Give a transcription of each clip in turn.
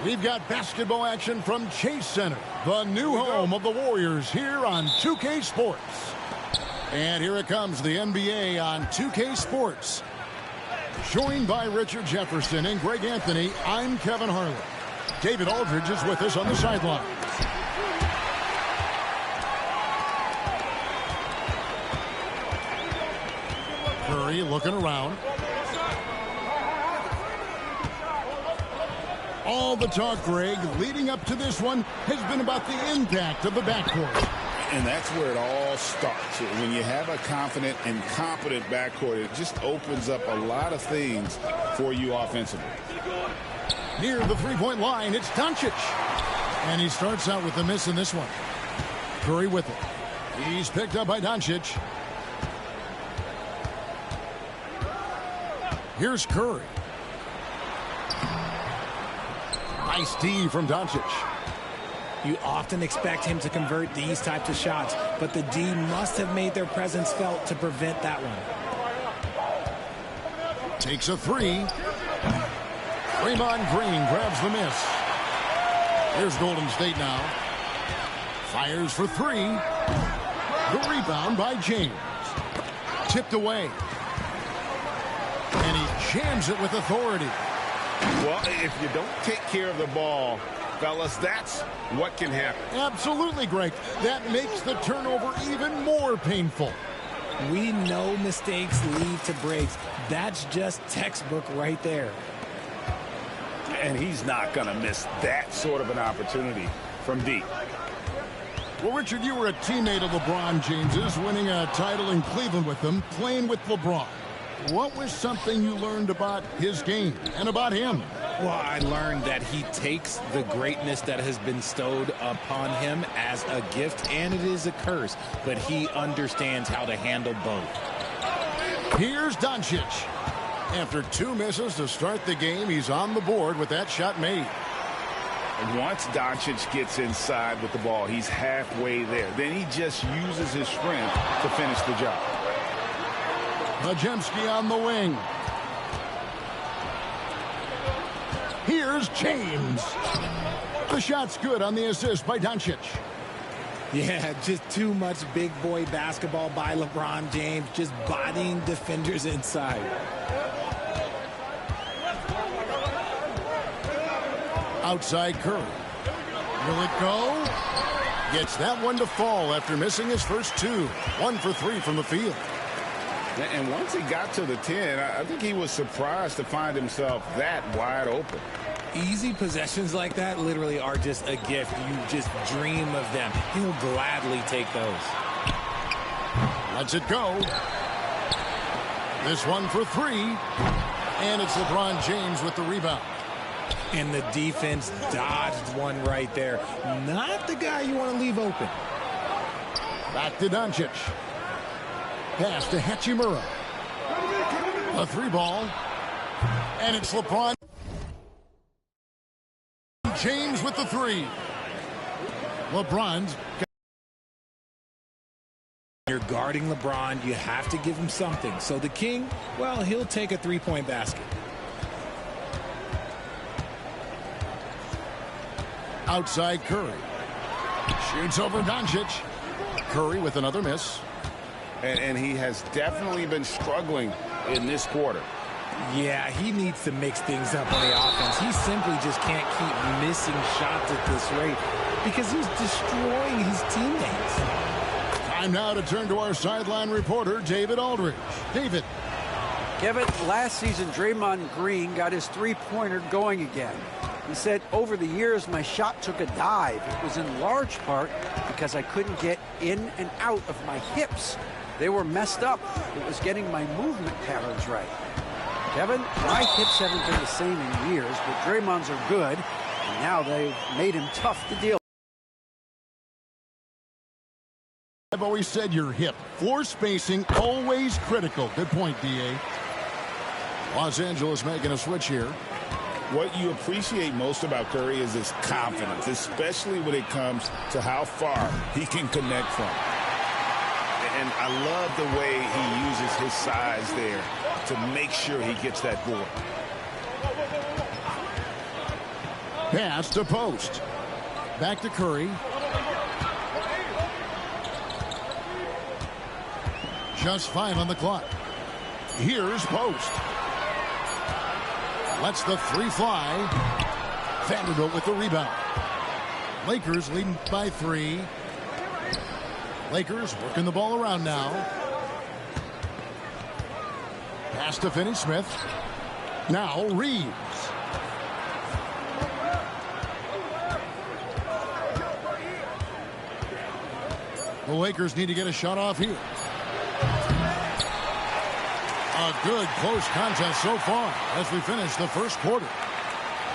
We've got basketball action from Chase Center, the new home of the Warriors here on 2K Sports. And here it comes, the NBA on 2K Sports. Joined by Richard Jefferson and Greg Anthony, I'm Kevin Harlan. David Aldridge is with us on the sideline. Curry looking around. All the talk, Greg, leading up to this one has been about the impact of the backcourt. And that's where it all starts. When you have a confident and competent backcourt, it just opens up a lot of things for you offensively. Near the three-point line, it's Doncic. And he starts out with a miss in this one. Curry with it. He's picked up by Doncic. Here's Curry. Nice D from Doncic. You often expect him to convert these types of shots, but the D must have made their presence felt to prevent that one. Takes a three. Draymond Green grabs the miss. Here's Golden State now. Fires for three. The rebound by James. Tipped away. And he jams it with authority. Well, if you don't take care of the ball, fellas, that's what can happen. Absolutely, Greg. That makes the turnover even more painful. We know mistakes lead to breaks. That's just textbook right there. And he's not going to miss that sort of an opportunity from deep. Well, Richard, you were a teammate of LeBron James's, winning a title in Cleveland with him, playing with LeBron. What was something you learned about his game and about him? Well, I learned that he takes the greatness that has been bestowed upon him as a gift, and it is a curse, but he understands how to handle both. Here's Doncic. After two misses to start the game, he's on the board with that shot made. And once Doncic gets inside with the ball, he's halfway there. Then he just uses his strength to finish the job. Majemski on the wing. Here's James. The shot's good on the assist by Doncic. Yeah, just too much big boy basketball by LeBron James, just bodying defenders inside. Outside Curry. Will it go? Gets that one to fall after missing his first two. 1 for 3 from the field. And once he got to the 10, I think he was surprised to find himself that wide open. Easy possessions like that literally are just a gift. You just dream of them. He'll gladly take those. Lets it go. This one for 3. And it's LeBron James with the rebound. And the defense dodged one right there. Not the guy you want to leave open. Back to Doncic. Pass to Hachimura. A 3-ball. And it's LeBron James with the 3. LeBron's. You're guarding LeBron. You have to give him something. So the King, well, he'll take a 3-point basket. Outside Curry. Shoots over Doncic. Curry with another miss. And he has definitely been struggling in this quarter. Yeah, he needs to mix things up on the offense. He simply just can't keep missing shots at this rate because he's destroying his teammates. Time now to turn to our sideline reporter, David Aldridge. David. Kevin, last season, Draymond Green got his three-pointer going again. He said, over the years, my shot took a dive. It was in large part because I couldn't get in and out of my hips. They were messed up. It was getting my movement patterns right. Kevin, my hips haven't been the same in years, but Draymond's are good, and now they've made him tough to deal with. I've always said your hip. Floor spacing, always critical. Good point, D.A. Los Angeles making a switch here. What you appreciate most about Curry is his confidence, especially when it comes to how far he can connect from. And I love the way he uses his size there to make sure he gets that board. Pass to Post. Back to Curry. Just 5 on the clock. Here's Post. Lets the 3 fly. Vanderbilt with the rebound. Lakers leading by 3. Lakers working the ball around now. Pass to Finney-Smith. Now Reeves. The Lakers need to get a shot off here. A good close contest so far as we finish the first quarter.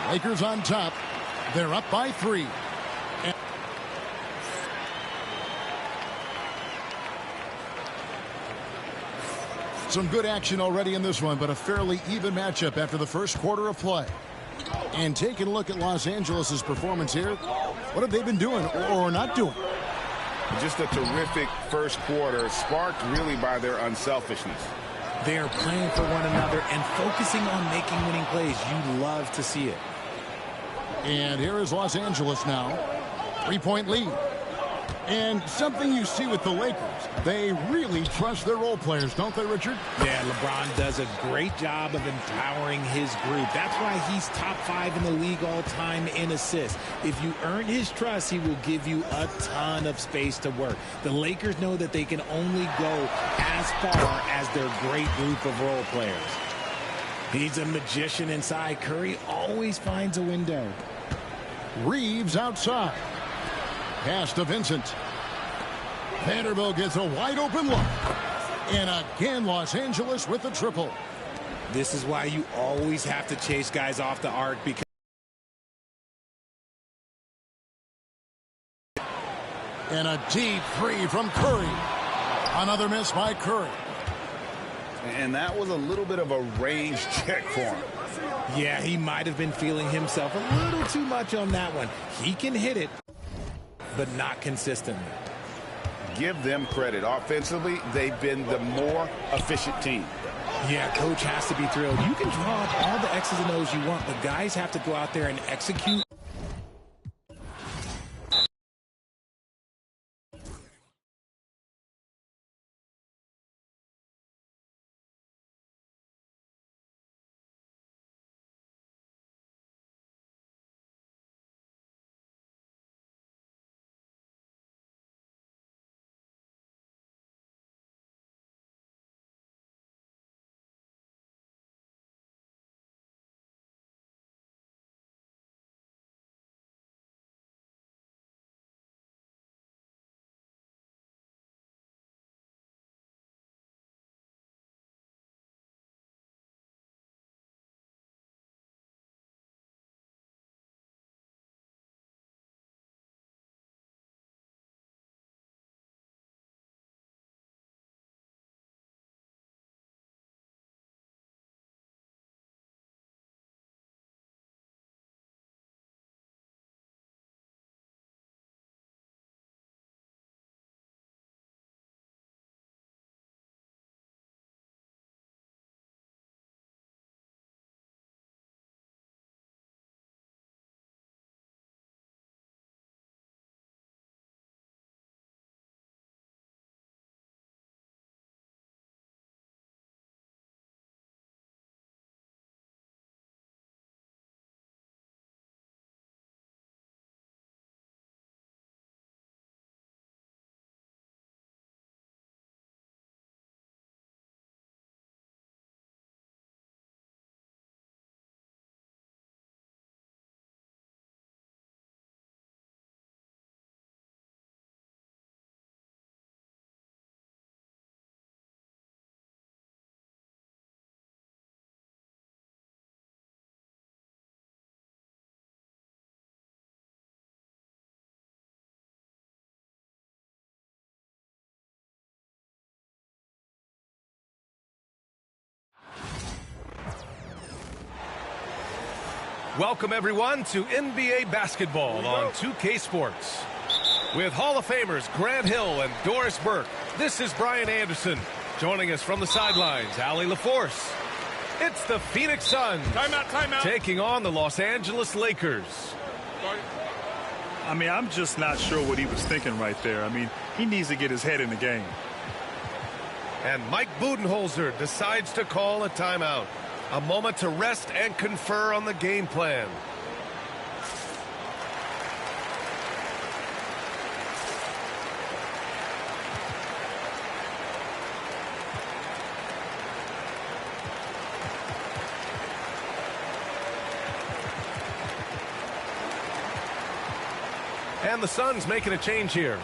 Lakers on top. They're up by 3. Some good action already in this one, but a fairly even matchup after the first quarter of play. And taking a look at Los Angeles' performance here, what have they been doing or not doing? Just a terrific first quarter, sparked really by their unselfishness. They are playing for one another and focusing on making winning plays. You love to see it. And here is Los Angeles now. 3-point lead. And something you see with the Lakers, they really trust their role players, don't they, Richard? Yeah, LeBron does a great job of empowering his group. That's why he's top 5 in the league all time in assists. If you earn his trust, he will give you a ton of space to work. The Lakers know that they can only go as far as their great group of role players. He's a magician inside. Curry always finds a window. Reeves outside. Pass to Vincent. Vanderbilt gets a wide open look. And again, Los Angeles with the triple. This is why you always have to chase guys off the arc, because and a deep 3 from Curry. Another miss by Curry. And that was a little bit of a range check for him. yeah, he might have been feeling himself a little too much on that one. He can hit it, but not consistently. Give them credit. Offensively, they've been the more efficient team. Yeah, coach has to be thrilled. You can draw up all the X's and O's you want, but guys have to go out there and execute. Welcome, everyone, to NBA basketball on 2K Sports. With Hall of Famers Grant Hill and Doris Burke, this is Brian Anderson. Joining us from the sidelines, Allie LaForce. It's the Phoenix Suns timeout. taking on the Los Angeles Lakers. I mean, I'm just not sure what he was thinking right there. I mean, he needs to get his head in the game. And Mike Budenholzer decides to call a timeout. A moment to rest and confer on the game plan. And the Suns making a change here.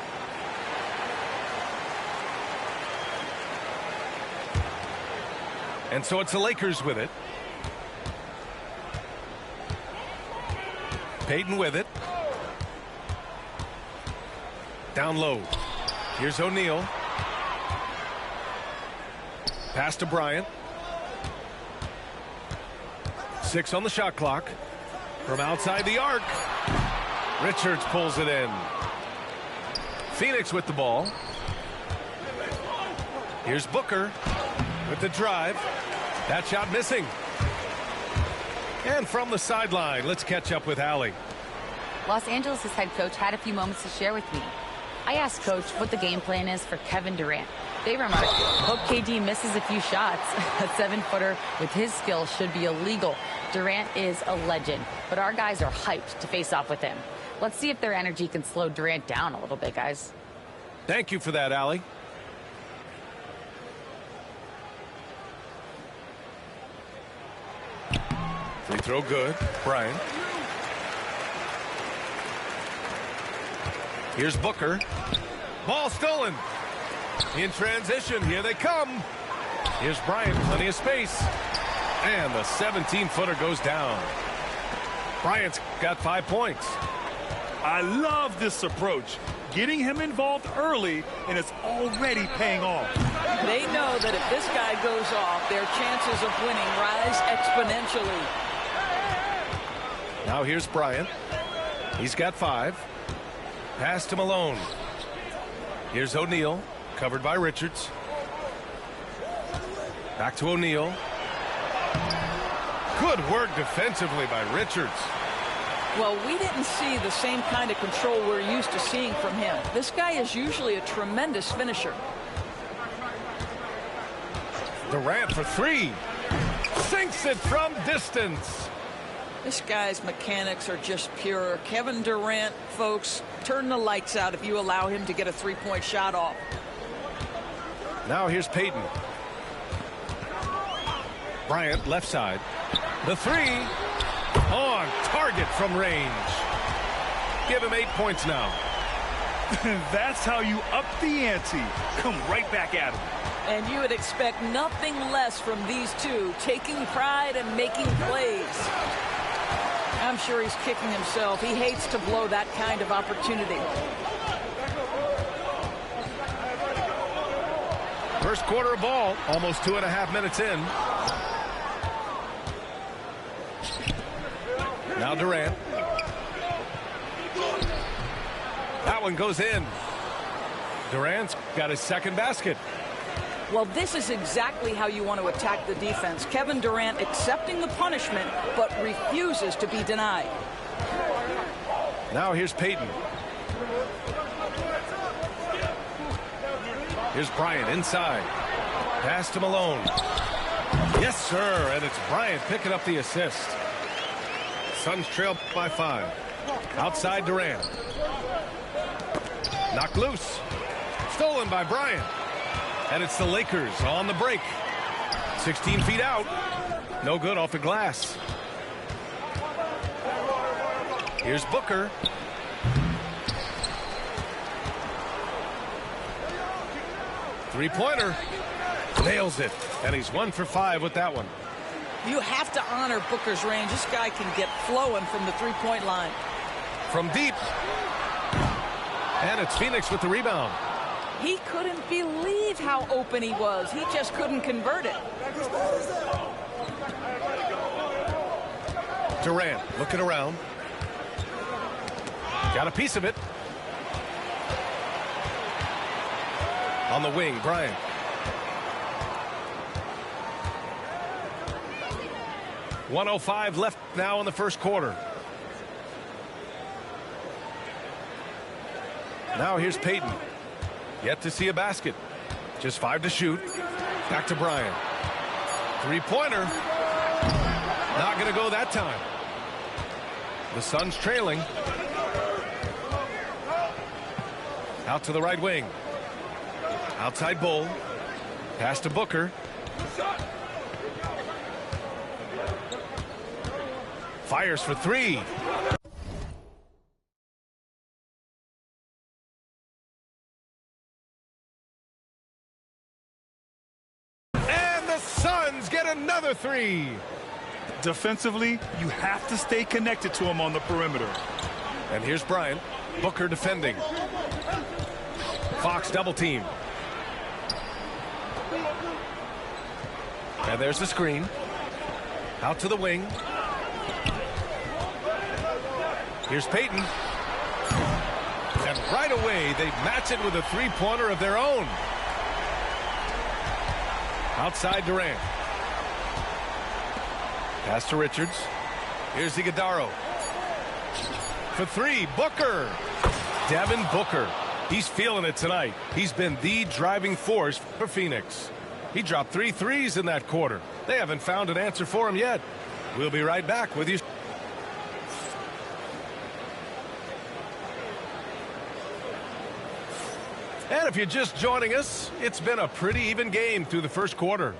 And so it's the Lakers with it. Payton with it. Down low. Here's O'Neal. Pass to Bryant. 6 on the shot clock. From outside the arc. Richards pulls it in. Phoenix with the ball. Here's Booker with the drive. That shot missing. And from the sideline, let's catch up with Allie. Los Angeles' head coach had a few moments to share with me. I asked Coach what the game plan is for Kevin Durant. They remarked, hope KD misses a few shots. A 7-footer with his skill should be illegal. Durant is a legend, but our guys are hyped to face off with him. Let's see if their energy can slow Durant down a little bit, guys. Thank you for that, Allie. Free throw good. Bryant. Here's Booker. Ball stolen. In transition. Here they come. Here's Bryant. Plenty of space. And the 17-footer goes down. Bryant's got 5 points. I love this approach. Getting him involved early, and it's already paying off. They know that if this guy goes off, their chances of winning rise exponentially. Now here's Bryant. He's got 5. Pass to Malone. Here's O'Neal, covered by Richards. Back to O'Neal. Good work defensively by Richards. Well, we didn't see the same kind of control we're used to seeing from him. This guy is usually a tremendous finisher. Durant for 3. Sinks it from distance. This guy's mechanics are just pure. Kevin Durant, folks, turn the lights out if you allow him to get a 3-point shot off. Now here's Payton. Bryant left side. The 3 on target from range. Give him 8 points now. That's how you up the ante. Come right back at him. And you would expect nothing less from these two, taking pride and making plays. I'm sure he's kicking himself. He hates to blow that kind of opportunity. First quarter of ball, almost 2.5 minutes in. Now Durant. That one goes in. Durant's got his second basket. Well, this is exactly how you want to attack the defense. Kevin Durant accepting the punishment, but refuses to be denied. Now here's Payton. Here's Bryant inside. Pass to Malone. Yes, sir, and it's Bryant picking up the assist. Suns trail by 5. Outside Durant. Knocked loose. Stolen by Bryant. And it's the Lakers on the break. 16 feet out. No good off the glass. Here's Booker. Three-pointer. Nails it. And he's 1 for 5 with that one. You have to honor Booker's range. This guy can get flowing from the three-point line. From deep. And it's Phoenix with the rebound. He couldn't believe how open he was. He just couldn't convert it. Durant looking around. Got a piece of it. On the wing, Bryant. .105 left now in the first quarter. Now here's Payton. Yet to see a basket. Just 5 to shoot. Back to Bryant. Three-pointer. Not going to go that time. The Suns trailing. Out to the right wing. Outside Bull. Pass to Booker. Fires for 3. And the Suns get another 3. Defensively, you have to stay connected to him on the perimeter. And here's Bryant. Booker defending. Fox double team. And there's the screen. Out to the wing. Here's Payton. And right away, they match it with a three-pointer of their own. Outside Durant. Pass to Richards. Here's Iguodala. For 3, Booker. Devin Booker. He's feeling it tonight. He's been the driving force for Phoenix. He dropped 3 threes in that quarter. They haven't found an answer for him yet. We'll be right back with you. And if you're just joining us, it's been a pretty even game through the first quarter.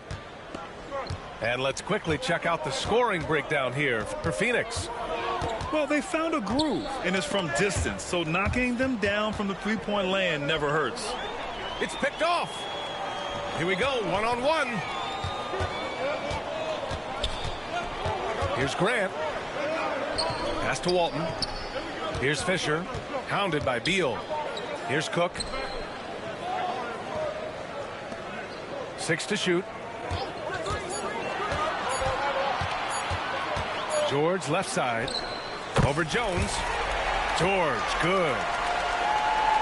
And let's quickly check out the scoring breakdown here for Phoenix. Well, they found a groove, and it's from distance, so knocking them down from the three-point land never hurts. It's picked off. Here we go, one-on-one. Here's Grant. Pass to Walton. Here's Fisher, hounded by Beal. Here's Cook. 6 to shoot. George left side. Over Jones. George, good.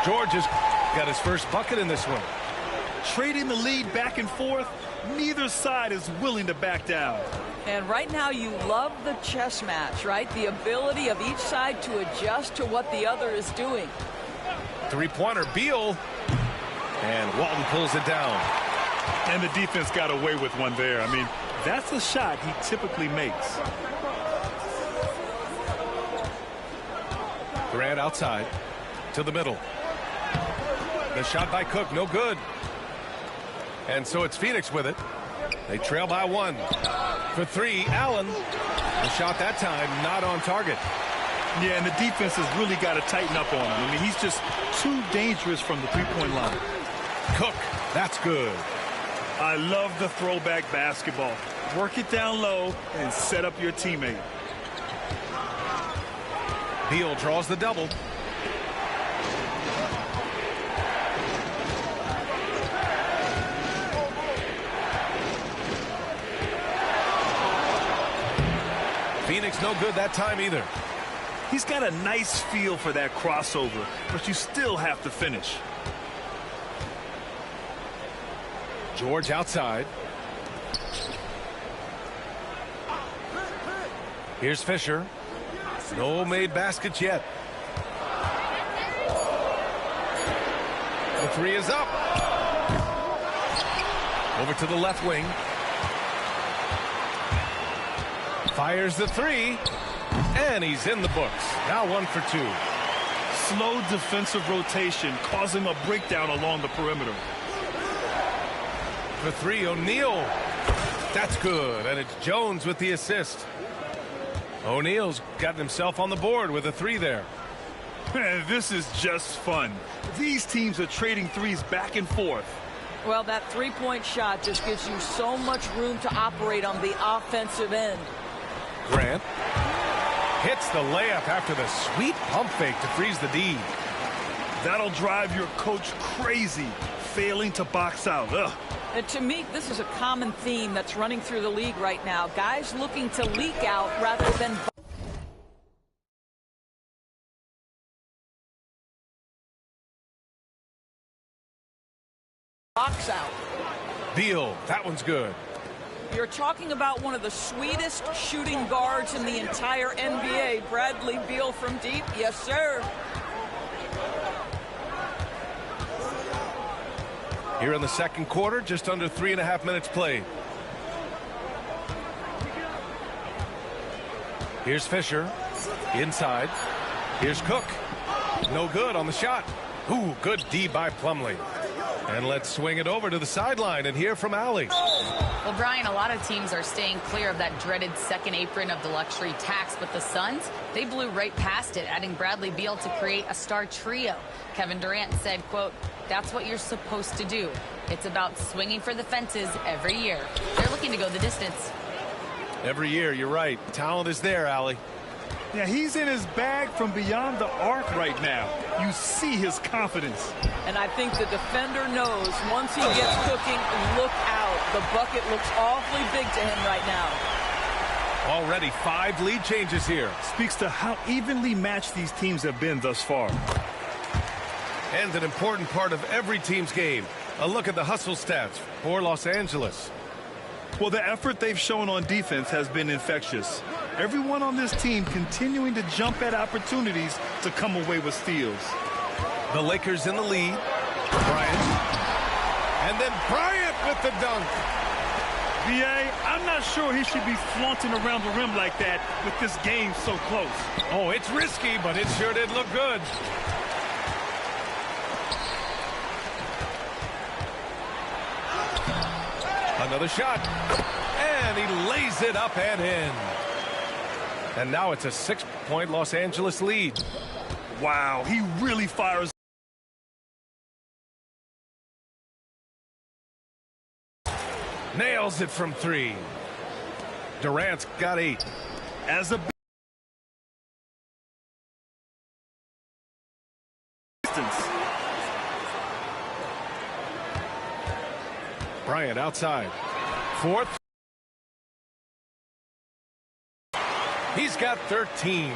George has got his first bucket in this one. Trading the lead back and forth, neither side is willing to back down. And right now you love the chess match, right? The ability of each side to adjust to what the other is doing. Three-pointer, Beal. And Walton pulls it down. And the defense got away with one there. I mean, that's a shot he typically makes. Durant outside to the middle. The shot by Cook, no good. And so it's Phoenix with it. They trail by 1. For 3, Allen. The shot that time not on target. Yeah, and the defense has really got to tighten up on him. I mean, he's just too dangerous from the three-point line. Cook, that's good. I love the throwback basketball. Work it down low and set up your teammate. Beal draws the double. Phoenix no good that time either. He's got a nice feel for that crossover, but you still have to finish. George outside. Here's Fisher. No made baskets yet. The 3 is up. Over to the left wing. Fires the 3. And he's in the books. Now 1 for 2. Slow defensive rotation causing a breakdown along the perimeter. For 3, O'Neal. That's good. And it's Jones with the assist. O'Neal's gotten himself on the board with a 3 there. Man, this is just fun. These teams are trading threes back and forth. Well, that three-point shot just gives you so much room to operate on the offensive end. Grant hits the layup after the sweet pump fake to freeze the D. That'll drive your coach crazy, failing to box out. Ugh. And to me, this is a common theme that's running through the league right now. Guys looking to leak out rather than box out. Beal, that one's good. You're talking about one of the sweetest shooting guards in the entire NBA. Bradley Beal from deep. Yes, sir. Here in the second quarter, just under 3.5 minutes played. Here's Fisher. Inside. Here's Cook. No good on the shot. Ooh, good D by Plumlee. And let's swing it over to the sideline and hear from Allie. Well, Brian, a lot of teams are staying clear of that dreaded second apron of the luxury tax, but the Suns, they blew right past it, adding Bradley Beal to create a star trio. Kevin Durant said, quote, "That's what you're supposed to do. It's about swinging for the fences every year." They're looking to go the distance. Every year, you're right. Talent is there, Allie. Yeah, he's in his bag from beyond the arc right now. You see his confidence. And I think the defender knows once he gets cooking, look out. The bucket looks awfully big to him right now. Already 5 lead changes here. Speaks to how evenly matched these teams have been thus far. And an important part of every team's game. A look at the hustle stats for Los Angeles. Well, the effort they've shown on defense has been infectious. Everyone on this team continuing to jump at opportunities to come away with steals. The Lakers in the lead. Bryant. And then Bryant with the dunk. B.A., I'm not sure he should be flaunting around the rim like that with this game so close. Oh, it's risky, but it sure did look good. Another shot. And he lays it up and in. And now it's a 6-point Los Angeles lead. Wow, he really fires. Nails it from 3. Durant's got 8. As a distance. Bryant outside. 4th. He's got 13.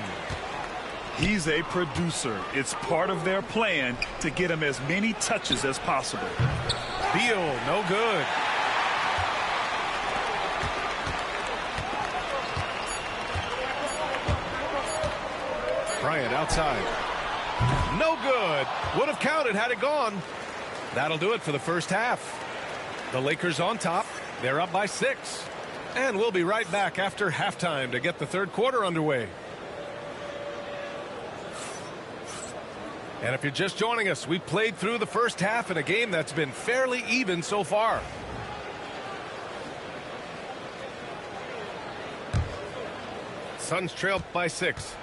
He's a producer. It's part of their plan to get him as many touches as possible. Beal, no good. Bryant outside. No good. Would have counted had it gone. That'll do it for the first half. The Lakers on top. They're up by 6. And we'll be right back after halftime to get the third quarter underway. And if you're just joining us, we played through the first half in a game that's been fairly even so far. Suns trail by 6.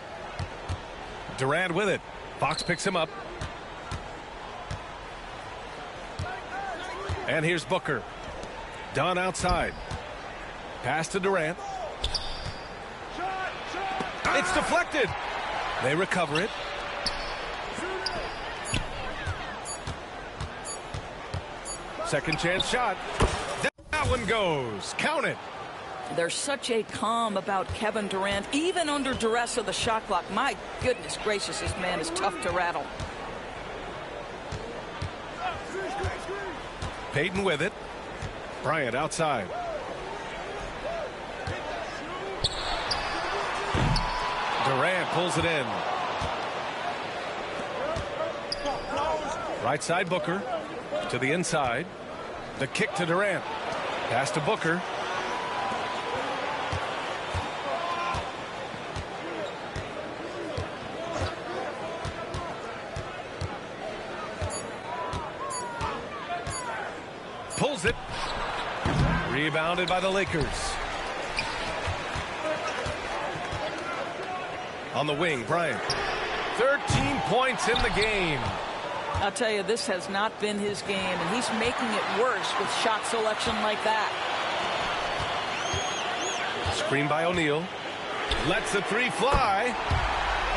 Durant with it. Fox picks him up. And here's Booker. Dunn outside. Pass to Durant. It's deflected. They recover it. Second chance shot. That one goes. Count it. There's such a calm about Kevin Durant, even under duress of the shot clock. My goodness gracious, this man is tough to rattle. Payton with it. Bryant outside. Durant pulls it in. Right side Booker. To the inside. The kick to Durant. Pass to Booker. Pulls it. Rebounded by the Lakers. On the wing, Bryant. 13 points in the game. I'll tell you, this has not been his game, and he's making it worse with shot selection like that. Screen by O'Neal. Lets the 3 fly.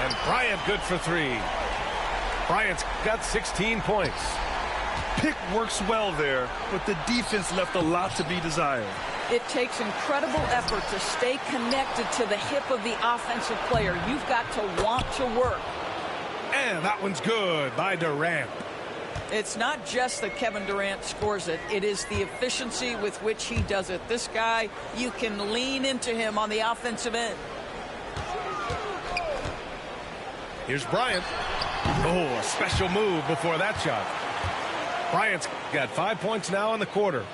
And Bryant good for 3. Bryant's got 16 points. Pick works well there, but the defense left a lot to be desired. It takes incredible effort to stay connected to the hip of the offensive player. You've got to want to work. And that one's good by Durant. It's not just that Kevin Durant scores it. It is the efficiency with which he does it. This guy, you can lean into him on the offensive end. Here's Bryant. Oh, a special move before that shot. Bryant's got 5 points now in the quarter.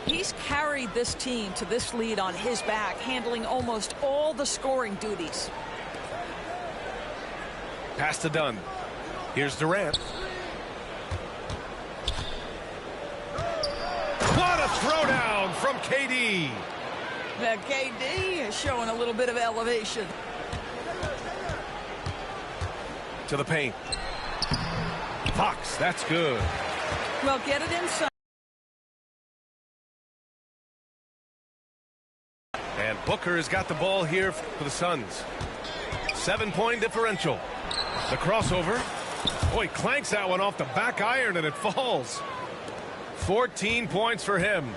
He's carried this team to this lead on his back, handling almost all the scoring duties. Pass to Dunn. Here's Durant. What a throwdown from KD. Now KD is showing a little bit of elevation. To the paint. Fox, that's good. Well, get it inside. And Booker has got the ball here for the Suns. 7-point differential. The crossover. Oh, he clanks that one off the back iron and it falls. 14 points for him.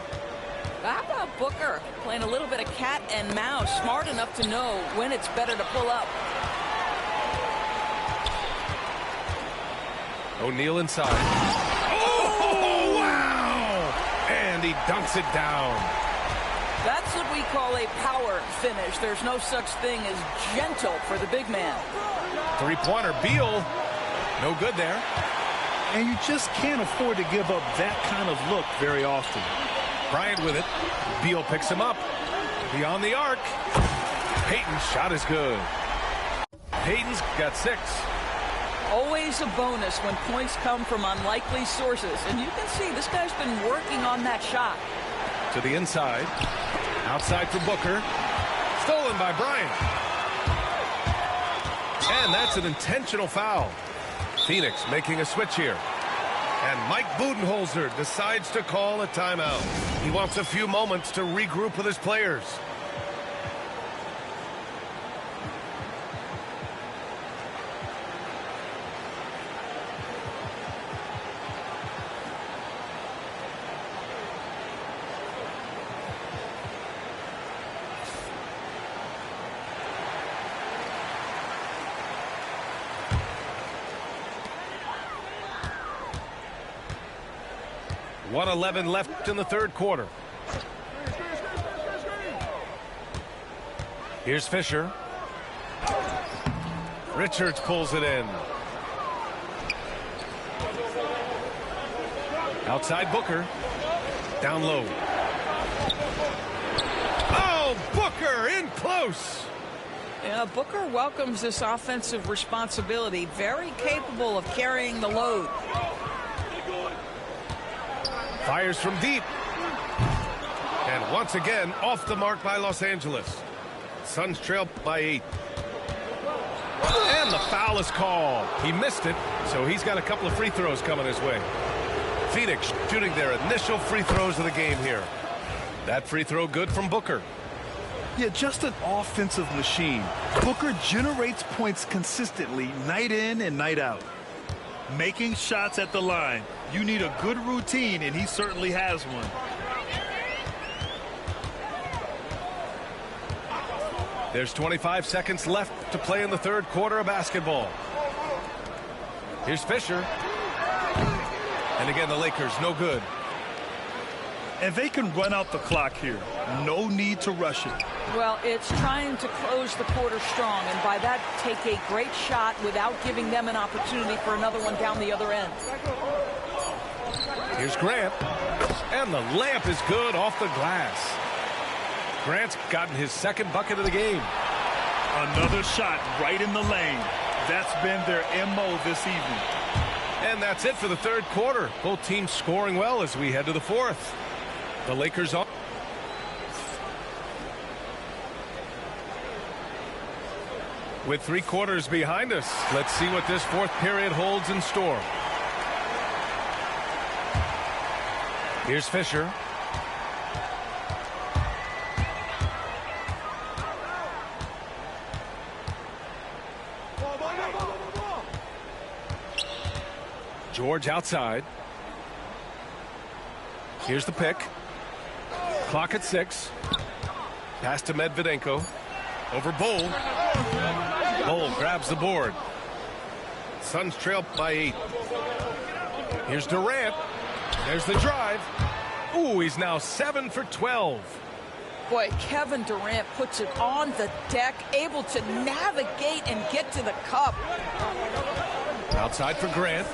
How about Booker playing a little bit of cat and mouse, smart enough to know when it's better to pull up. O'Neal inside. Oh, wow! And he dunks it down. That's what we call a power finish. There's no such thing as gentle for the big man. Three-pointer. Beal. No good there. And you just can't afford to give up that kind of look very often. Bryant with it. Beal picks him up. Beyond the arc. Payton's shot is good. Payton's got 6. Always a bonus when points come from unlikely sources. And you can see this guy's been working on that shot. To the inside. Outside for Booker. Stolen by Bryant. And that's an intentional foul. Phoenix making a switch here. And Mike Budenholzer decides to call a timeout. He wants a few moments to regroup with his players. .11 left in the third quarter. Here's Fisher. Richards pulls it in. Outside Booker. Down low. Oh, Booker in close. Yeah, Booker welcomes this offensive responsibility. Very capable of carrying the load. Fires from deep. And once again, off the mark by Los Angeles. Suns trail by 8. And the foul is called. He missed it, so he's got a couple of free throws coming his way. Phoenix shooting their initial free throws of the game here. That free throw good from Booker. Yeah, just an offensive machine. Booker generates points consistently, night in and night out. Making shots at the line. You need a good routine, and he certainly has one. There's 25 seconds left to play in the third quarter of basketball. Here's Fisher. And again, the Lakers, no good. And they can run out the clock here. No need to rush it. Well, it's trying to close the quarter strong, and by that, take a great shot without giving them an opportunity for another one down the other end. Here's Grant. And the layup is good off the glass. Grant's gotten his second bucket of the game. Another shot right in the lane. That's been their MO this evening. And that's it for the third quarter. Both teams scoring well as we head to the fourth. The Lakers on. With 3 quarters behind us, let's see what this fourth period holds in store. Here's Fisher. George outside. Here's the pick. Clock at 6. Pass to Medvedenko. Over Bull. Bull grabs the board. Suns trail by 8. Here's Durant. There's the drive. Ooh, he's now 7 for 12. Boy, Kevin Durant puts it on the deck, able to navigate and get to the cup. Outside for Grant.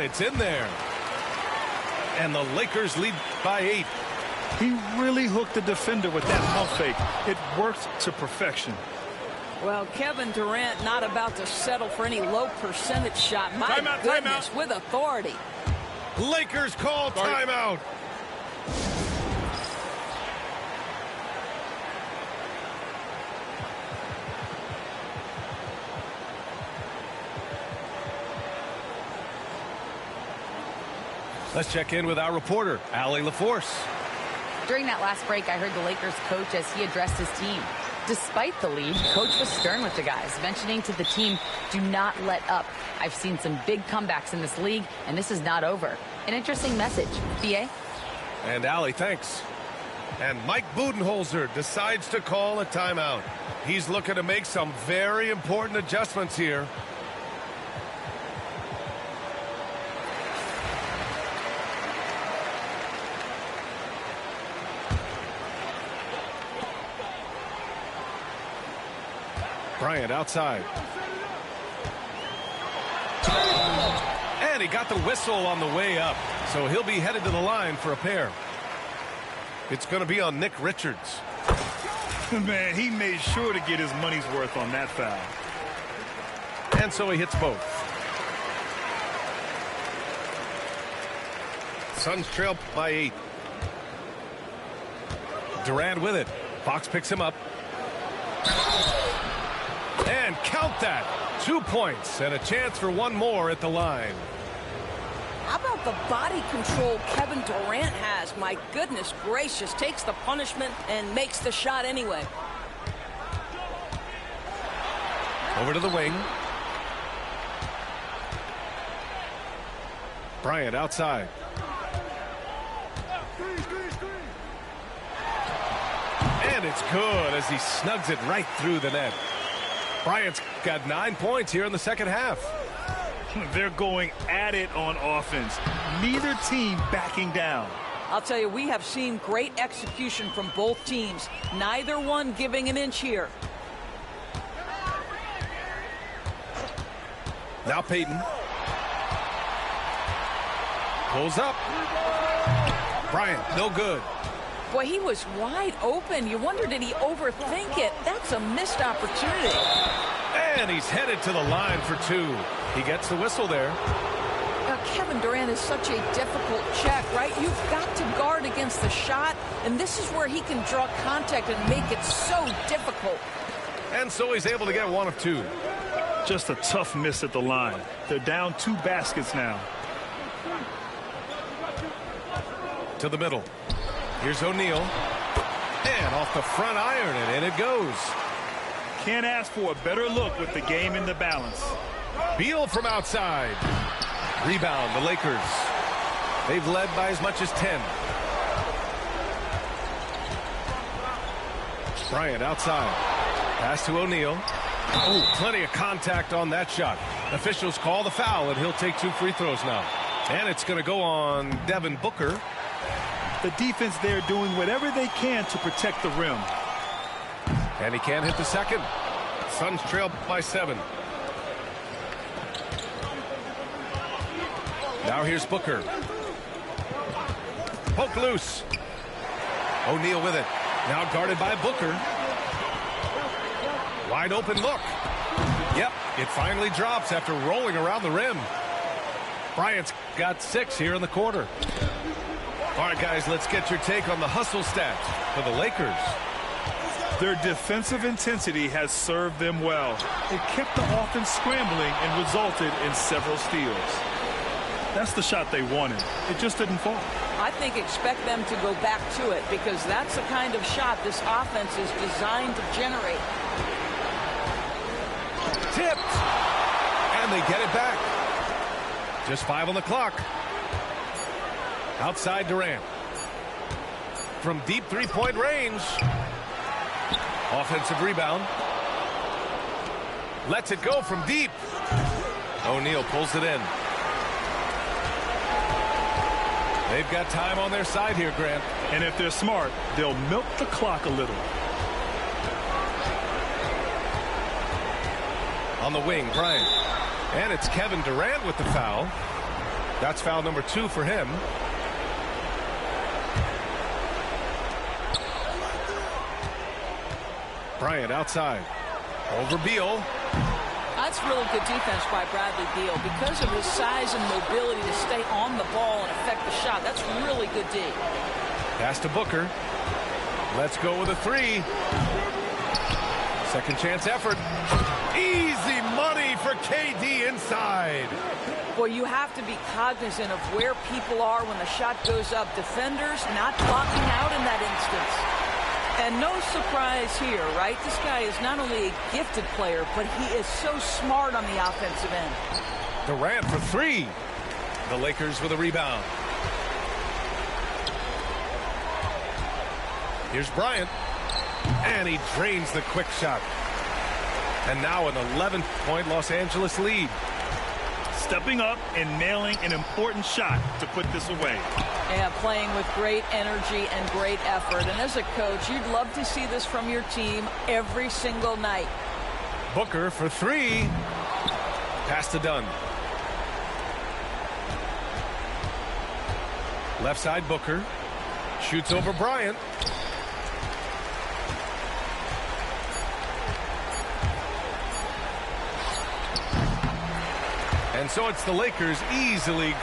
it's in there. And the Lakers lead by 8. He really hooked the defender with that pump fake. It worked to perfection. Well, Kevin Durant not about to settle for any low percentage shot. My goodness, with authority. Lakers call timeout. Let's check in with our reporter, Allie LaForce. During that last break, I heard the Lakers coach as he addressed his team. Despite the lead, coach was stern with the guys, mentioning to the team, do not let up. I've seen some big comebacks in this league, and this is not over. An interesting message. B.A.? And Allie, thanks. And Mike Budenholzer decides to call a timeout. He's looking to make some very important adjustments here. Bryant outside. And he got the whistle on the way up. So he'll be headed to the line for a pair. It's going to be on Nick Richards. Man, he made sure to get his money's worth on that foul. And so he hits both. Suns trail by 8. Durant with it. Fox picks him up. And count that. 2 points and a chance for one more at the line. How about the body control Kevin Durant has? My goodness gracious. Takes the punishment and makes the shot anyway. Over to the wing. Bryant outside. And it's good as he snugs it right through the net. Bryant's got 9 points here in the second half. They're going at it on offense. Neither team backing down. I'll tell you, we have seen great execution from both teams. Neither one giving an inch here. Now Payton. Pulls up. Bryant, no good. Boy, he was wide open. You wonder, did he overthink it? That's a missed opportunity. And he's headed to the line for 2. He gets the whistle there. Now, Kevin Durant is such a difficult check, right? You've got to guard against the shot, and this is where he can draw contact and make it so difficult. And so he's able to get 1 of 2. Just a tough miss at the line. They're down 2 baskets now. To the middle. Here's O'Neal. And off the front iron, and in it goes. Can't ask for a better look with the game in the balance. Beal from outside. Rebound, the Lakers. They've led by as much as 10. Bryant outside. Pass to O'Neal. Oh, plenty of contact on that shot. Officials call the foul, and he'll take 2 free throws now. And it's going to go on Devin Booker. The defense there doing whatever they can to protect the rim. And he can't hit the second. Suns trail by 7. Now here's Booker. Poke loose. O'Neal with it. Now guarded by Booker. Wide open look. Yep, it finally drops after rolling around the rim. Bryant's got 6 here in the quarter. All right, guys, let's get your take on the hustle stats for the Lakers. Their defensive intensity has served them well. It kept the offense scrambling and resulted in several steals. That's the shot they wanted. It just didn't fall. I think expect them to go back to it because that's the kind of shot this offense is designed to generate. Tipped. And they get it back. Just 5 on the clock. Outside Durant. From deep 3-point range. Offensive rebound. Lets it go from deep. O'Neal pulls it in. They've got time on their side here, Grant. And if they're smart, they'll milk the clock a little. On the wing, Bryant. And it's Kevin Durant with the foul. That's foul number 2 for him. Bryant outside. Over Beal. That's really good defense by Bradley Beal. Because of his size and mobility to stay on the ball and affect the shot, that's really good D. Pass to Booker. Let's go with a 3. Second chance effort. Easy money for KD inside. Well, you have to be cognizant of where people are when the shot goes up. Defenders not blocking out in that instance. And no surprise here, right? This guy is not only a gifted player, but he is so smart on the offensive end. Durant for 3. The Lakers with a rebound. Here's Bryant. And he drains the quick shot. And now an 11-point Los Angeles lead. Stepping up and nailing an important shot to put this away. Yeah, playing with great energy and great effort. And as a coach, you'd love to see this from your team every single night. Booker for 3. Pass to Dunn. Left side Booker. Shoots over Bryant. And so it's the Lakers easily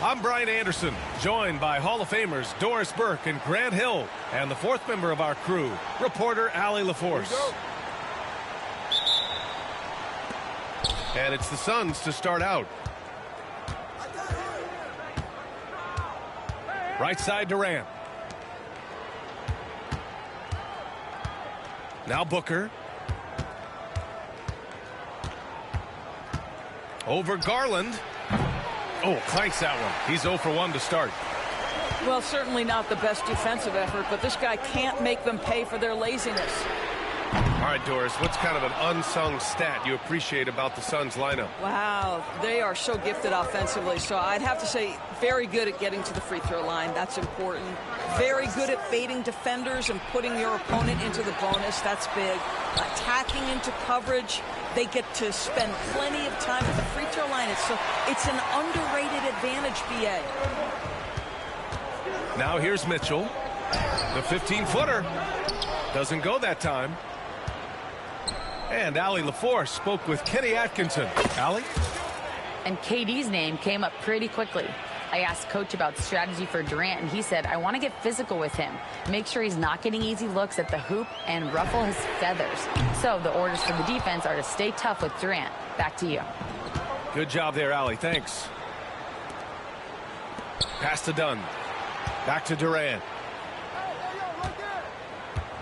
I'm Brian Anderson, joined by Hall of Famers Doris Burke and Grant Hill, and the fourth member of our crew, reporter Allie LaForce. And it's the Suns to start out. Right side Durant. Now Booker. Over Garland. Oh, clanks that one. He's 0 for 1 to start. Well, certainly not the best defensive effort, but this guy can't make them pay for their laziness. All right, Doris, what's kind of an unsung stat you appreciate about the Suns lineup? Wow, they are so gifted offensively. So I'd have to say very good at getting to the free throw line. That's important. Very good at baiting defenders and putting your opponent into the bonus. That's big. Attacking into coverage. They get to spend plenty of time at the free throw line. It's an underrated advantage, BA. Now here's Mitchell. The 15-footer. Doesn't go that time. And Allie LaForce spoke with Kenny Atkinson. Allie? And KD's name came up pretty quickly. I asked Coach about strategy for Durant, and he said, I want to get physical with him, make sure he's not getting easy looks at the hoop, and ruffle his feathers. So the orders for the defense are to stay tough with Durant. Back to you. Good job there, Allie. Thanks. Pass to Dunn. Back to Durant.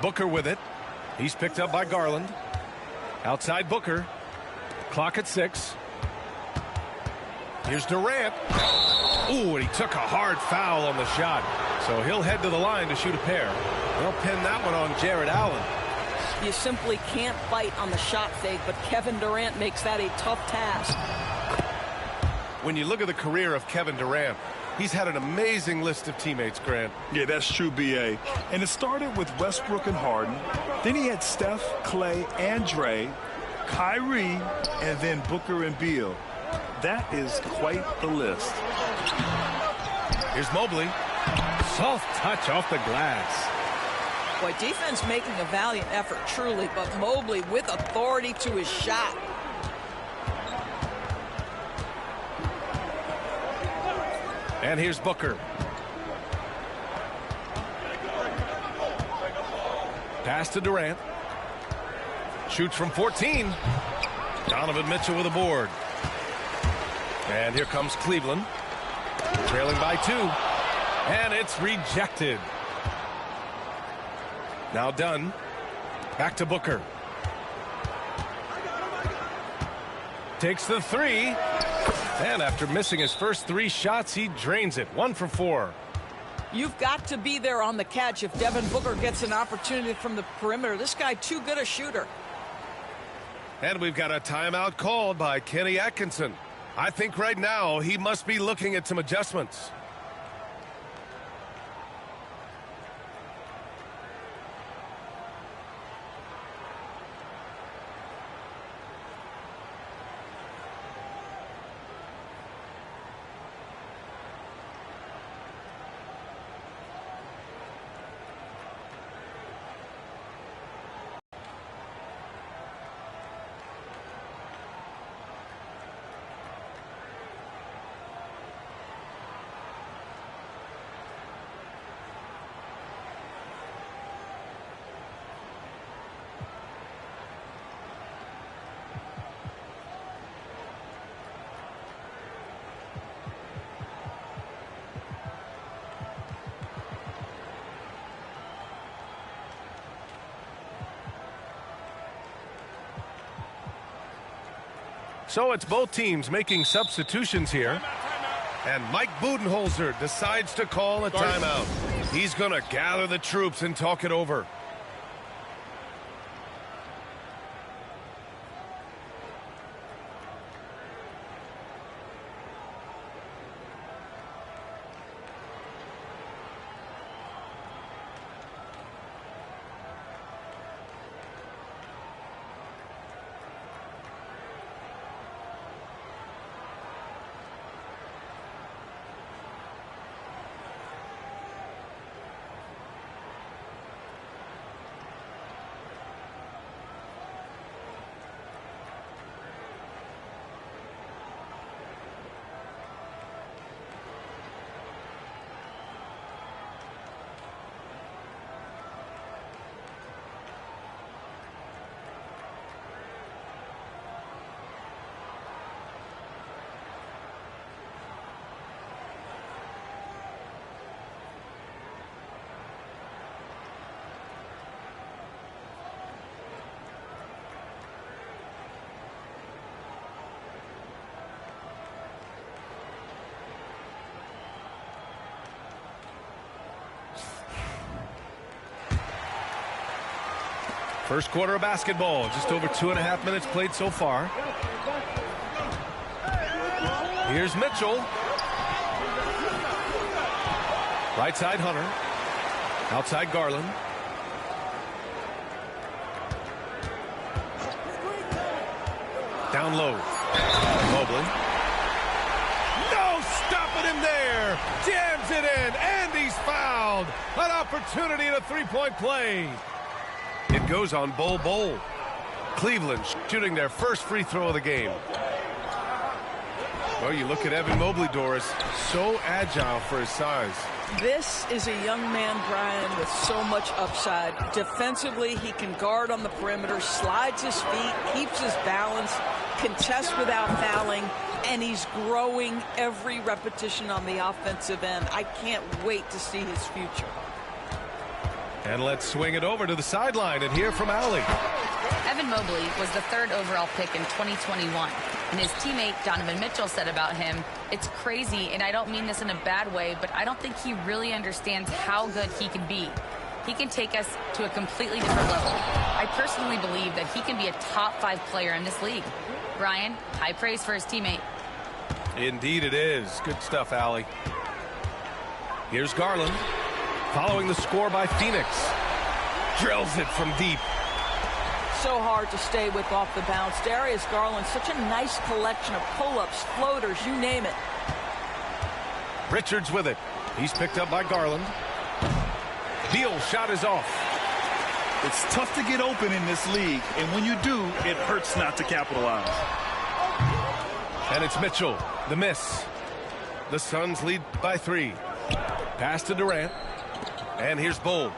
Booker with it. He's picked up by Garland. Outside Booker. Clock at 6. Here's Durant. Ooh, and he took a hard foul on the shot. So he'll head to the line to shoot a pair. They'll pin that one on Jared Allen. You simply can't bite on the shot fake, but Kevin Durant makes that a tough task. When you look at the career of Kevin Durant, he's had an amazing list of teammates, Grant. Yeah, that's true, B.A. And it started with Westbrook and Harden. Then he had Steph, Clay, and Dre, Kyrie, and then Booker and Beal. That is quite the list. Here's Mobley. Soft touch off the glass. Boy, defense making a valiant effort, truly, but Mobley with authority to his shot. And here's Booker. Pass to Durant. Shoots from 14. Donovan Mitchell with a board. And here comes Cleveland. Trailing by 2. And it's rejected. Now Dunn. Back to Booker. Takes the 3. And after missing his first 3 shots, he drains it. 1 for 4. You've got to be there on the catch if Devin Booker gets an opportunity from the perimeter. This guy too good a shooter. And we've got a timeout called by Kenny Atkinson. I think right now he must be looking at some adjustments. So it's both teams making substitutions here. And Mike Budenholzer decides to call a timeout. He's going to gather the troops and talk it over. First quarter of basketball, just over 2.5 minutes played so far. Here's Mitchell. Right side, Hunter. Outside, Garland. Down low. Mobley. No stopping him there. Jams it in, and he's fouled. An opportunity in a three-point play. It goes on Bol. Cleveland shooting their first free throw of the game. Well, you look at Evan Mobley, Doris, so agile for his size. This is a young man, Brian, with so much upside. Defensively, he can guard on the perimeter, slides his feet, keeps his balance, contests without fouling, and he's growing every repetition on the offensive end. I can't wait to see his future. And let's swing it over to the sideline and hear from Allie. Evan Mobley was the 3rd overall pick in 2021. And his teammate Donovan Mitchell said about him, "It's crazy, and I don't mean this in a bad way, but I don't think he really understands how good he can be. He can take us to a completely different level. I personally believe that he can be a top 5 player in this league." Brian, high praise for his teammate. Indeed it is. Good stuff, Allie. Here's Garland. Following the score by Phoenix. Drills it from deep. So hard to stay with off the bounce. Darius Garland, such a nice collection of pull-ups, floaters, you name it. Richards with it. He's picked up by Garland. Beal shot is off. It's tough to get open in this league, and when you do, it hurts not to capitalize. And it's Mitchell. The miss. The Suns lead by 3. Pass to Durant. And here's Bol.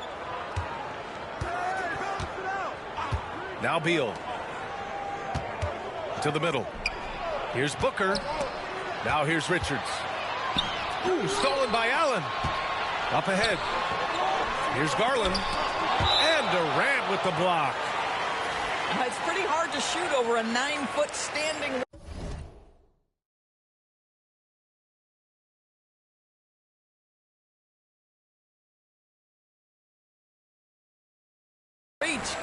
Now Beal. To the middle. Here's Booker. Now here's Richards. Ooh, stolen by Allen. Up ahead. Here's Garland. And Durant with the block. It's pretty hard to shoot over a 9-foot standing.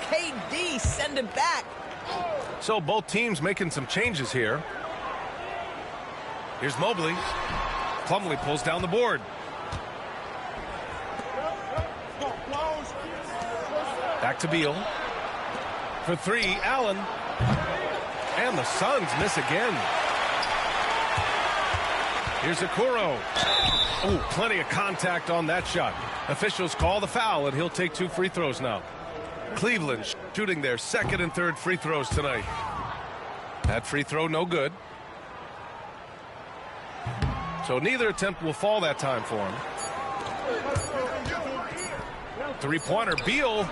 KD send it back. So both teams making some changes here. Here's Mobley. Plumlee pulls down the board. Back to Beal. For 3, Allen. And the Suns miss again. Here's Okoro. Oh, plenty of contact on that shot. Officials call the foul, and he'll take 2 free throws now. Cleveland shooting their 2nd and 3rd free throws tonight. That free throw no good. So neither attempt will fall that time for him. Three-pointer, Beal.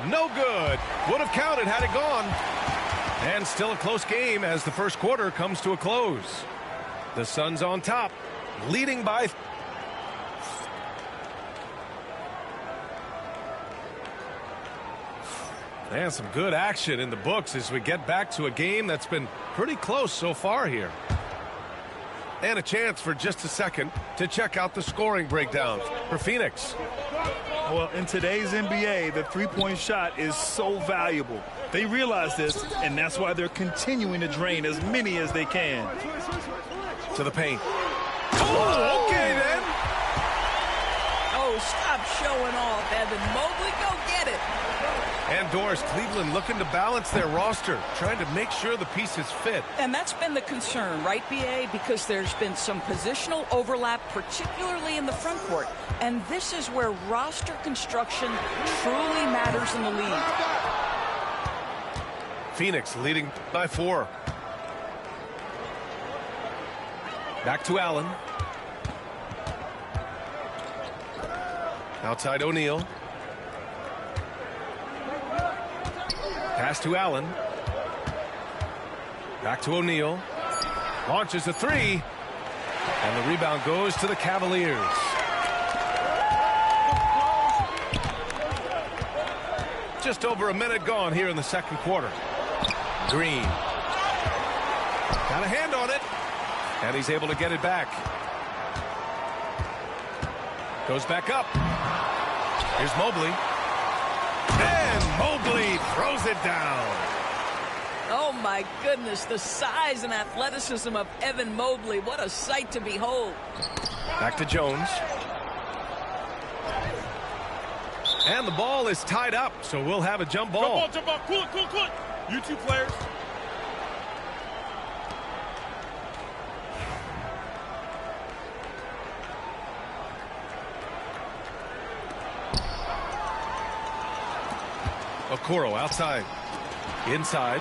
No good. Would have counted had it gone. And still a close game as the first quarter comes to a close. The Suns on top, leading by... And some good action in the books as we get back to a game that's been pretty close so far here. And a chance for just a second to check out the scoring breakdowns for Phoenix. Well, in today's NBA, the three-point shot is so valuable. They realize this, and that's why they're continuing to drain as many as they can. To the paint. Oh, okay then. Oh, stop showing off, Evan Mobley. Go get it. And Doris, Cleveland looking to balance their roster, trying to make sure the pieces fit. And that's been the concern, right, B.A.? Because there's been some positional overlap, particularly in the front court. And this is where roster construction truly matters in the league. Phoenix leading by 4. Back to Allen. Outside O'Neal. Pass to Allen. Back to O'Neal. Launches a 3. And the rebound goes to the Cavaliers. Just over a minute gone here in the second quarter. Green. Got a hand on it. And he's able to get it back. Goes back up. Here's Mobley. And Mobley throws it down. Oh, my goodness, the size and athleticism of Evan Mobley. What a sight to behold. Back to Jones. And the ball is tied up, so we'll have a jump ball. Jump ball. Cool it. You two players. Okoro outside. Inside.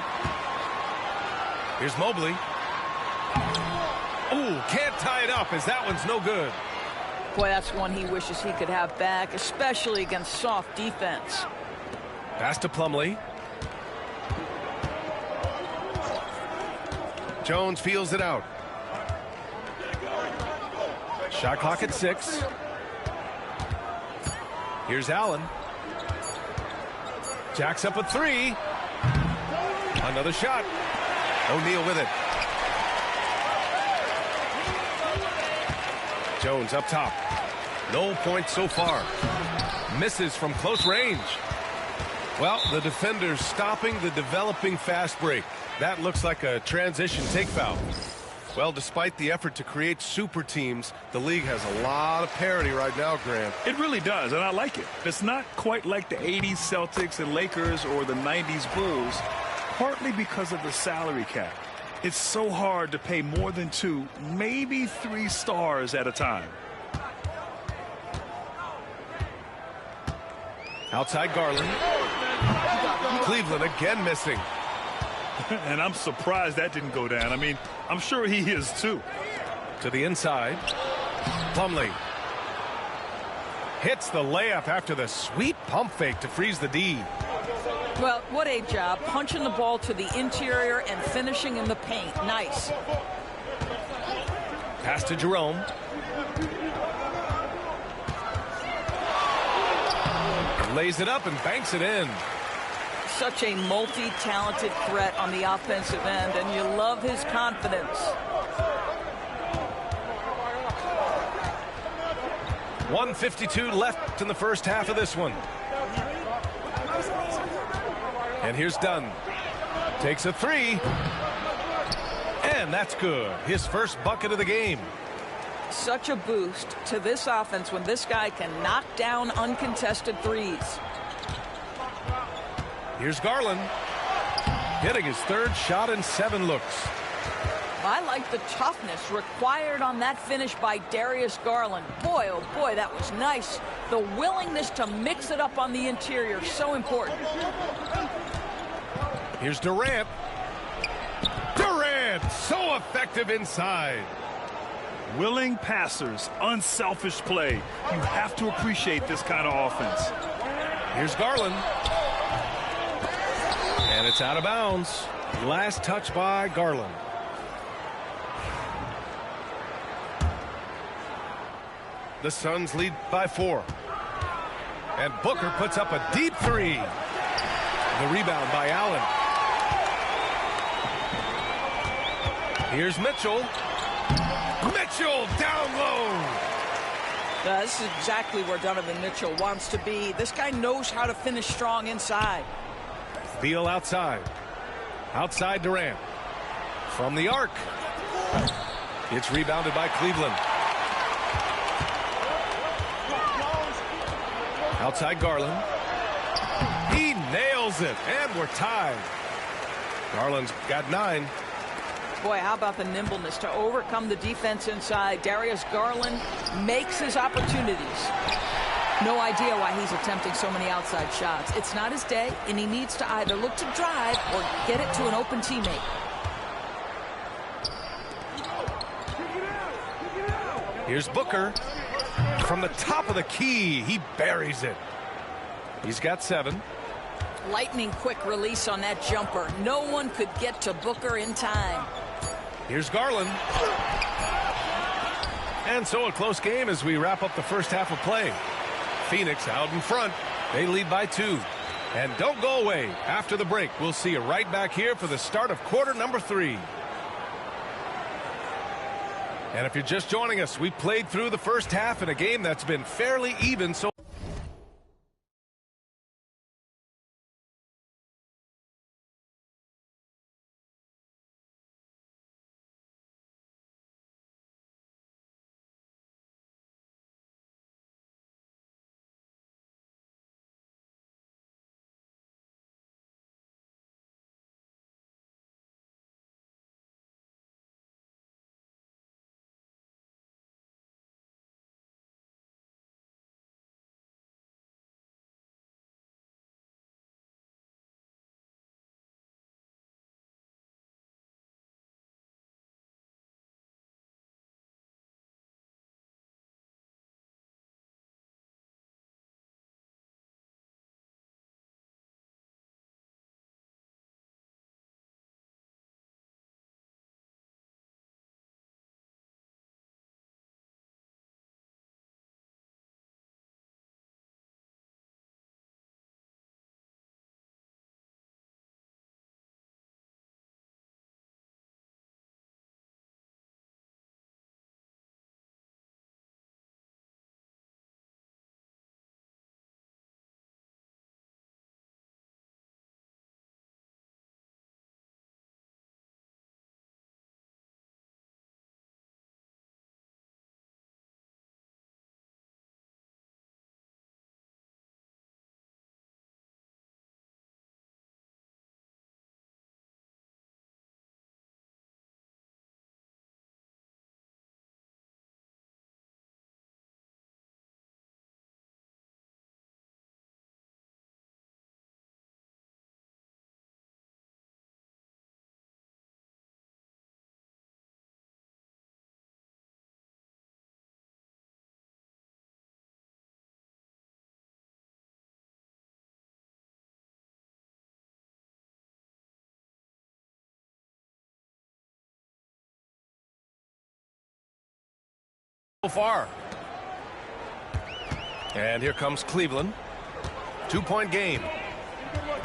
Here's Mobley. Ooh, can't tie it up as that one's no good. Boy, that's one he wishes he could have back, especially against soft defense. Pass to Plumlee. Jones feels it out. Shot clock at 6. Here's Allen. Jacks up a 3. Another shot. O'Neal with it. Jones up top. No points so far. Misses from close range. Well, the defender's stopping the developing fast break. That looks like a transition take foul. Well, despite the effort to create super teams, the league has a lot of parity right now, Grant. It really does, and I like it. It's not quite like the 80s Celtics and Lakers or the 90s Bulls, partly because of the salary cap. It's so hard to pay more than 2, maybe 3 stars at a time. Outside Garland. Cleveland again missing. And I'm surprised that didn't go down. I mean, I'm sure he is too. To the inside. Plumlee. Hits the layup after the sweet pump fake to freeze the D. Well, what a job. Punching the ball to the interior and finishing in the paint. Nice. Pass to Jerome. Lays it up and banks it in. Such a multi-talented threat on the offensive end, and you love his confidence. 1:52 left in the first half of this one. And here's Dunn. Takes a 3. And that's good. His first bucket of the game. Such a boost to this offense when this guy can knock down uncontested threes. Here's Garland. Hitting his 3rd shot in 7 looks. I like the toughness required on that finish by Darius Garland. Boy, oh boy, that was nice. The willingness to mix it up on the interior, so important. Here's Durant. Durant, so effective inside. Willing passers, unselfish play. You have to appreciate this kind of offense. Here's Garland. And it's out of bounds. Last touch by Garland. The Suns lead by 4. And Booker puts up a deep 3. The rebound by Allen. Here's Mitchell. Mitchell down low. This is exactly where Donovan Mitchell wants to be. This guy knows how to finish strong inside. Beal outside. Outside Durant. From the arc. It's rebounded by Cleveland. Outside Garland. He nails it, and we're tied. Garland's got 9. Boy, how about the nimbleness to overcome the defense inside. Darius Garland makes his opportunities. No idea why he's attempting so many outside shots. It's not his day, and he needs to either look to drive or get it to an open teammate. Here's Booker. From the top of the key, he buries it. He's got 7. Lightning quick release on that jumper. No one could get to Booker in time. Here's Garland. And so a close game as we wrap up the first half of play. Phoenix out in front. They lead by 2. And don't go away. After the break, we'll see you right back here for the start of quarter number 3. And if you're just joining us, we played through the first half in a game that's been fairly even so so far. And here comes Cleveland. 2-point game.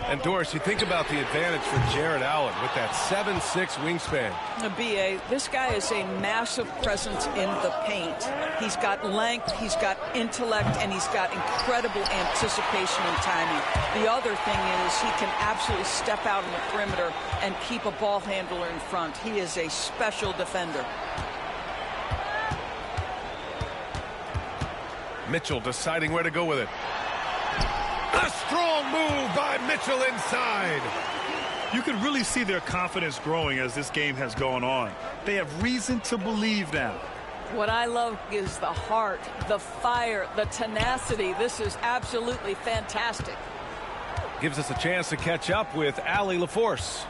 And Doris, you think about the advantage for Jared Allen with that 7'6" wingspan. The BA, this guy is a massive presence in the paint. He's got length, he's got intellect, and he's got incredible anticipation and timing. The other thing is he can absolutely step out on the perimeter and keep a ball handler in front. He is a special defender. Mitchell deciding where to go with it. A strong move by Mitchell inside. You can really see their confidence growing as this game has gone on. They have reason to believe now. What I love is the heart, the fire, the tenacity. This is absolutely fantastic. Gives us a chance to catch up with Allie LaForce.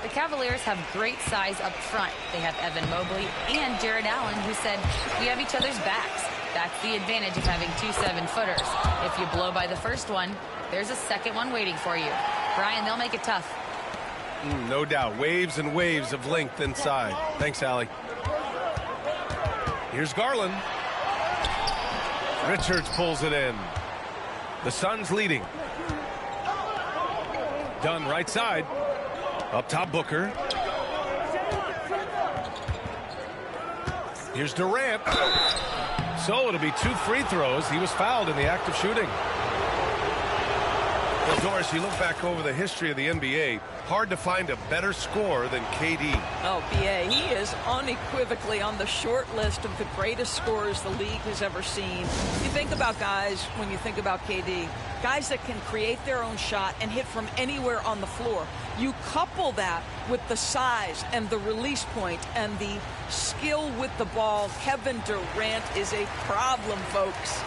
The Cavaliers have great size up front. They have Evan Mobley and Jared Allen, who said, we have each other's backs. That's the advantage of having 2 7-footers. If you blow by the first one, there's a second one waiting for you. Brian, they'll make it tough. No doubt. Waves and waves of length inside. Thanks, Allie. Here's Garland. Richards pulls it in. The Suns leading. Dunn right side. Up top, Booker. Here's Durant. So it'll be 2 free throws. He was fouled in the act of shooting. Well, Doris, you look back over the history of the NBA, hard to find a better scorer than KD. Oh, BA, he is unequivocally on the short list of the greatest scorers the league has ever seen. You think about guys, when you think about KD, guys that can create their own shot and hit from anywhere on the floor. You couple that with the size and the release point and the skill with the ball. Kevin Durant is a problem, folks.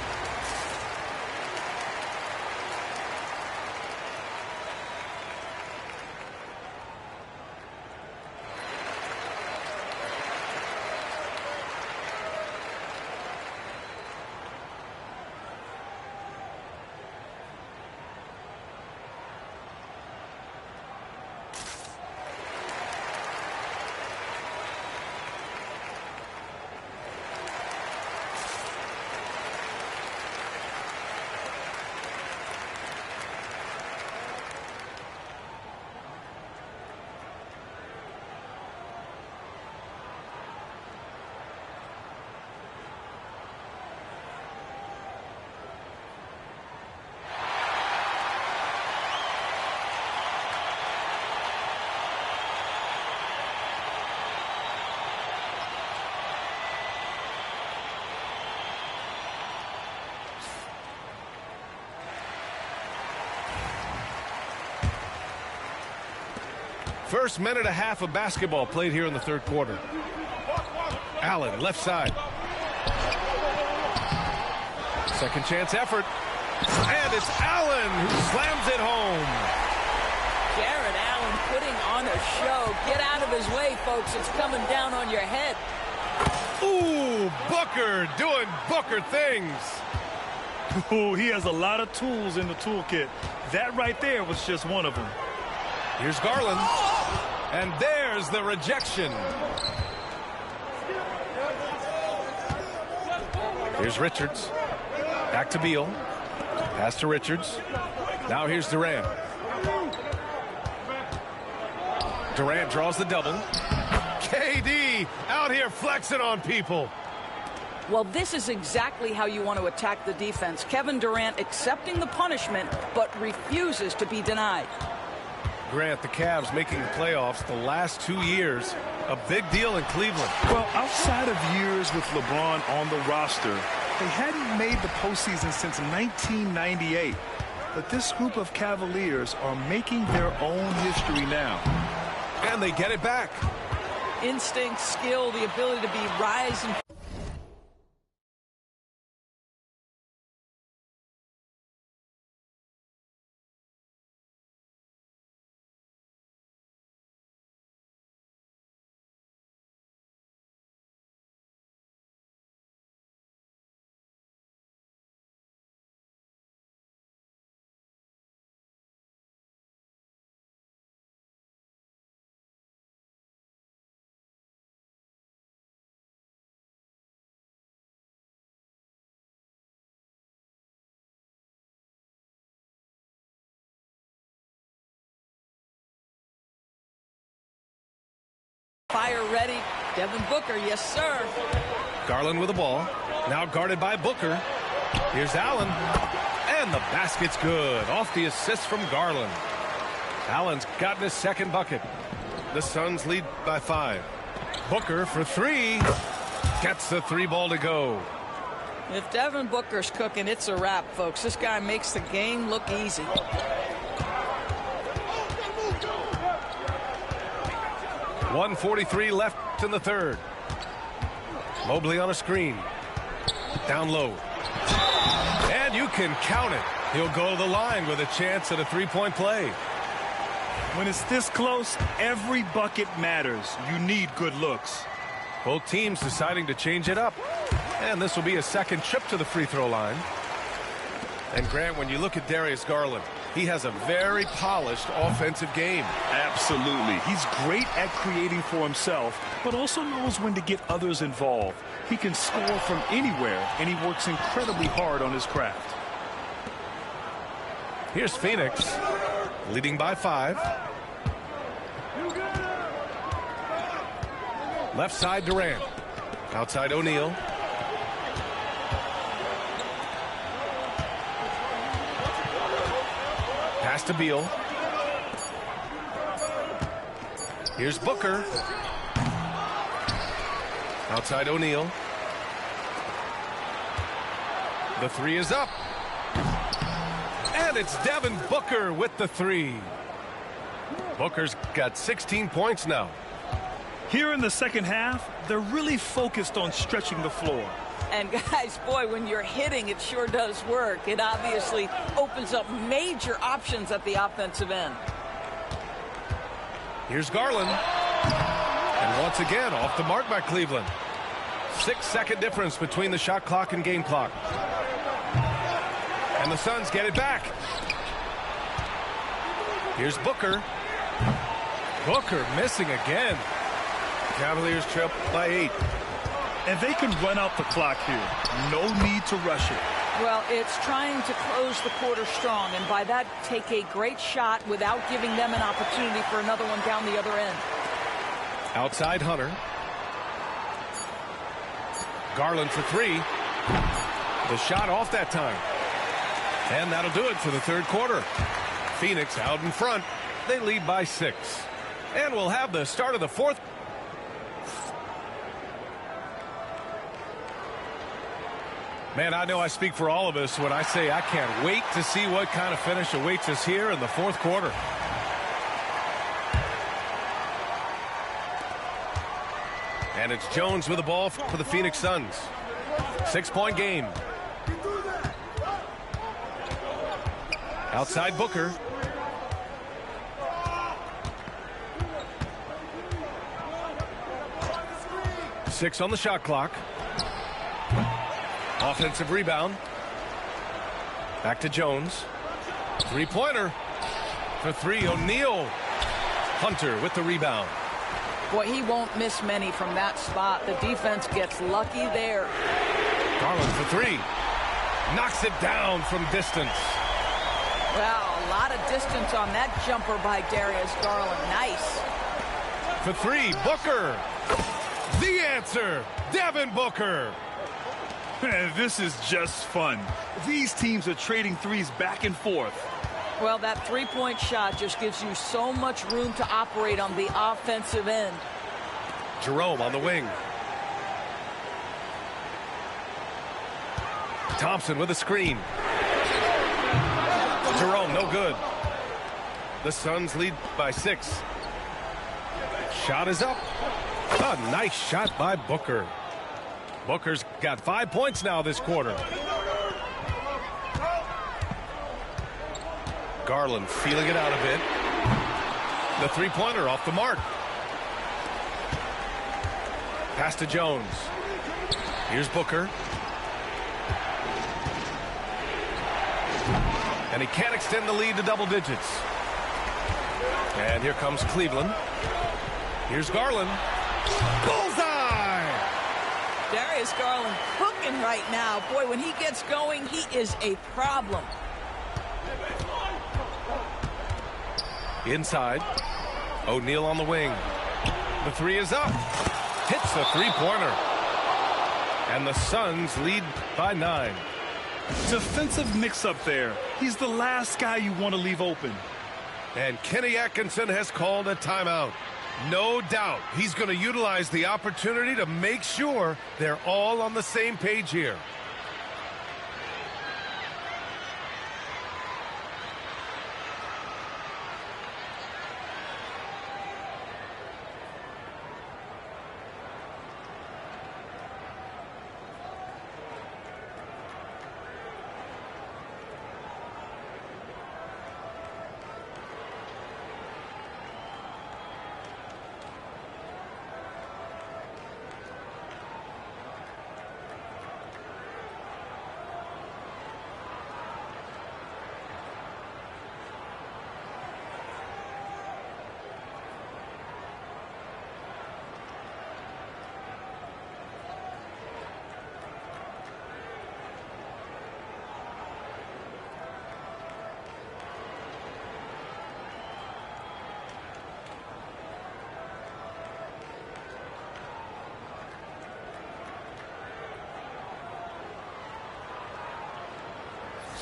First minute and a half of basketball played here in the third quarter. Allen, left side. Second chance effort. And it's Allen who slams it home. Jared Allen putting on a show. Get out of his way, folks. It's coming down on your head. Ooh, Booker doing Booker things. Ooh, he has a lot of tools in the toolkit. That right there was just one of them. Here's Garland. And there's the rejection. Here's Richards. Back to Beal. Pass to Richards. Now here's Durant. Durant draws the double. KD out here flexing on people. Well, this is exactly how you want to attack the defense. Kevin Durant accepting the punishment, but refuses to be denied. Grant, the Cavs making the playoffs the last 2 years. A big deal in Cleveland. Well, outside of years with LeBron on the roster, they hadn't made the postseason since 1998. But this group of Cavaliers are making their own history now. And they get it back. Instinct, skill, the ability to be rising. fire ready. Devin Booker, yes, sir. Garland with the ball. Now guarded by Booker. Here's Allen. And the basket's good. Off the assist from Garland. Allen's gotten his second bucket. The Suns lead by 5. Booker for 3. Gets the 3 ball to go. If Devin Booker's cooking, it's a wrap, folks. This guy makes the game look easy. 1:43 left in the third. Mobley on a screen. Down low. And you can count it. He'll go to the line with a chance at a 3-point play. When it's this close, every bucket matters. You need good looks. Both teams deciding to change it up. And this will be a second trip to the free throw line. And Grant, when you look at Darius Garland, he has a very polished offensive game. Absolutely. He's great at creating for himself, but also knows when to get others involved. He can score from anywhere, and he works incredibly hard on his craft. Here's Phoenix, leading by 5. Left side Durant. Outside O'Neal. Pass to Beal. Here's Booker. Outside O'Neal. The 3 is up. And it's Devin Booker with the 3. Booker's got 16 points now. Here in the second half, they're really focused on stretching the floor. And guys, boy, when you're hitting, it sure does work. It obviously opens up major options at the offensive end. Here's Garland. And once again, off the mark by Cleveland. 6-second difference between the shot clock and game clock. And the Suns get it back. Here's Booker. Booker missing again. Cavaliers trip by 8. And they can run out the clock here. No need to rush it. Well, it's trying to close the quarter strong, and by that, take a great shot without giving them an opportunity for another one down the other end. Outside Hunter. Garland for 3. The shot off that time. And that'll do it for the third quarter. Phoenix out in front. They lead by 6. And we'll have the start of the fourth. Man, I know I speak for all of us when I say I can't wait to see what kind of finish awaits us here in the fourth quarter. And it's Jones with the ball for the Phoenix Suns. 6-point game. Outside Booker. Six on the shot clock. Offensive rebound. Back to Jones. Three-pointer. For 3, O'Neal. Hunter with the rebound. Boy, he won't miss many from that spot. The defense gets lucky there. Garland for 3. Knocks it down from distance. Wow, a lot of distance on that jumper by Darius Garland. Nice. For 3, Booker. The answer, Devin Booker. This is just fun. These teams are trading threes back and forth. Well, that three-point shot just gives you so much room to operate on the offensive end. Jerome on the wing. Thompson with a screen. Jerome, no good. The Suns lead by 6. Shot is up. A nice shot by Booker. Booker's got 5 points now this quarter. Garland feeling it out a bit. The three-pointer off the mark. Pass to Jones. Here's Booker. And he can't extend the lead to double digits. And here comes Cleveland. Here's Garland. Bullseye! Darius Garland cooking right now. Boy, when he gets going, he is a problem. Inside. O'Neal on the wing. The three is up. Hits the three-pointer. And the Suns lead by 9. Defensive mix-up there. He's the last guy you want to leave open. And Kenny Atkinson has called a timeout. No doubt he's going to utilize the opportunity to make sure they're all on the same page here.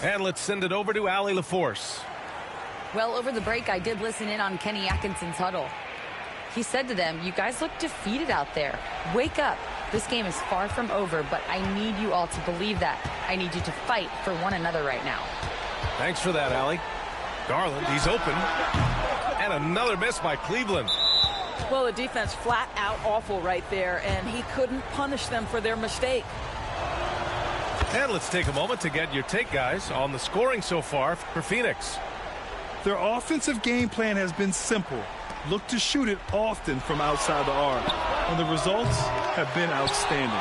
And let's send it over to Allie LaForce. Well, over the break, I did listen in on Kenny Atkinson's huddle. He said to them, "You guys look defeated out there. Wake up. This game is far from over, but I need you all to believe that. I need you to fight for one another right now." Thanks for that, Allie. Garland, he's open. And another miss by Cleveland. Well, the defense flat out awful right there, and he couldn't punish them for their mistake. And let's take a moment to get your take, guys, on the scoring so far for Phoenix. Their offensive game plan has been simple. Look to shoot it often from outside the arc. And the results have been outstanding.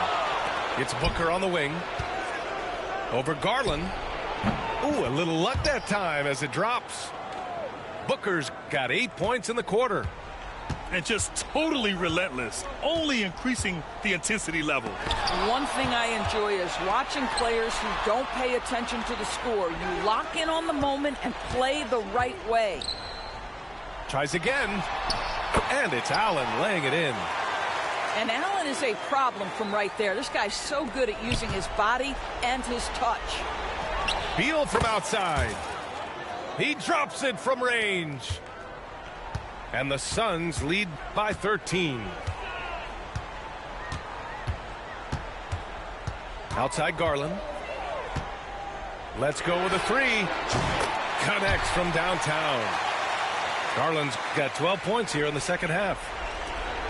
It's Booker on the wing. Over Garland. Ooh, a little luck that time as it drops. Booker's got 8 points in the quarter. And just totally relentless, only increasing the intensity level. One thing I enjoy is watching players who don't pay attention to the score. You lock in on the moment and play the right way. Tries again. And it's Allen laying it in. And Allen is a problem from right there. This guy's so good at using his body and his touch. Beal from outside. He drops it from range. And the Suns lead by 13. Outside Garland. Let's go with a three. Connects from downtown. Garland's got 12 points here in the second half.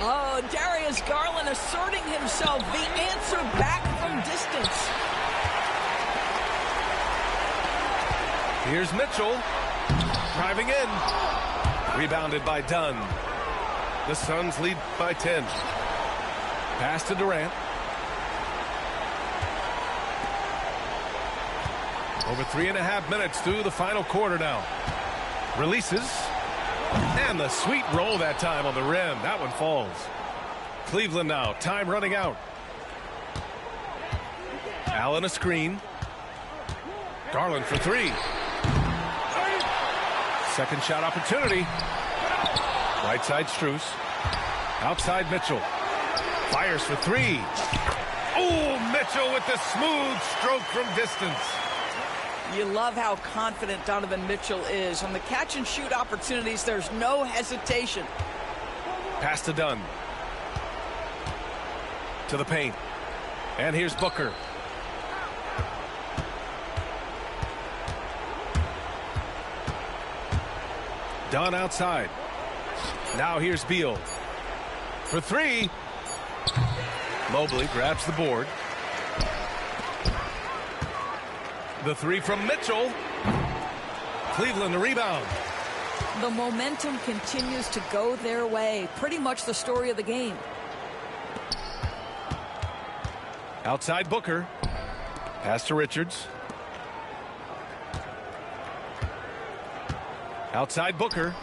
Oh, Darius Garland asserting himself. The answer back from distance. Here's Mitchell. Driving in. Rebounded by Dunn. The Suns lead by 10. Pass to Durant. Over 3.5 minutes through the final quarter now. Releases. And the sweet roll that time on the rim. That one falls. Cleveland now. Time running out. Allen a screen. Garland for three. Second shot opportunity. Right side Strus. Outside Mitchell. Fires for three. Oh, Mitchell with the smooth stroke from distance. You love how confident Donovan Mitchell is. On the catch and shoot opportunities, there's no hesitation. Pass to Dunn. To the paint. And here's Booker. Dunn outside. Now here's Beal. For three. Mobley grabs the board. The three from Mitchell. Cleveland the rebound. The momentum continues to go their way. Pretty much the story of the game. Outside Booker. Pass to Richards. Outside Booker.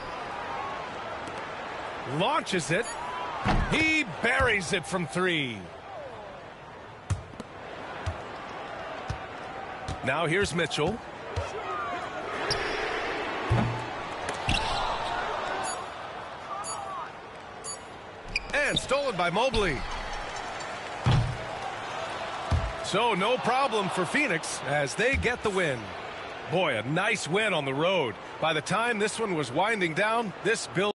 Launches it. He buries it from three. Now here's Mitchell. stolen by Mobley. So no problem for Phoenix as they get the win. Boy, a nice win on the road. By the time this one was winding down, this build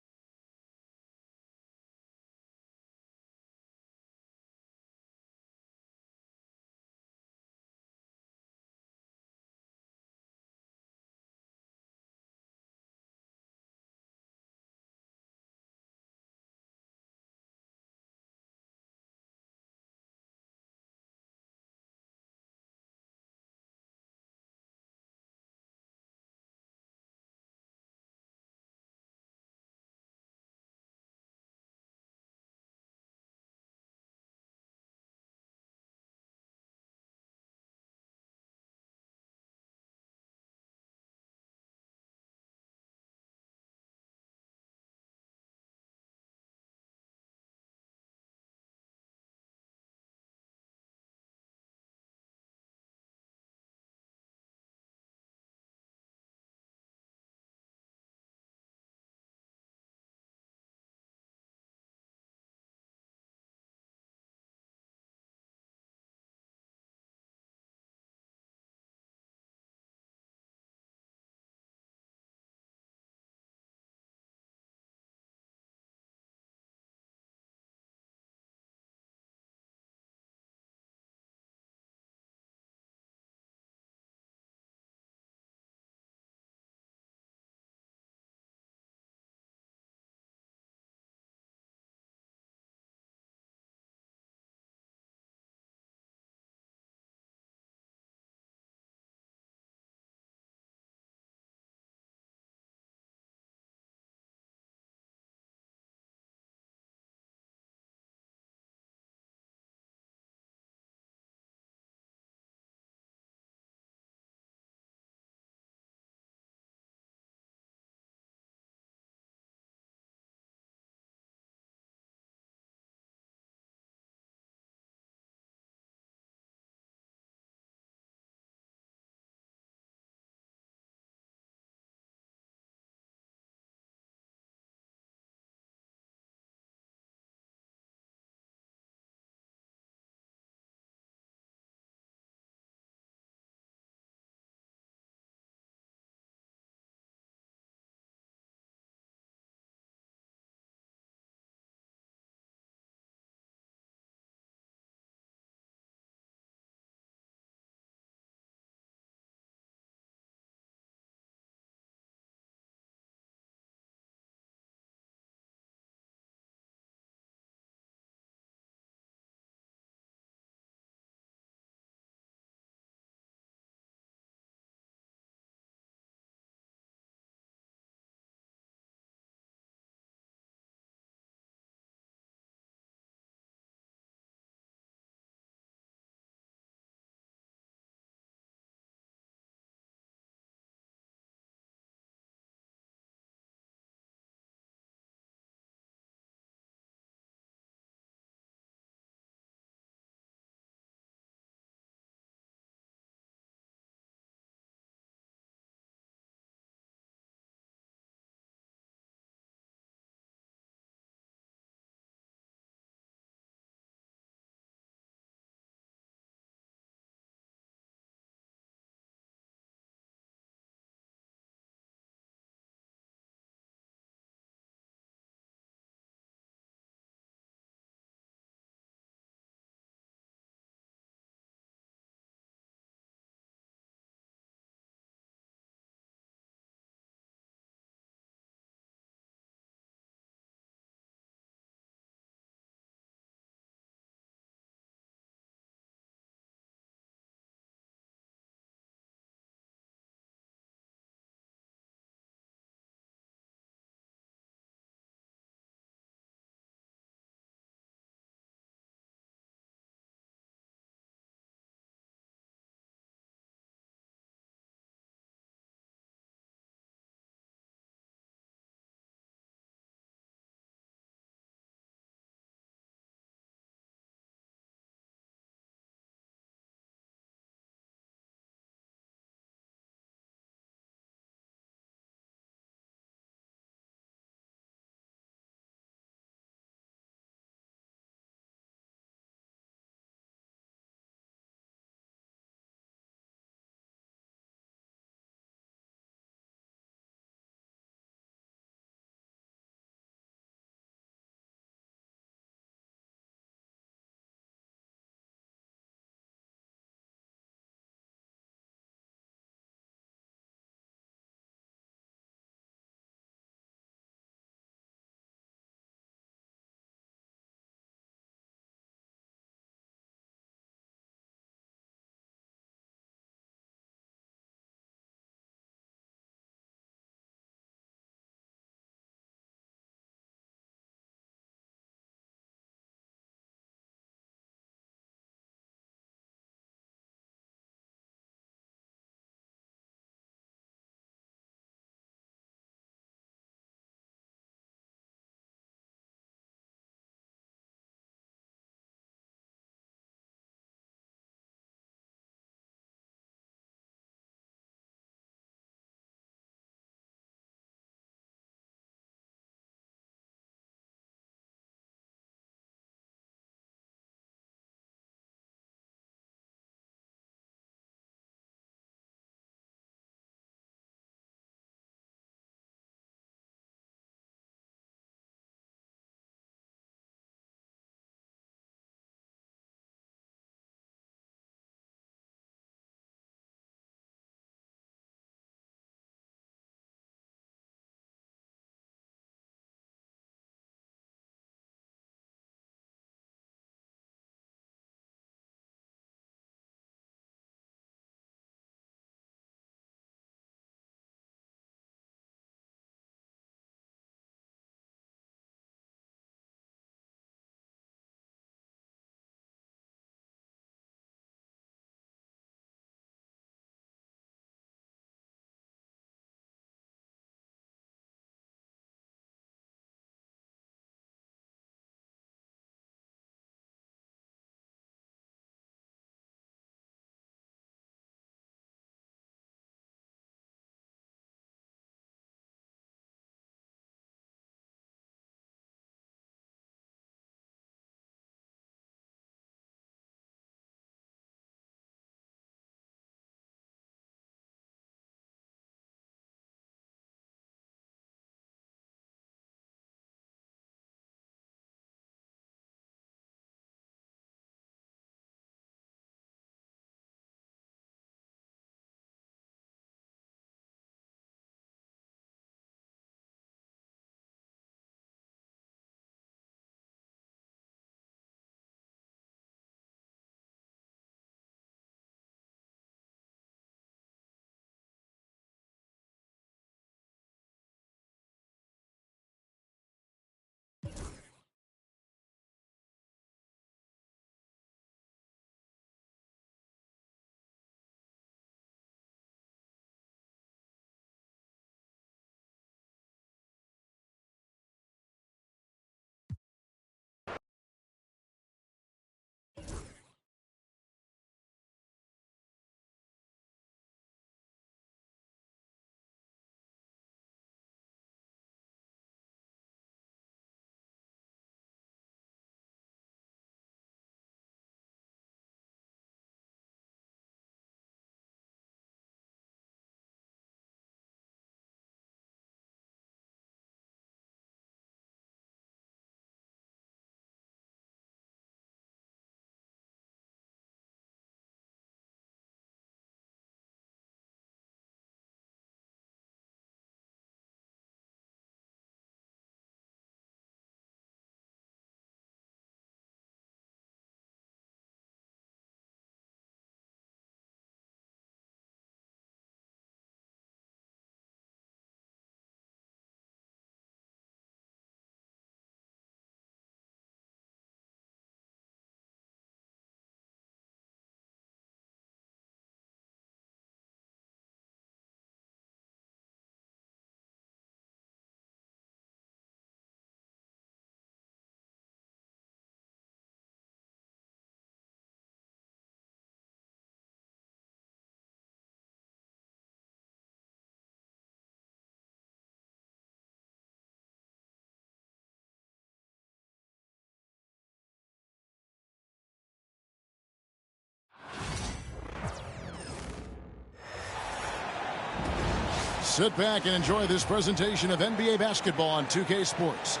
Sit back and enjoy this presentation of NBA basketball on 2K Sports.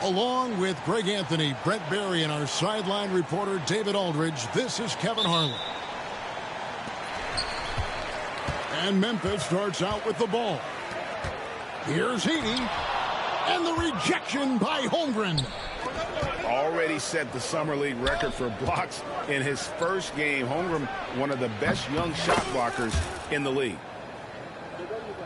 Along with Greg Anthony, Brent Barry, and our sideline reporter David Aldridge, this is Kevin Harlan. And Memphis starts out with the ball. Here's Heaney. And the rejection by Holmgren. Already set the Summer League record for blocks in his first game. Holmgren, one of the best young shot blockers in the league.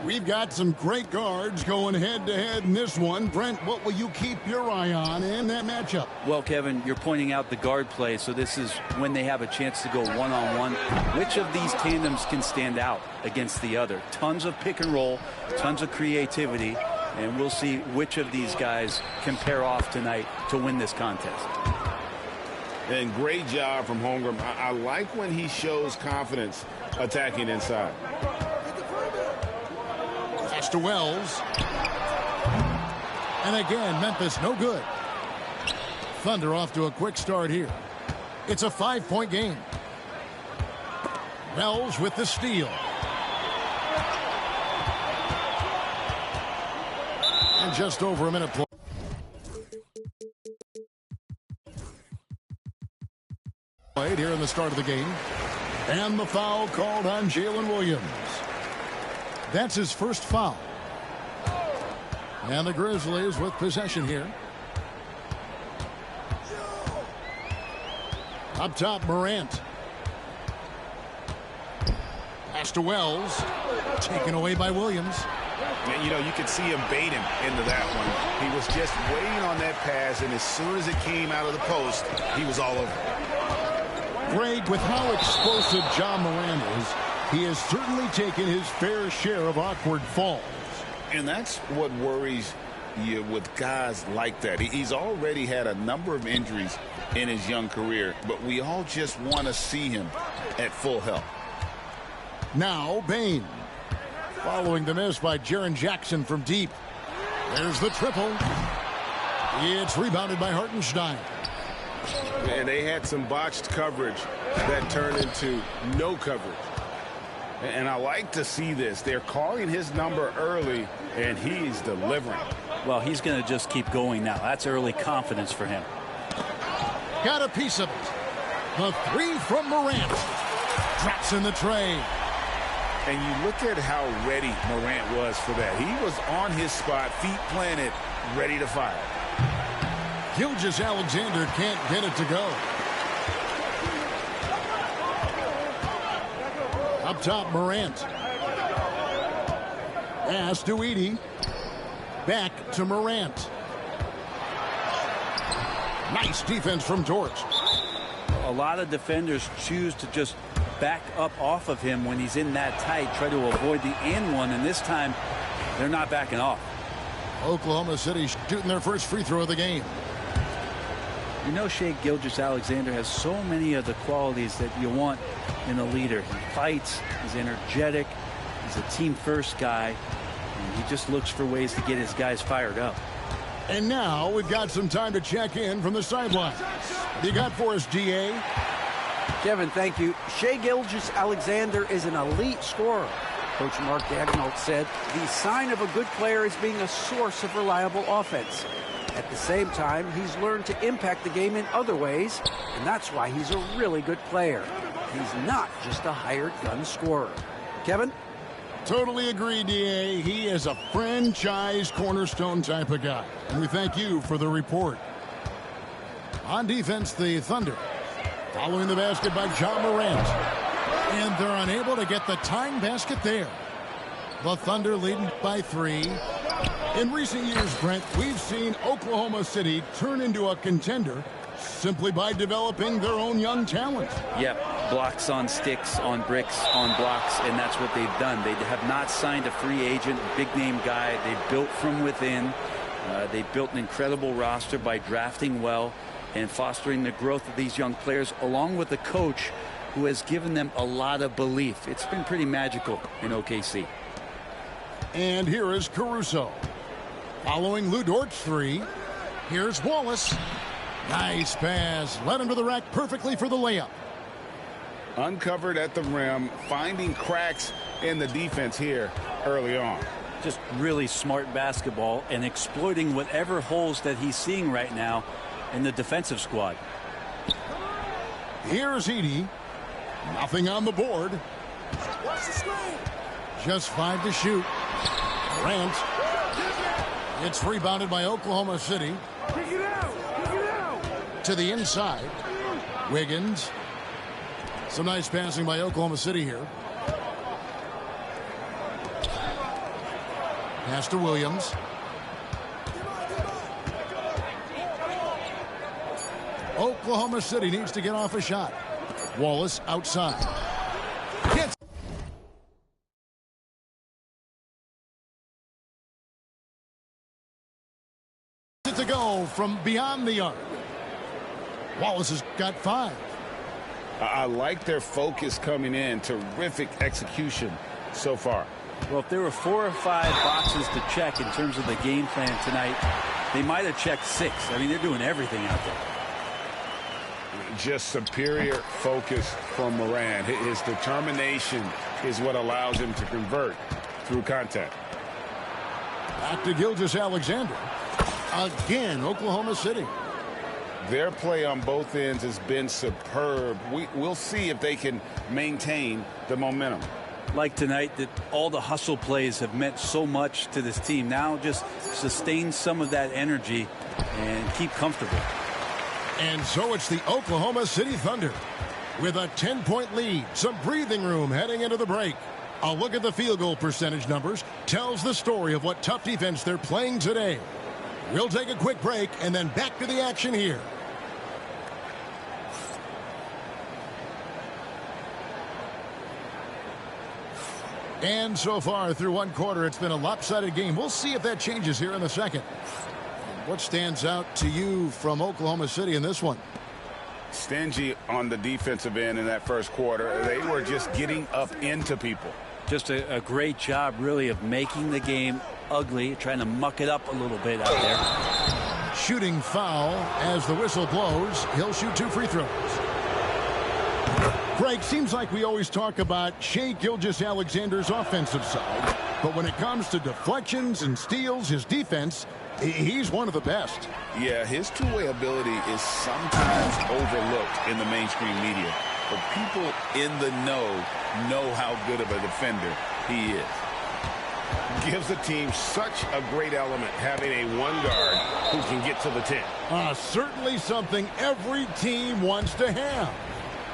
We've got some great guards going head-to-head in this one. Brent, what will you keep your eye on in that matchup? Well, Kevin, you're pointing out the guard play, so this is when they have a chance to go one-on-one. Which of these tandems can stand out against the other? Tons of pick and roll, tons of creativity, and we'll see which of these guys can pair off tonight to win this contest. And great job from Holmgren. I like when he shows confidence attacking inside. To Wells. And again, Memphis no good. Thunder off to a quick start here. It's a 5-point game. Wells with the steal. And just over a minute. Played here in the start of the game. And the foul called on Jalen Williams. That's his first foul. And the Grizzlies with possession here. Up top, Morant. Pass to Wells. Taken away by Williams. You know, you could see him bait him into that one. He was just waiting on that pass, and as soon as it came out of the post, he was all over. Greg, with how explosive Ja Morant is, he has certainly taken his fair share of awkward falls. And that's what worries you with guys like that. He's already had a number of injuries in his young career, but we all just want to see him at full health. Now Bane. Following the miss by Jaren Jackson from deep. There's the triple. It's rebounded by Hartenstein. And they had some botched coverage that turned into no coverage. And I like to see this. They're calling his number early, and he's delivering. Well, he's going to just keep going now. That's early confidence for him. Got a piece of it. The three from Morant. Drops in the tray. And you look at how ready Morant was for that. He was on his spot, feet planted, ready to fire. Gilgeous-Alexander can't get it to go. Up top, Morant. Pass to Edey. Back to Morant. Nice defense from Dort. A lot of defenders choose to just back up off of him when he's in that tight, try to avoid the and one, and this time they're not backing off. Oklahoma City shooting their first free throw of the game. You know, Shai Gilgeous-Alexander has so many of the qualities that you want in a leader. He fights, he's energetic, he's a team-first guy, and he just looks for ways to get his guys fired up. And now we've got some time to check in from the sideline. What you got for us, DA? Kevin, thank you. Shai Gilgeous-Alexander is an elite scorer. Coach Mark Daigneault said the sign of a good player is being a source of reliable offense. At the same time, he's learned to impact the game in other ways, and that's why he's a really good player. He's not just a hired gun scorer. Kevin? Totally agree, DA. He is a franchise cornerstone type of guy. And we thank you for the report. On defense, the Thunder. Following the basket by Ja Morant. And they're unable to get the tying basket there. The Thunder leading by 3. In recent years, Brent, we've seen Oklahoma City turn into a contender simply by developing their own young talent. Yep, blocks on sticks, on bricks, on blocks, and that's what they've done. They have not signed a free agent, big-name guy. They built from within. They built an incredible roster by drafting well and fostering the growth of these young players, along with a coach who has given them a lot of belief. It's been pretty magical in OKC. And here is Caruso. Following Lu Dort's 3, here's Wallace. Nice pass. Led him to the rack perfectly for the layup. Uncovered at the rim, finding cracks in the defense here early on. Just really smart basketball and exploiting whatever holes that he's seeing right now in the defensive squad. Here's Edey. Nothing on the board. Just 5 to shoot. Durant. It's rebounded by Oklahoma City. To the inside. Wiggins. Some nice passing by Oklahoma City here. Pass to Williams. Oklahoma City needs to get off a shot. Wallace outside. Gets it to go from beyond the arc. Wallace has got 5. I like their focus coming in. Terrific execution so far. Well, if there were 4 or 5 boxes to check in terms of the game plan tonight, they might have checked 6. I mean, they're doing everything out there. Just superior focus from Morant. His determination is what allows him to convert through contact. Back to Gilgeous-Alexander. Again, Oklahoma City. Their play on both ends has been superb. We'll see if they can maintain the momentum. Like tonight, that all the hustle plays have meant so much to this team. Now just sustain some of that energy and keep comfortable. And so it's the Oklahoma City Thunder with a 10-point lead. Some breathing room heading into the break. A look at the field goal percentage numbers tells the story of what tough defense they're playing today. We'll take a quick break and then back to the action here. And so far through one quarter, it's been a lopsided game. We'll see if that changes here in the second. What stands out to you from Oklahoma City in this one? Stingy on the defensive end in that first quarter. They were just getting up into people. Just a great job, really, of making the game ugly, trying to muck it up a little bit out there. Shooting foul as the whistle blows. He'll shoot 2 free throws. Greg, seems like we always talk about Shai Gilgeous-Alexander's offensive side, but when it comes to deflections and steals, his defense, he's one of the best. Yeah, his two-way ability is sometimes overlooked in the mainstream media, but people in the know how good of a defender he is. Gives the team such a great element having a one guard who can get to the 10. Certainly something every team wants to have.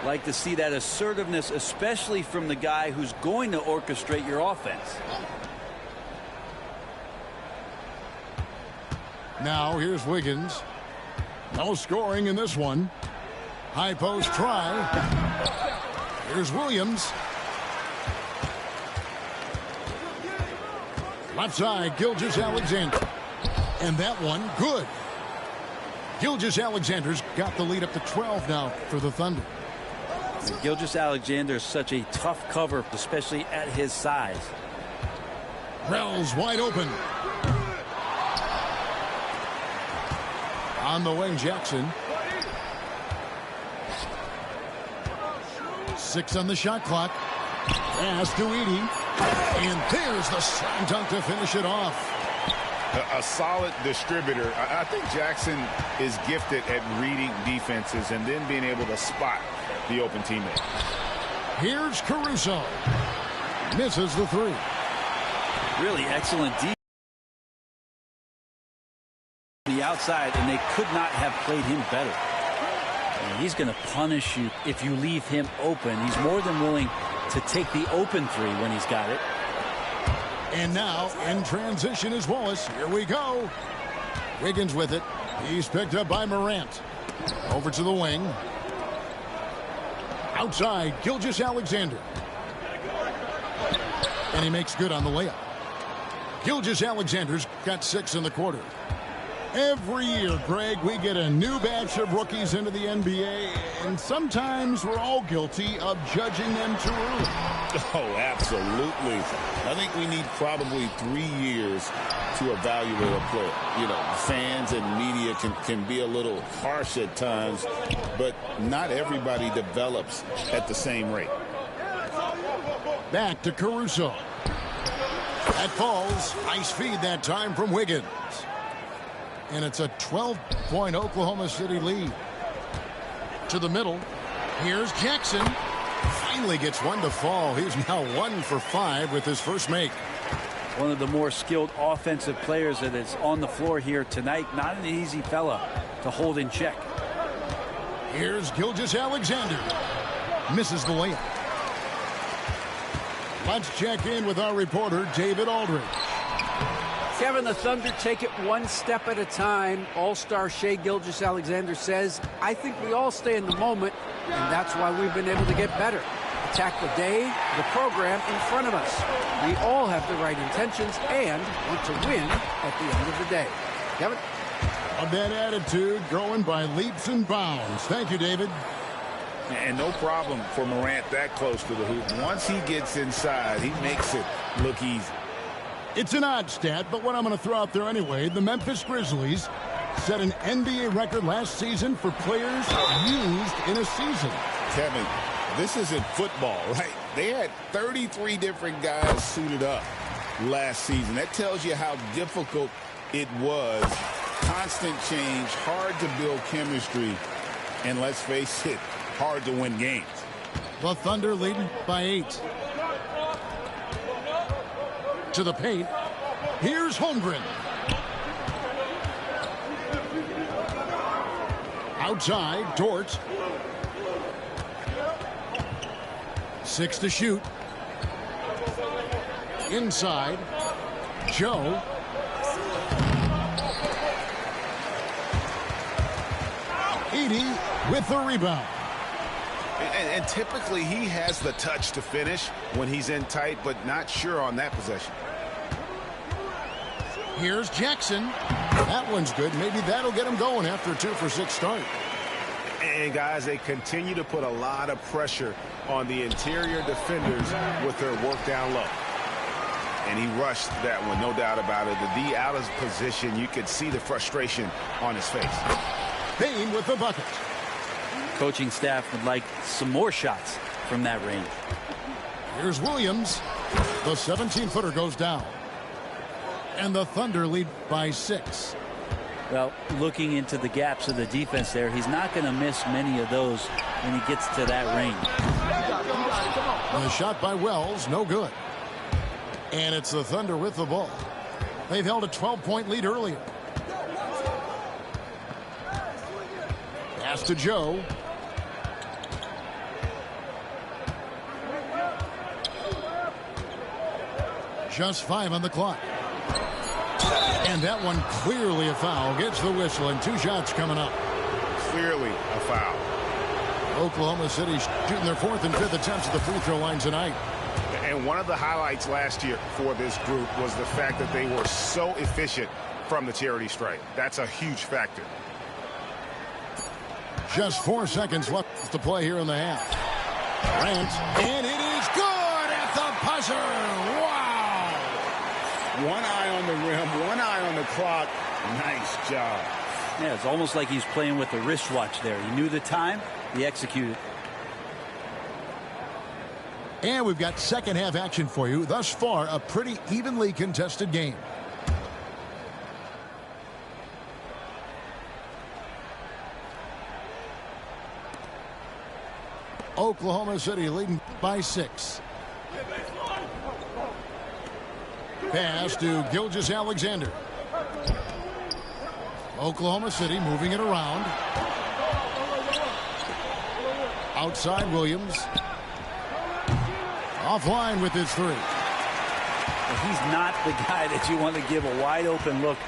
Like to see that assertiveness, especially from the guy who's going to orchestrate your offense. Now here's Wiggins. No scoring in this one. High post try. Here's Williams. Left side, Gilgeous-Alexander. And that one, good. Gilgeous-Alexander's got the lead up to 12 now for the Thunder. Gilgeous-Alexander is such a tough cover, especially at his size. Rel's wide open. On the way, Jackson. 6 on the shot clock. Pass to Edey. And there's the slam dunk to finish it off. A solid distributor. I think Jackson is gifted at reading defenses and then being able to spot the open teammate. Here's Caruso. Misses the 3. Really excellent defense on the outside, and they could not have played him better. And he's going to punish you if you leave him open. He's more than willing to take the open 3 when he's got it. And now in transition is Wallace. Here we go. Wiggins with it. He's picked up by Morant. Over to the wing. Outside, Gilgeous-Alexander. And he makes good on the layup. Gilgeous-Alexander's got 6 in the quarter. Every year, Greg, we get a new batch of rookies into the NBA, and sometimes we're all guilty of judging them too early. Oh, absolutely. I think we need probably 3 years to evaluate a player. You know, fans and media can be a little harsh at times, but not everybody develops at the same rate. Back to Caruso. That falls. Nice feed that time from Wiggins. And it's a 12-point Oklahoma City lead. To the middle. Here's Jackson. Finally gets one to fall. He's now 1 for 5 with his first make. One of the more skilled offensive players that is on the floor here tonight. Not an easy fella to hold in check. Here's Gilgeous-Alexander. Misses the layup. Let's check in with our reporter, David Aldridge. Kevin, the Thunder take it one step at a time. All-star Shai Gilgeous-Alexander says, I think we all stay in the moment, and that's why we've been able to get better. Attack the day, the program in front of us. We all have the right intentions and want to win at the end of the day. Kevin? Of that attitude growing by leaps and bounds. Thank you, David. And no problem for Morant that close to the hoop. Once he gets inside, he makes it look easy. It's an odd stat, but what I'm going to throw out there anyway. The Memphis Grizzlies set an NBA record last season for players used in a season. Kevin, this isn't football, right? They had 33 different guys suited up last season. That tells you how difficult it was. Constant change, hard to build chemistry, and let's face it, hard to win games. The Thunder leading by 8. To the paint. Here's Holmgren. Outside, Dort. 6 to shoot. Inside, Joe. Edey with the rebound. And typically he has the touch to finish when he's in tight, but not sure on that possession. Here's Jackson. That one's good. Maybe that'll get him going after a 2-for-6 start. And guys, they continue to put a lot of pressure on the interior defenders with their work down low. And he rushed that one, no doubt about it. The D out of position, you could see the frustration on his face. Payne with the bucket. Coaching staff would like some more shots from that range. Here's Williams. The 17-footer goes down. And the Thunder lead by 6. Well, looking into the gaps of the defense there, he's not going to miss many of those when he gets to that range. The shot by Wells, no good. And it's the Thunder with the ball. They've held a 12-point lead earlier. Pass to Joe. Just 5 on the clock. And that one clearly a foul. Gets the whistle and 2 shots coming up. Clearly a foul. Oklahoma City shooting their 4th and 5th attempts at the free throw line tonight. And one of the highlights last year for this group was the fact that they were so efficient from the charity stripe. That's a huge factor. Just 4 seconds left to play here in the half. Grant, and it is good at the buzzer. Wow! One eye on the rim, one eye on the clock. Nice job. Yeah, it's almost like he's playing with a wristwatch there. He knew the time, he executed. And we've got second half action for you. Thus far, a pretty evenly contested game. Oklahoma City leading by 6. Pass to Gilgeous-Alexander. Oklahoma City moving it around. Outside Williams. Offline with his 3. He's not the guy that you want to give a wide open look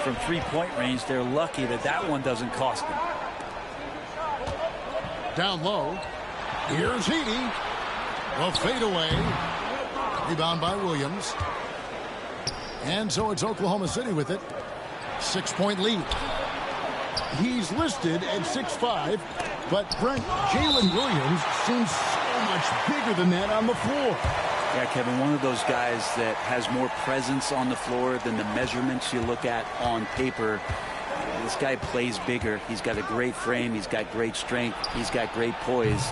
from 3-point range. They're lucky that that one doesn't cost them. Down low. Here's Edey. The fadeaway. Rebound by Williams. And so it's Oklahoma City with it. 6-point lead. He's listed at 6'5", but Brent, Jalen Williams seems so much bigger than that on the floor. Yeah, Kevin, one of those guys that has more presence on the floor than the measurements you look at on paper. This guy plays bigger. He's got a great frame. He's got great strength. He's got great poise.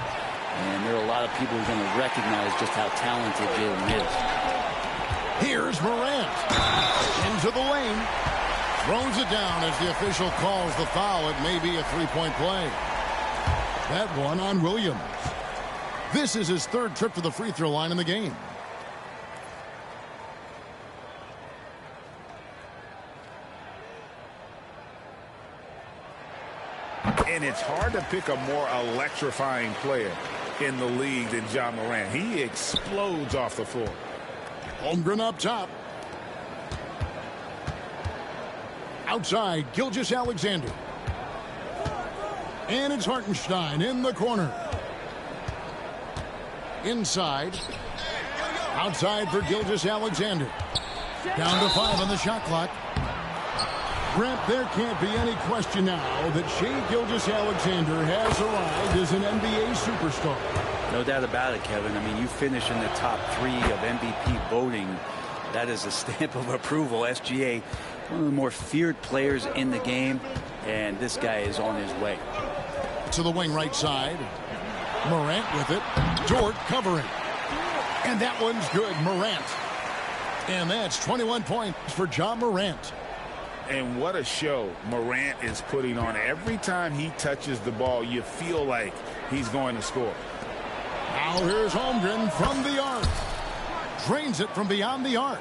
And there are a lot of people who are going to recognize just how talented Jalen is. Here's Morant. Into the lane. Throws it down as the official calls the foul. It may be a three-point play. That one on Williams. This is his third trip to the free throw line in the game. And it's hard to pick a more electrifying player in the league than Ja Morant. He explodes off the floor. Holmgren up top. Outside, Gilgeous-Alexander. And it's Hartenstein in the corner. Inside. Outside for Gilgeous-Alexander. Down to 5 on the shot clock. Grant, there can't be any question now that Shai Gilgeous-Alexander has arrived as an NBA superstar. No doubt about it, Kevin. I mean, you finish in the top 3 of MVP voting. That is a stamp of approval. SGA, one of the more feared players in the game, and this guy is on his way. To the wing right side. Morant with it. Dort covering. And that one's good. Morant. And that's 21 points for Ja Morant. And what a show Morant is putting on. Every time he touches the ball, you feel like he's going to score. Now here's Holmgren from the arc. Drains it from beyond the arc.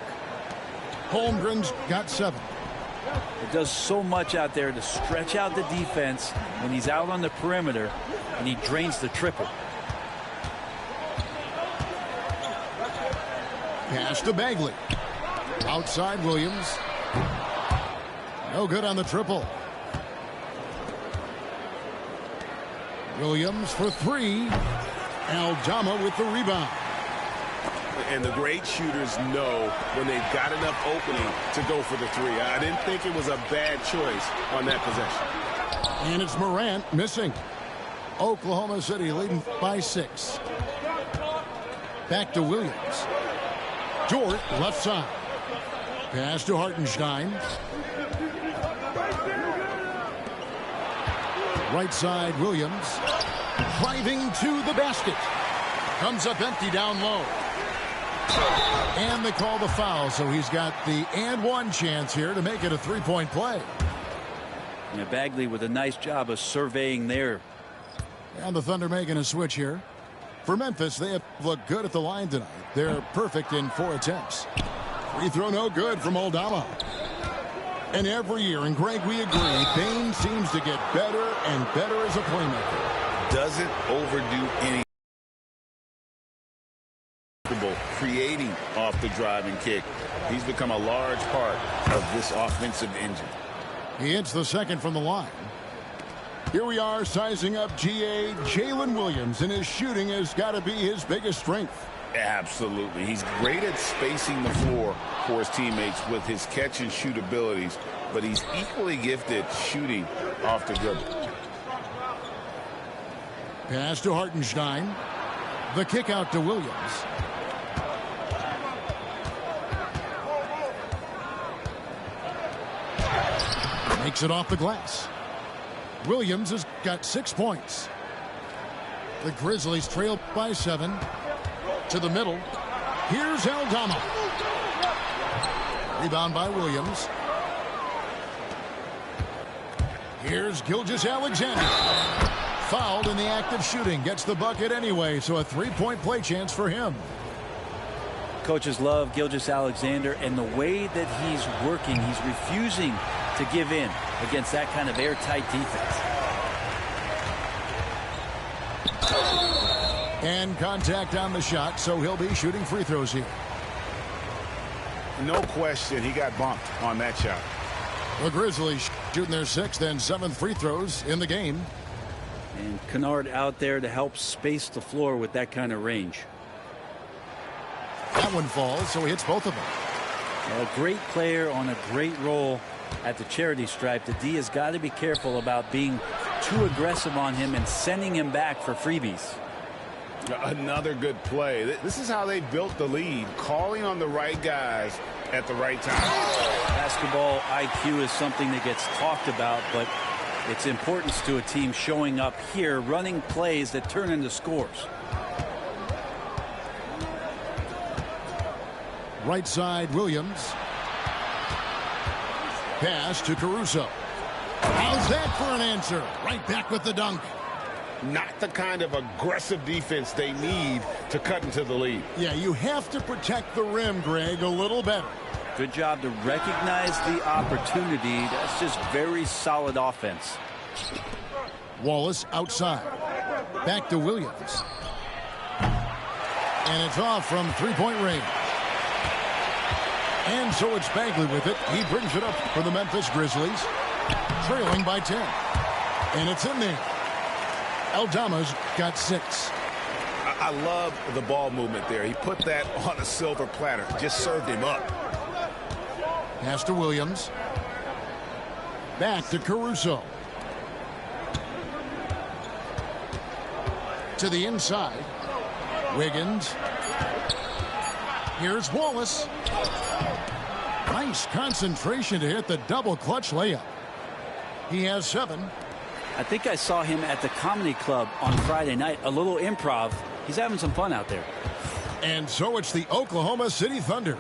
Holmgren's got 7. It does so much out there to stretch out the defense when he's out on the perimeter, and he drains the triple. Pass to Bagley. Outside Williams. No good on the triple. Williams for 3. Aldama with the rebound. And the great shooters know when they've got enough opening to go for the 3. I didn't think it was a bad choice on that possession. And it's Morant missing. Oklahoma City leading by 6. Back to Williams. Dort left side. Pass to Hartenstein. Right side Williams. Driving to the basket. Comes up empty down low. And they call the foul, so he's got the and one chance here to make it a 3-point play. And Bagley with a nice job of surveying there. And the Thunder making a switch here. For Memphis, they have looked good at the line tonight. They're perfect in 4 attempts. Free throw no good from Aldama. And every year, and Greg, we agree, Bane seems to get better and better as a playmaker. Doesn't overdo any. Creating off the driving kick. He's become a large part of this offensive engine. He hits the second from the line. Here we are sizing up GA Jalen Williams, and his shooting has got to be his biggest strength. Absolutely. He's great at spacing the floor for his teammates with his catch and shoot abilities, but he's equally gifted shooting off the dribble. Pass to Hartenstein. The kick out to Williams. Makes it off the glass. Williams has got 6 points. The Grizzlies trail by 7. To the middle. Here's Aldama. Rebound by Williams. Here's Gilgeous-Alexander. Fouled in the act of shooting. Gets the bucket anyway, so a 3-point play chance for him. Coaches love Gilgeous-Alexander, and the way that he's working, he's refusing to give in against that kind of airtight defense. And contact on the shot, so he'll be shooting free throws here. No question, he got bumped on that shot. The Grizzlies shooting their 6th and 7th free throws in the game. And Kennard out there to help space the floor with that kind of range. That one falls, so he hits both of them. A great player on a great role at the charity stripe. The D has got to be careful about being too aggressive on him and sending him back for freebies. Another good play. This is how they built the lead, calling on the right guys at the right time. Basketball IQ is something that gets talked about, but its importance to a team showing up here, running plays that turn into scores. Right side, Williams. Pass to Caruso. How's that for an answer? Right back with the dunk. Not the kind of aggressive defense they need to cut into the lead. Yeah, you have to protect the rim, Greg, a little better. Good job to recognize the opportunity. That's just very solid offense. Wallace outside. Back to Williams. And it's off from three-point range. And so it's Bagley with it. He brings it up for the Memphis Grizzlies, trailing by 10. And it's in there. Aldama's got 6. I love the ball movement there. He put that on a silver platter. Just served him up. Pass to Williams. Back to Caruso. To the inside. Wiggins. Here's Wallace. Nice concentration to hit the double clutch layup. He has 7. I think I saw him at the Comedy Club on Friday night. A little improv. He's having some fun out there. And so it's the Oklahoma City Thunder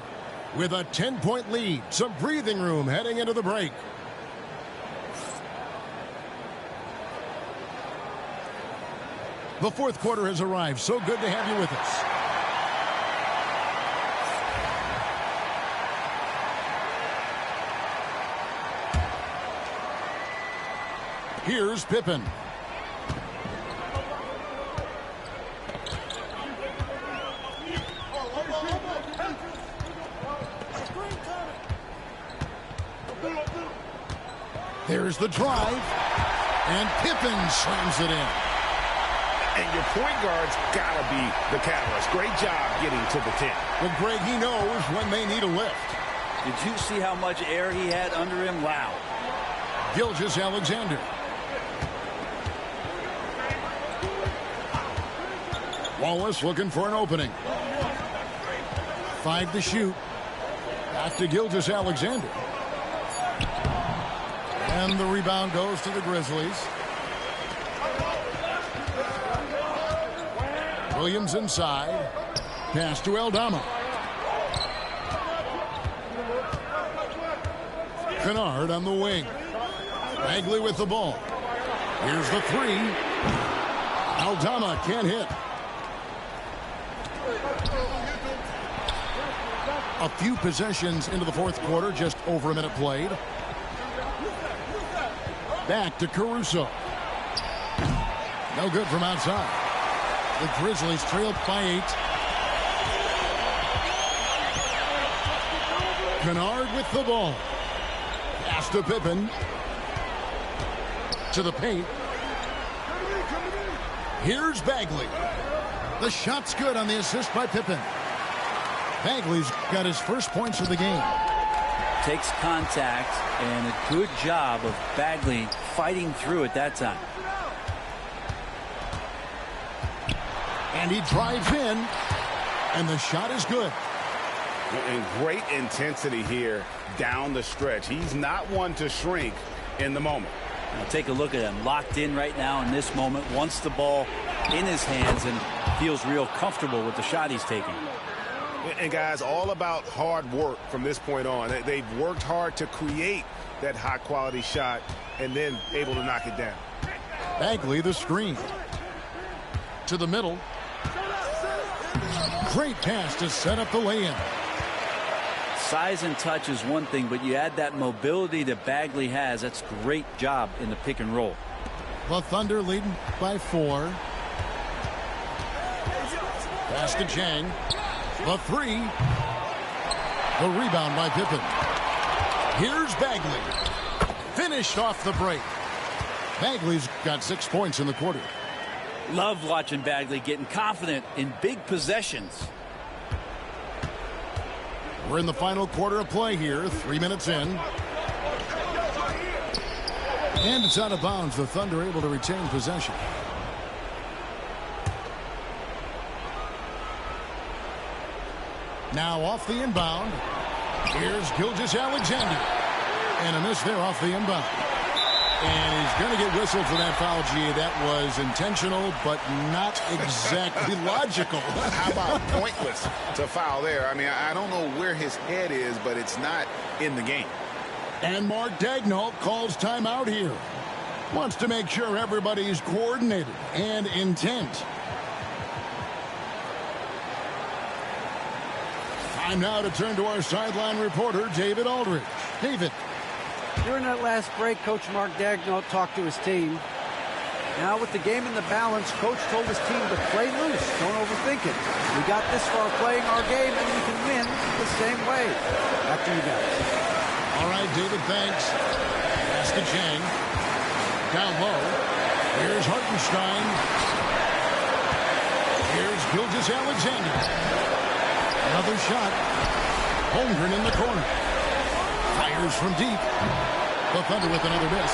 with a 10-point lead. Some breathing room heading into the break. The fourth quarter has arrived. So good to have you with us. Here's Pippen. There's the drive. And Pippen slams it in. And your point guard's got to be the catalyst. Great job getting to the 10. Well, Greg, he knows when they need a lift. Did you see how much air he had under him? Wow. Gilgeous-Alexander. Wallace looking for an opening. 5 to shoot. Back to Gilgeous-Alexander. And the rebound goes to the Grizzlies. Williams inside. Pass to Aldama. Kennard on the wing. Bagley with the ball. Here's the 3. Aldama can't hit. A few possessions into the fourth quarter, just over a minute played. Back to Caruso. No good from outside. The Grizzlies trailed by 8. Kennard with the ball. Pass to Pippen. To the paint. Here's Bagley. The shot's good on the assist by Pippen. Bagley's got his first points of the game. Takes contact, and a good job of Bagley fighting through at that time. And he drives in, and the shot is good. And great intensity here down the stretch. He's not one to shrink in the moment. Now take a look at him, locked in right now in this moment, wants the ball in his hands and feels real comfortable with the shot he's taking. And guys, all about hard work from this point on. They've worked hard to create that high quality shot and then able to knock it down. Bagley the screen. To the middle. Great pass to set up the lay-in. Size and touch is one thing, but you add that mobility that Bagley has. That's a great job in the pick and roll. The Thunder leading by 4. Pass to Chang. The 3. The rebound by Pippen. Here's Bagley. Finished off the break. Bagley's got 6 points in the quarter. Love watching Bagley getting confident in big possessions. We're in the final quarter of play here. 3 minutes in. And it's out of bounds. The Thunder able to retain possession. Now off the inbound. Here's Gilgeous-Alexander. And a miss there off the inbound. And he's going to get whistled for that foul, G. That was intentional, but not exactly logical. How about pointless to foul there? I mean, I don't know where his head is, but it's not in the game. And Mark Daigneault calls timeout here. Wants to make sure everybody's coordinated and intent. Time now to turn to our sideline reporter, David Aldridge. David. During that last break, Coach Mark Daigneault talked to his team. Now with the game in the balance, Coach told his team to play loose. Don't overthink it. We got this far playing our game, and we can win the same way. Back to you guys. All right, David, thanks. Pass to Chang. Down low. Here's Hartenstein. Here's Gilgeous-Alexander. Another shot. Holmgren in the corner. Fires from deep. The Thunder with another miss.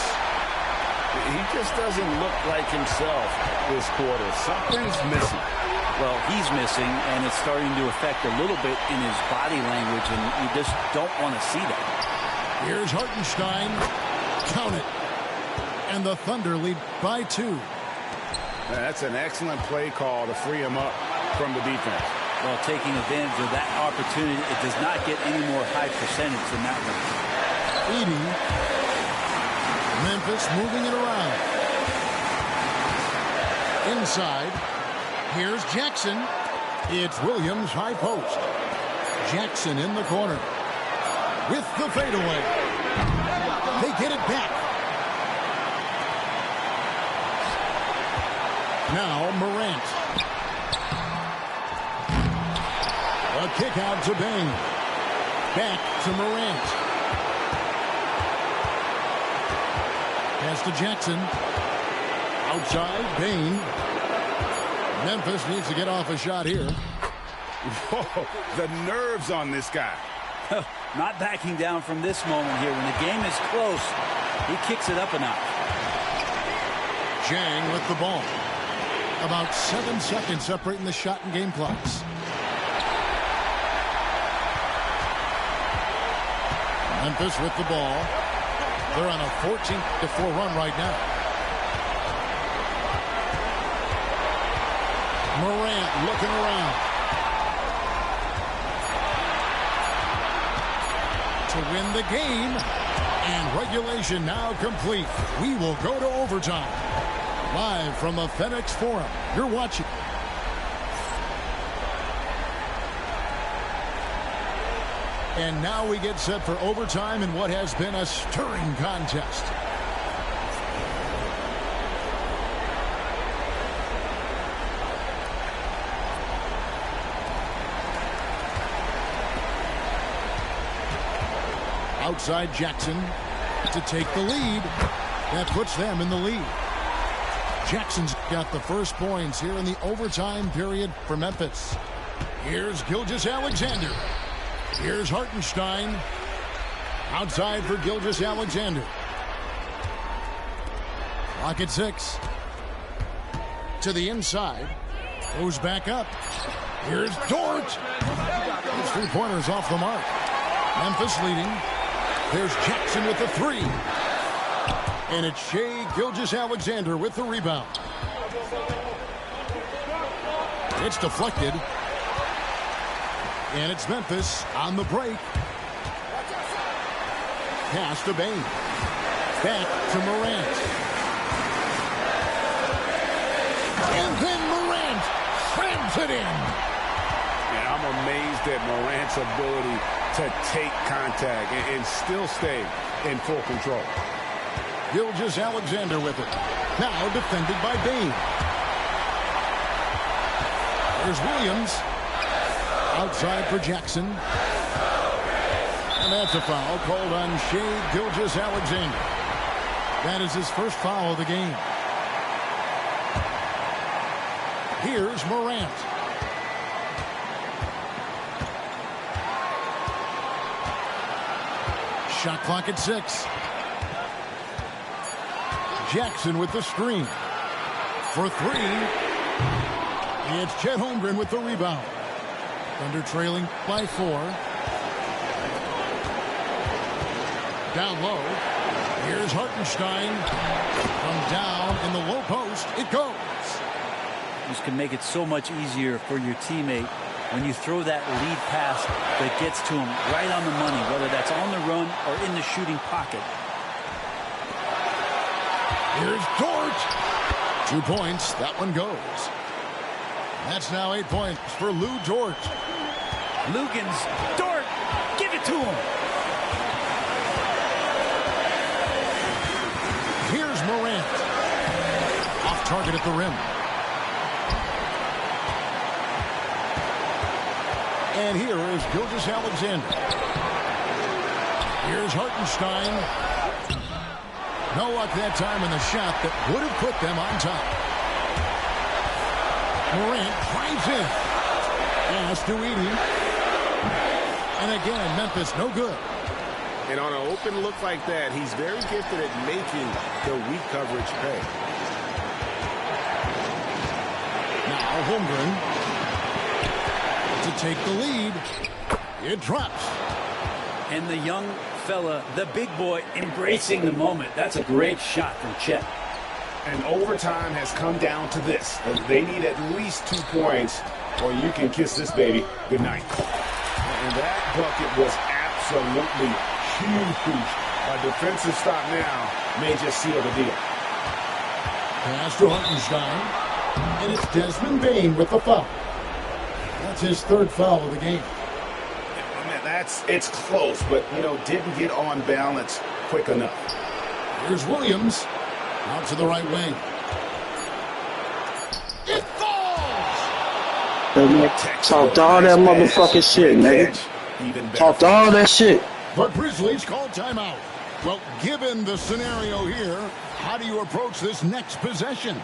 He just doesn't look like himself this quarter. Something's missing. Well, he's missing, and it's starting to affect a little bit in his body language, and you just don't want to see that. Here's Hartenstein. Count it. And the Thunder lead by 2. That's an excellent play call to free him up from the defense. Well, taking advantage of that opportunity, it does not get any more high percentage than that one. Edey. Memphis moving it around. Inside. Here's Jackson. It's Williams high post. Jackson in the corner. With the fadeaway. They get it back. Now Morant. A kick out to Bain. Back to Morant. Pass to Jackson. Outside, Bain. Memphis needs to get off a shot here. Whoa, the nerves on this guy. Not backing down from this moment here. When the game is close, he kicks it up a notch. Chang with the ball. About 7 seconds separating the shot and game clocks. Memphis with the ball. They're on a 14-4 run right now. Morant looking around. To win the game. And regulation now complete. We will go to overtime. Live from the FedEx Forum. You're watching. And now we get set for overtime in what has been a stirring contest. Outside Jackson to take the lead. That puts them in the lead. Jackson's got the first points here in the overtime period for Memphis. Here's Gilgeous-Alexander. Here's Hartenstein. Outside for Gilgeous-Alexander. Clock at 6. To the inside. Goes back up. Here's Dort. His three-pointers off the mark. Memphis leading. There's Jackson with the 3. And it's Shai Gilgeous-Alexander with the rebound. It's deflected. And it's Memphis on the break. Pass to Bain. Back to Morant. And then Morant slams it in. And I'm amazed at Morant's ability to take contact and still stay in full control. Gilgeous-Alexander with it. Now defended by Bain. There's Williams. Outside for Jackson. And that's a foul called on Shai Gilgeous-Alexander. That is his first foul of the game. Here's Morant. Shot clock at 6. Jackson with the screen. For 3. It's Chet Holmgren with the rebound. Thunder trailing by 4. Down low. Here's Hartenstein. From down in the low post, it goes. This can make it so much easier for your teammate when you throw that lead pass that gets to him right on the money, whether that's on the run or in the shooting pocket. Here's Dort. 2 points. That one goes. That's now 8 points for Lou Dort. Lugans, Dort, give it to him. Here's Morant. Off target at the rim. And here is Gilgeous-Alexander. Here's Hartenstein. No luck that time in the shot that would have put them on top. Morant drives in. Pass to Edey. And again, Memphis no good. And on an open look like that, he's very gifted at making the weak coverage pay. Now Holmgren to take the lead. It drops. And the young fella, the big boy, embracing the moment. That's a great shot from Chet. And overtime has come down to this. They need at least 2 points, or you can kiss this baby goodnight. And that bucket was absolutely huge. A defensive stop now may just seal the deal. Pass to Hartenstein. And it's Desmond Bane with the foul. That's his 3rd foul of the game. It's close, but, didn't get on balance quick enough. Here's Williams. Out to the right wing. It falls! Talked all that motherfucking shit, nigga. Talked all that shit. But Grizzlies call timeout. Well, given the scenario here, how do you approach this next possession?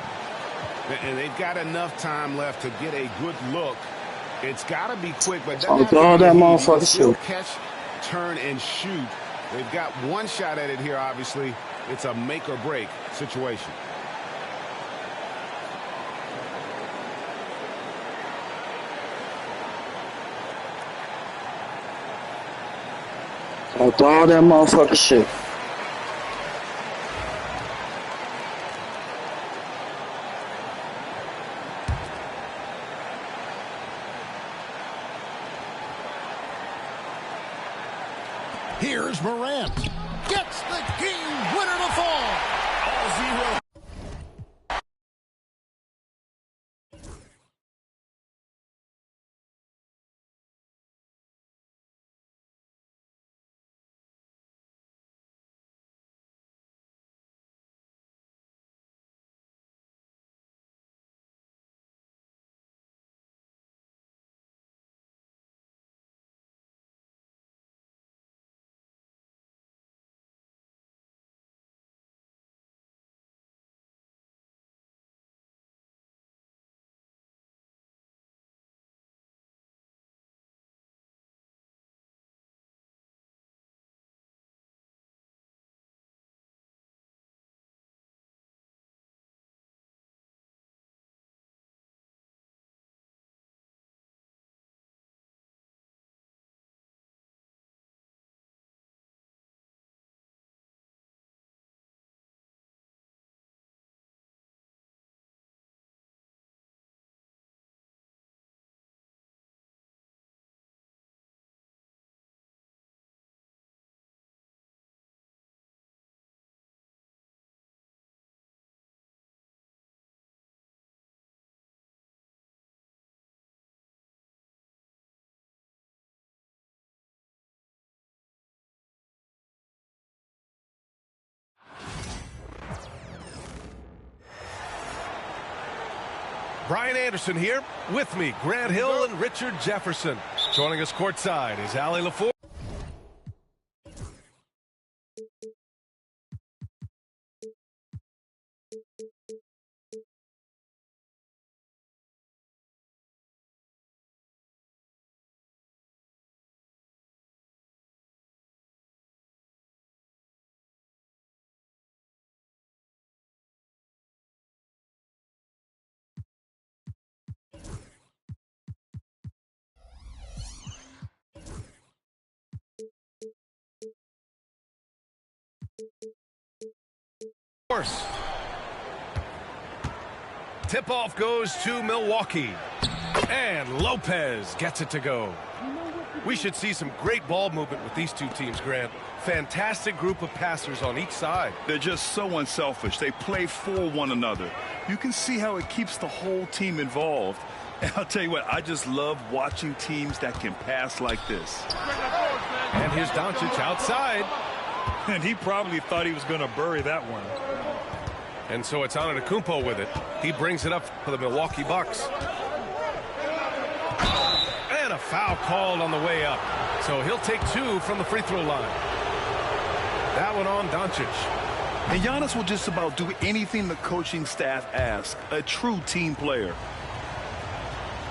And they've got enough time left to get a good look. It's got to be quick, but all that motherfucking shit. Catch, turn, and shoot. They've got one shot at it here, obviously. It's a make-or-break situation. Talked all that motherfucking shit. Here's Morant. Gets the game winner to fall. All 0. Brian Anderson here. With me, Grant Hill and Richard Jefferson. Joining us courtside is Allie LaFour. course. Tip-off goes to Milwaukee. And Lopez gets it to go. We should see some great ball movement with these two teams, Grant. Fantastic group of passers on each side. They're just so unselfish. They play for one another. You can see how it keeps the whole team involved. And I'll tell you what, I just love watching teams that can pass like this. And here's Doncic outside. And he probably thought he was going to bury that one. And so it's Antetokounmpo with it. He brings it up for the Milwaukee Bucks. And a foul called on the way up. So he'll take 2 from the free throw line. That one on Doncic. And Giannis will just about do anything the coaching staff asks. A true team player.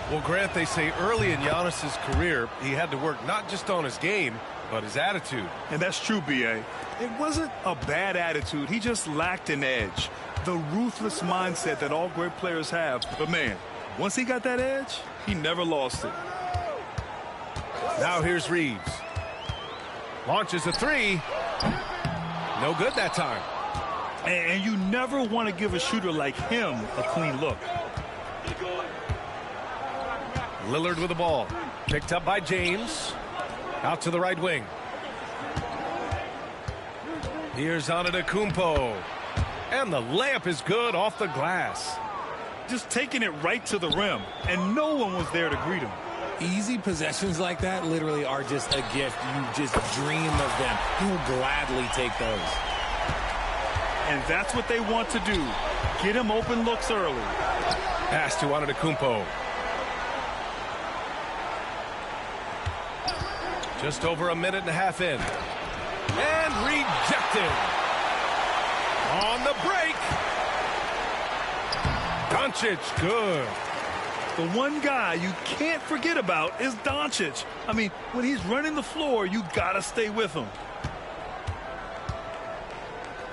Well, Grant, they say early in Giannis's career, he had to work not just on his game, but his attitude. And that's true, B.A. It wasn't a bad attitude. He just lacked an edge. The ruthless mindset that all great players have. But, man, once he got that edge, he never lost it. Now here's Reeves. Launches a 3. No good that time. And you never want to give a shooter like him a clean look. Lillard with the ball. Picked up by James. Out to the right wing. Here's Antetokounmpo. And the layup is good off the glass. Just taking it right to the rim. And no one was there to greet him. Easy possessions like that literally are just a gift. You just dream of them. He'll gladly take those. And that's what they want to do. Get him open looks early. Pass to Antetokounmpo. Just over a minute and a half in. And rejected. On the break. Doncic, good. The one guy you can't forget about is Doncic. I mean, when he's running the floor, you gotta stay with him.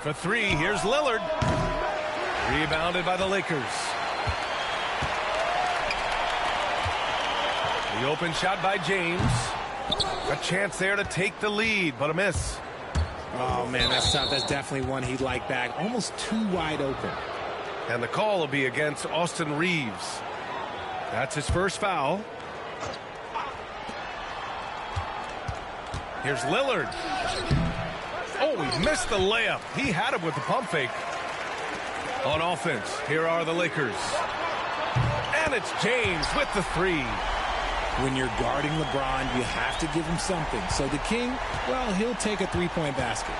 For 3, here's Lillard. Rebounded by the Lakers. The open shot by James. A chance there to take the lead, but a miss. Oh, man, that's tough. That's definitely one he'd like back. Almost too wide open. And the call will be against Austin Reeves. That's his first foul. Here's Lillard. Oh, he missed the layup. He had it with the pump fake. On offense, here are the Lakers. And it's James with the 3. When you're guarding LeBron, you have to give him something. So the King, well, he'll take a 3-point basket.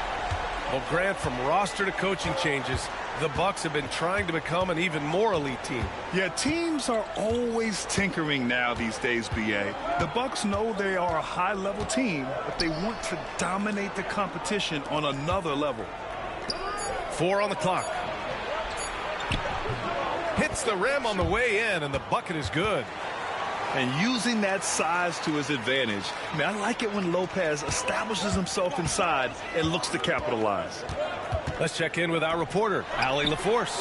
Well, Grant, from roster to coaching changes, the Bucks have been trying to become an even more elite team. Yeah, teams are always tinkering now these days, B.A. The Bucks know they are a high-level team, but they want to dominate the competition on another level. 4 on the clock. Hits the rim on the way in, and the bucket is good. And using that size to his advantage. I mean, I like it when Lopez establishes himself inside and looks to capitalize. Let's check in with our reporter, Allie LaForce.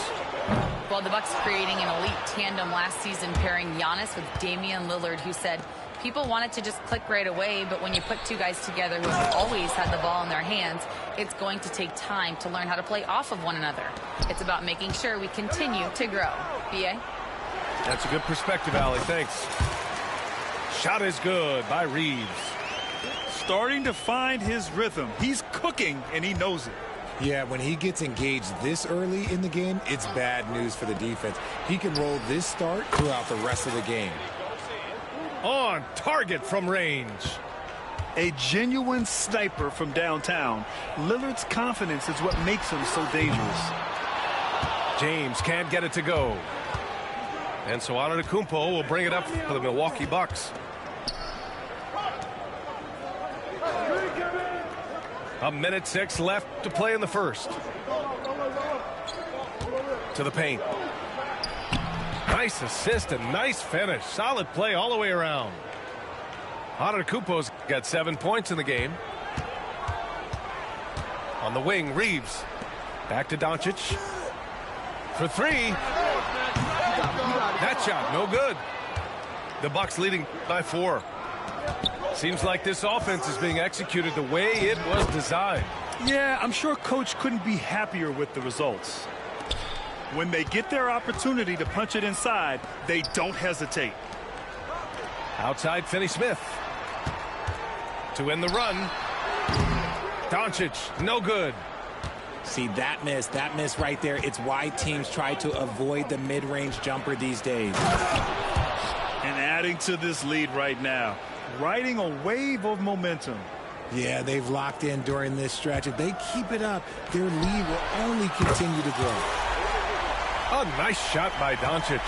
Well, the Bucks creating an elite tandem last season, pairing Giannis with Damian Lillard, who said people wanted to just click right away, but when you put 2 guys together who have always had the ball in their hands, it's going to take time to learn how to play off of one another. It's about making sure we continue to grow. B.A.? That's a good perspective, Allie. Thanks. Shot is good by Reeves. Starting to find his rhythm. He's cooking, and he knows it. Yeah, when he gets engaged this early in the game, it's bad news for the defense. He can roll this start throughout the rest of the game. On target from range. A genuine sniper from downtown. Lillard's confidence is what makes him so dangerous. James can't get it to go. And so Antetokounmpo will bring it up for the Milwaukee Bucks. A minute 6 left to play in the first. To the paint. Nice assist and nice finish. Solid play all the way around. Antetokounmpo's got 7 points in the game. On the wing, Reeves. Back to Doncic. For 3. That shot, no good. The Bucks leading by 4. Seems like this offense is being executed the way it was designed. Yeah, I'm sure Coach couldn't be happier with the results. When they get their opportunity to punch it inside, they don't hesitate. Outside Finney-Smith. To win the run. Doncic, no good. See, that miss right there. It's why teams try to avoid the mid-range jumper these days. And adding to this lead right now, riding a wave of momentum. Yeah, they've locked in during this stretch. If they keep it up, their lead will only continue to grow. A nice shot by Doncic.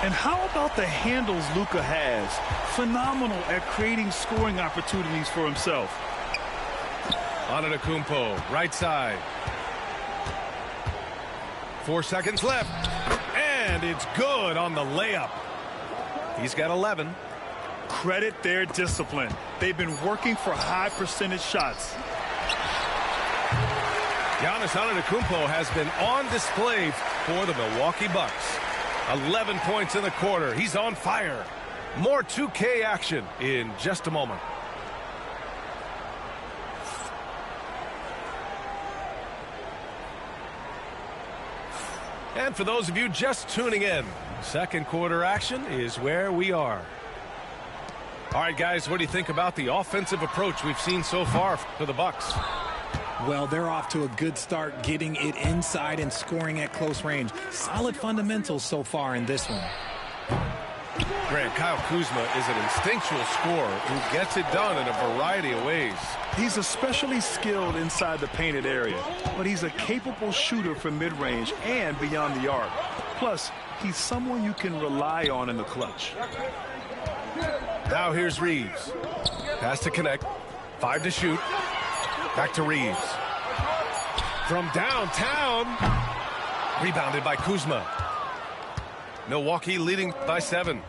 And how about the handles Luka has? Phenomenal at creating scoring opportunities for himself. Antetokounmpo, right side. 4 seconds left. And it's good on the layup. He's got 11. Credit their discipline. They've been working for high percentage shots. Giannis Antetokounmpo has been on display for the Milwaukee Bucks. 11 points in the quarter. He's on fire. More 2K action in just a moment. And for those of you just tuning in, second quarter action is where we are. All right, guys, what do you think about the offensive approach we've seen so far for the Bucks? Well, they're off to a good start getting it inside and scoring at close range. Solid fundamentals so far in this one. Grant, Kyle Kuzma is an instinctual scorer who gets it done in a variety of ways. He's especially skilled inside the painted area, but he's a capable shooter from mid-range and beyond the arc. Plus, he's someone you can rely on in the clutch. Now here's Reeves. Pass to connect. 5 to shoot. Back to Reeves. From downtown. Rebounded by Kuzma. Milwaukee leading by 7.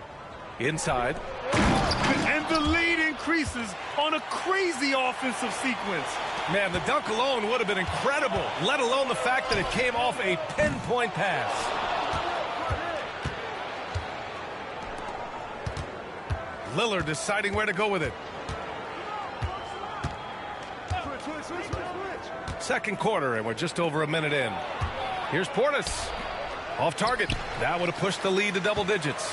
Inside. And the lead increases on a crazy offensive sequence. Man, the dunk alone would have been incredible, let alone the fact that it came off a pinpoint pass. Lillard deciding where to go with it. Second quarter, and we're just over a minute in. Here's Portis. Off target. That would have pushed the lead to double digits.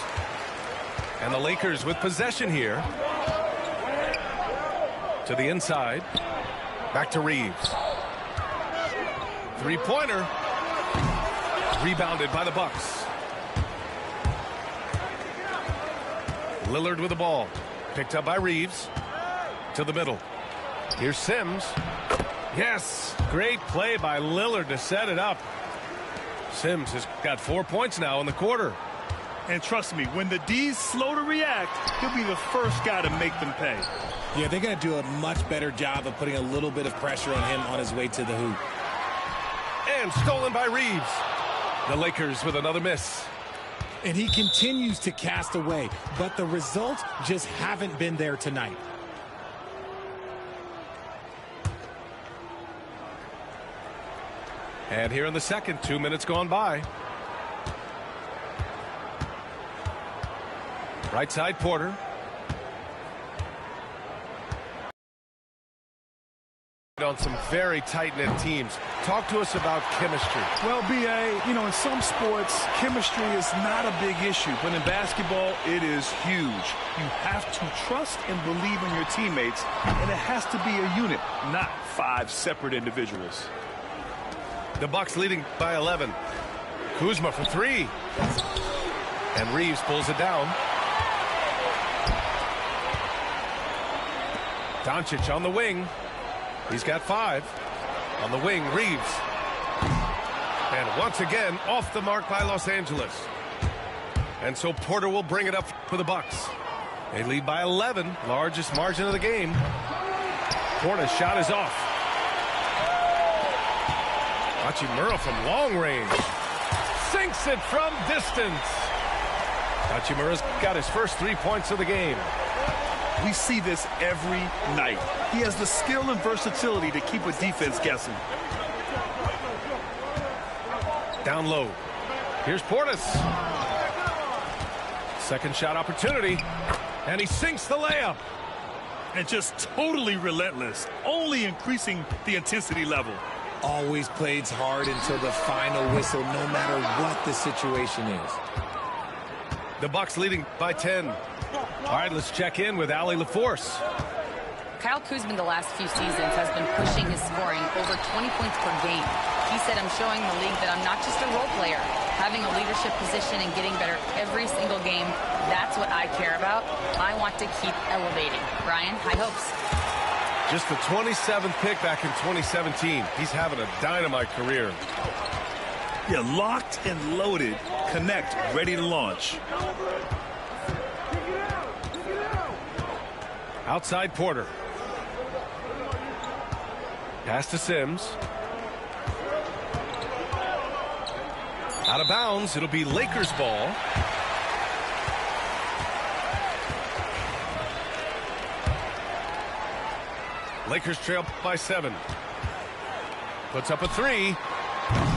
And the Lakers with possession here. To the inside. Back to Reeves. Three-pointer. Rebounded by the Bucks. Lillard with the ball. Picked up by Reeves. To the middle. Here's Sims. Yes. Great play by Lillard to set it up. Sims has got 4 points now in the quarter. And trust me, when the D's slow to react, he'll be the first guy to make them pay. Yeah, they're going to do a much better job of putting a little bit of pressure on him on his way to the hoop. And stolen by Reeves. The Lakers with another miss. And he continues to cast away, but the results just haven't been there tonight. And here in the second, 2 minutes gone by. Right side, Porter. On some very tight-knit teams. Talk to us about chemistry. Well, B.A., you know, in some sports, chemistry is not a big issue, but in basketball, it is huge. You have to trust and believe in your teammates, and it has to be a unit, not 5 separate individuals. The Bucks leading by 11. Kuzma for 3. And Reeves pulls it down. Doncic on the wing. He's got 5. On the wing, Reeves. And once again, off the mark by Los Angeles. And so Porter will bring it up for the Bucks. They lead by 11, largest margin of the game. Porter's shot is off. Hachimura from long range. Sinks it from distance. Hachimura's got his first 3 points of the game. We see this every night. He has the skill and versatility to keep a defense guessing. Down low. Here's Portis. Second shot opportunity. And he sinks the layup. and just totally relentless, only increasing the intensity level. Always plays hard until the final whistle, no matter what the situation is. The Bucks leading by 10. All right, let's check in with Allie LaForce. Kyle Kuzma the last few seasons has been pushing his scoring over 20 points per game. He said, I'm showing the league that I'm not just a role player. Having a leadership position and getting better every single game, that's what I care about. I want to keep elevating. Brian, high hopes. Just the 27th pick back in 2017. He's having a dynamite career. Yeah, locked and loaded. Connect, ready to launch. Outside Porter. Pass to Sims. Out of bounds. It'll be Lakers ball. Lakers trail by 7. Puts up a 3.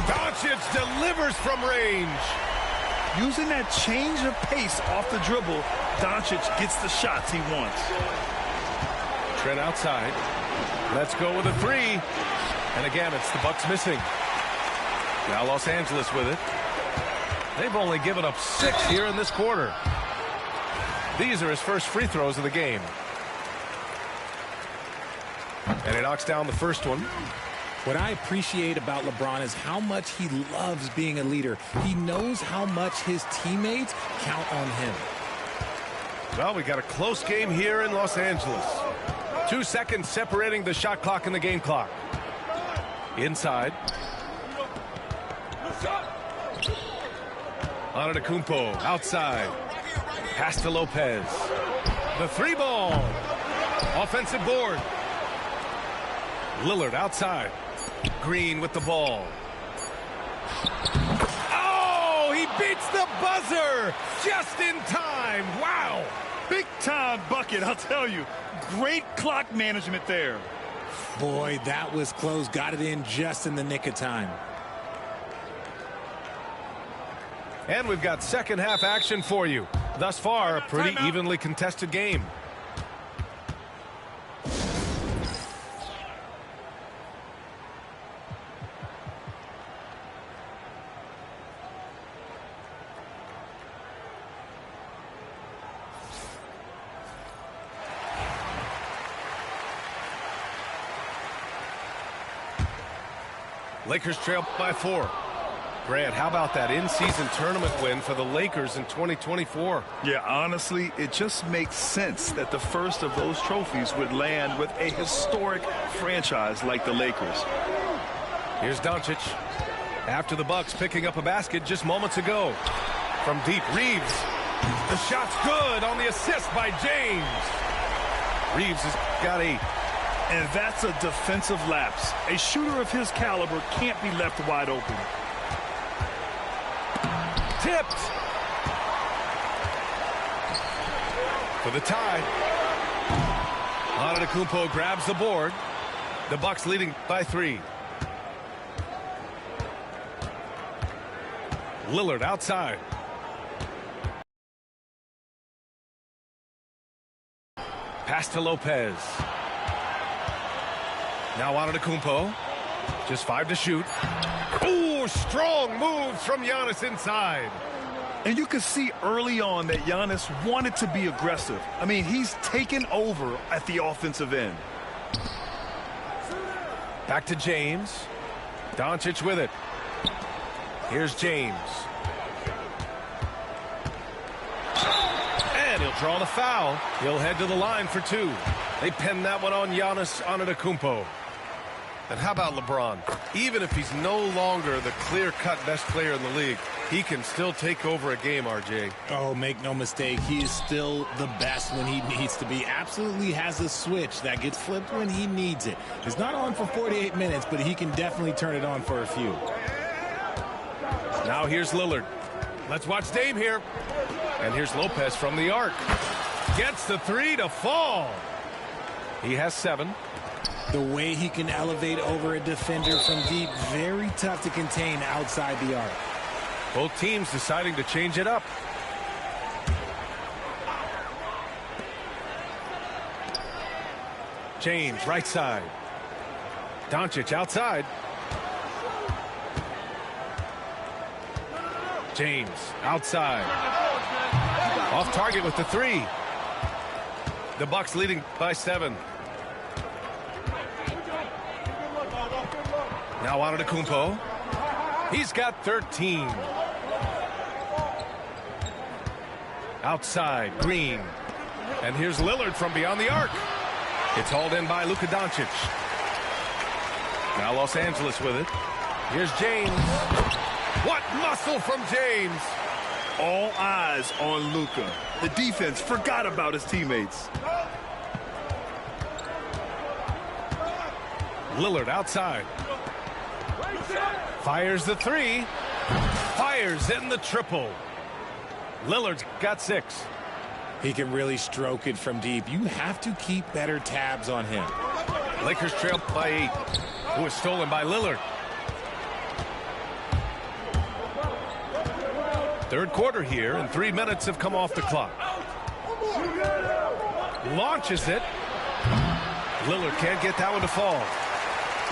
Doncic delivers from range. Using that change of pace off the dribble, Doncic gets the shots he wants. Trent outside. Let's go with a 3. And again, it's the Bucks missing. Now Los Angeles with it. They've only given up 6 here in this quarter. These are his first free throws of the game. And he knocks down the first one. What I appreciate about LeBron is how much he loves being a leader. He knows how much his teammates count on him. Well, we got a close game here in Los Angeles. 2 seconds separating the shot clock and the game clock. Inside. Antetokounmpo outside. Pass to Lopez. The 3 ball. Offensive board. Lillard outside. Green with the ball. Oh, he beats the buzzer just in time. Wow. Big time bucket, I'll tell you. Great clock management there. Boy, that was close. Got it in just in the nick of time. And we've got second half action for you. Thus far, a pretty evenly contested game. Lakers trail by 4. Grant, how about that in-season tournament win for the Lakers in 2024? Yeah, honestly, it just makes sense that the first of those trophies would land with a historic franchise like the Lakers. Here's Doncic. After the Bucks picking up a basket just moments ago. From deep, Reeves. The shot's good on the assist by James. Reeves has got 8. And that's a defensive lapse. A shooter of his caliber can't be left wide open. Tipped. For the tie. Antetokounmpo grabs the board. The Bucks leading by 3. Lillard outside. Pass to Lopez. Now Antetokounmpo. Just 5 to shoot. Ooh, strong moves from Giannis inside. And you can see early on that Giannis wanted to be aggressive. I mean, he's taken over at the offensive end. Back to James. Doncic with it. Here's James. And he'll draw the foul. He'll head to the line for 2. They pin that one on Giannis Antetokounmpo. And how about LeBron? Even if he's no longer the clear-cut best player in the league, he can still take over a game, RJ. Oh, make no mistake. He is still the best when he needs to be. Absolutely has a switch that gets flipped when he needs it. It's not on for 48 minutes, but he can definitely turn it on for a few. Now here's Lillard. Let's watch Dame here. And here's Lopez from the arc. Gets the 3 to fall. He has 7. The way he can elevate over a defender from deep, very tough to contain outside the arc. Both teams deciding to change it up. James, right side. Doncic outside. James outside. Off target with the three. The Bucks leading by 7. Now Antetokounmpo. He's got 13. Outside, Green. And here's Lillard from beyond the arc. It's hauled in by Luka Doncic. Now Los Angeles with it. Here's James. What muscle from James. All eyes on Luka. The defense forgot about his teammates. Lillard outside. Fires the three. Fires in the triple. Lillard's got 6. He can really stroke it from deep. You have to keep better tabs on him. Lakers trail by 8. Who was stolen by Lillard. Third quarter here, and 3 minutes have come off the clock. Launches it. Lillard can't get that one to fall.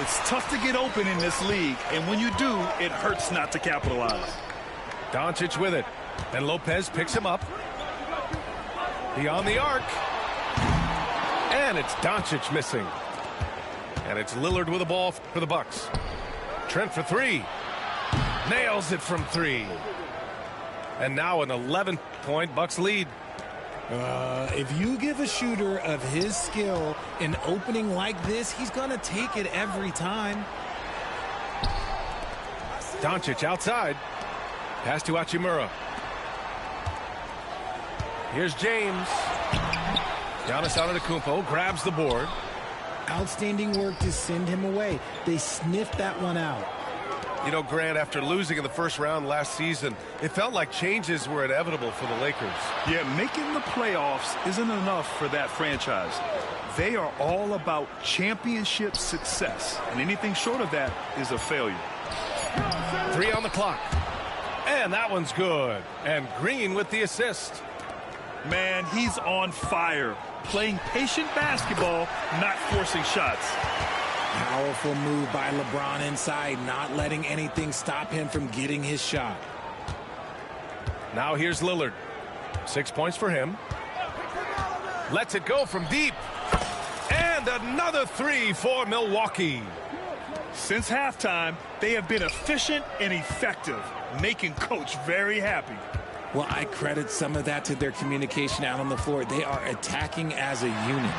It's tough to get open in this league, and when you do, it hurts not to capitalize. Doncic with it, and Lopez picks him up. Beyond the arc. And it's Doncic missing. And it's Lillard with the ball for the Bucks. Trent for 3. Nails it from 3. And now an 11-point Bucks lead. If you give a shooter of his skill an opening like this, he's going to take it every time. Doncic outside. Pass to Hachimura. Here's James. Giannis Antetokounmpo grabs the board. Outstanding work to send him away. They sniffed that one out. You know, Grant, after losing in the first round last season, it felt like changes were inevitable for the Lakers. Yeah, making the playoffs isn't enough for that franchise. They are all about championship success, and anything short of that is a failure. 3 on the clock. And that one's good. And Green with the assist. Man, he's on fire. Playing patient basketball, not forcing shots. Powerful move by LeBron inside, not letting anything stop him from getting his shot. Now here's Lillard. 6 points for him. Lets it go from deep. And another 3 for Milwaukee. Since halftime, they have been efficient and effective, making Coach very happy. Well, I credit some of that to their communication out on the floor. They are attacking as a unit.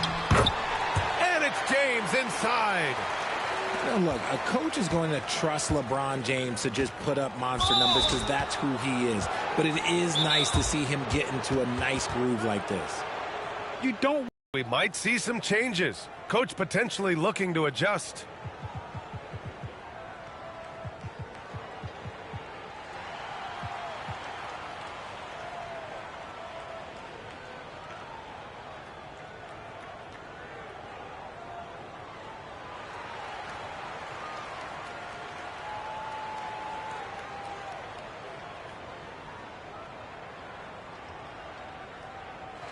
And it's James inside. Now look, a coach is going to trust LeBron James to just put up monster numbers because that's who he is. But it is nice to see him get into a nice groove like this. We might see some changes. Coach potentially looking to adjust.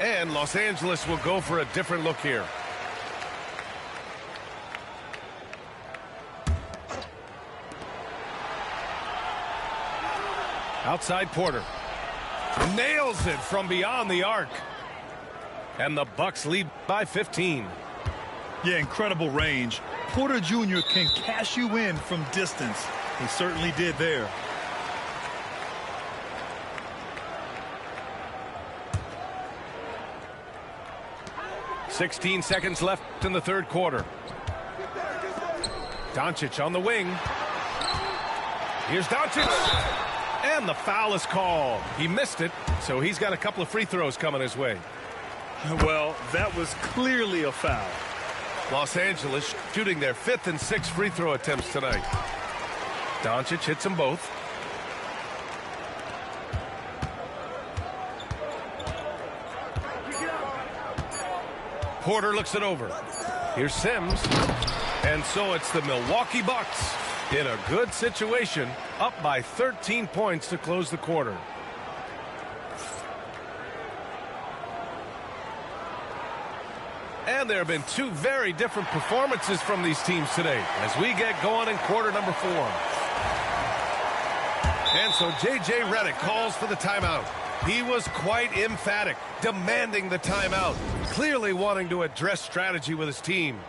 And Los Angeles will go for a different look here. Outside Porter. Nails it from beyond the arc. And the Bucks lead by 15. Yeah, incredible range. Porter Jr. can cash you in from distance. He certainly did there. .16 seconds left in the third quarter. Doncic on the wing. Here's Doncic. And the foul is called. He missed it, so he's got a couple of free throws coming his way. Well, that was clearly a foul. Los Angeles shooting their 5th and 6th free throw attempts tonight. Doncic hits them both. Porter looks it over. Here's Sims. And so it's the Milwaukee Bucks in a good situation, up by 13 points to close the quarter. And there have been two very different performances from these teams today as we get going in quarter number 4. And so J.J. Redick calls for the timeout. He was quite emphatic, demanding the timeout, clearly wanting to address strategy with his team.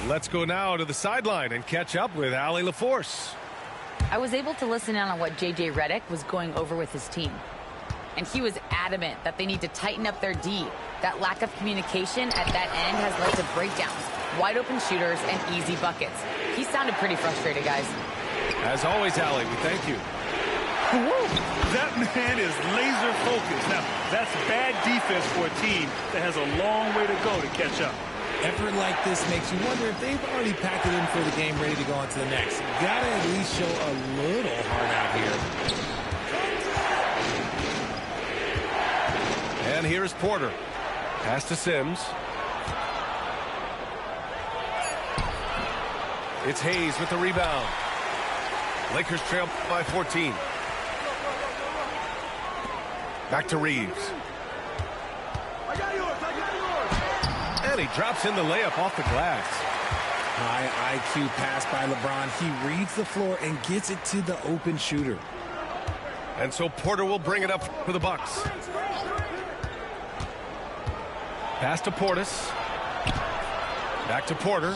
Let's go now to the sideline and catch up with Allie LaForce. I was able to listen in on what J.J. Redick was going over with his team. And he was adamant that they need to tighten up their D. That lack of communication at that end has led to breakdowns, wide open shooters, and easy buckets. He sounded pretty frustrated, guys. As always, Allie, we thank you. That man is laser focused. Now, that's bad defense for a team that has a long way to go to catch up. Effort like this makes you wonder if they've already packed it in for the game, ready to go on to the next. Gotta at least show a little heart out here. And here's Porter. Pass to Sims. It's Hayes with the rebound. Lakers trail by 14. Back to Reeves. And he drops in the layup off the glass. High IQ pass by LeBron. He reads the floor and gets it to the open shooter. And so Porter will bring it up for the Bucks. Pass to Portis. Back to Porter.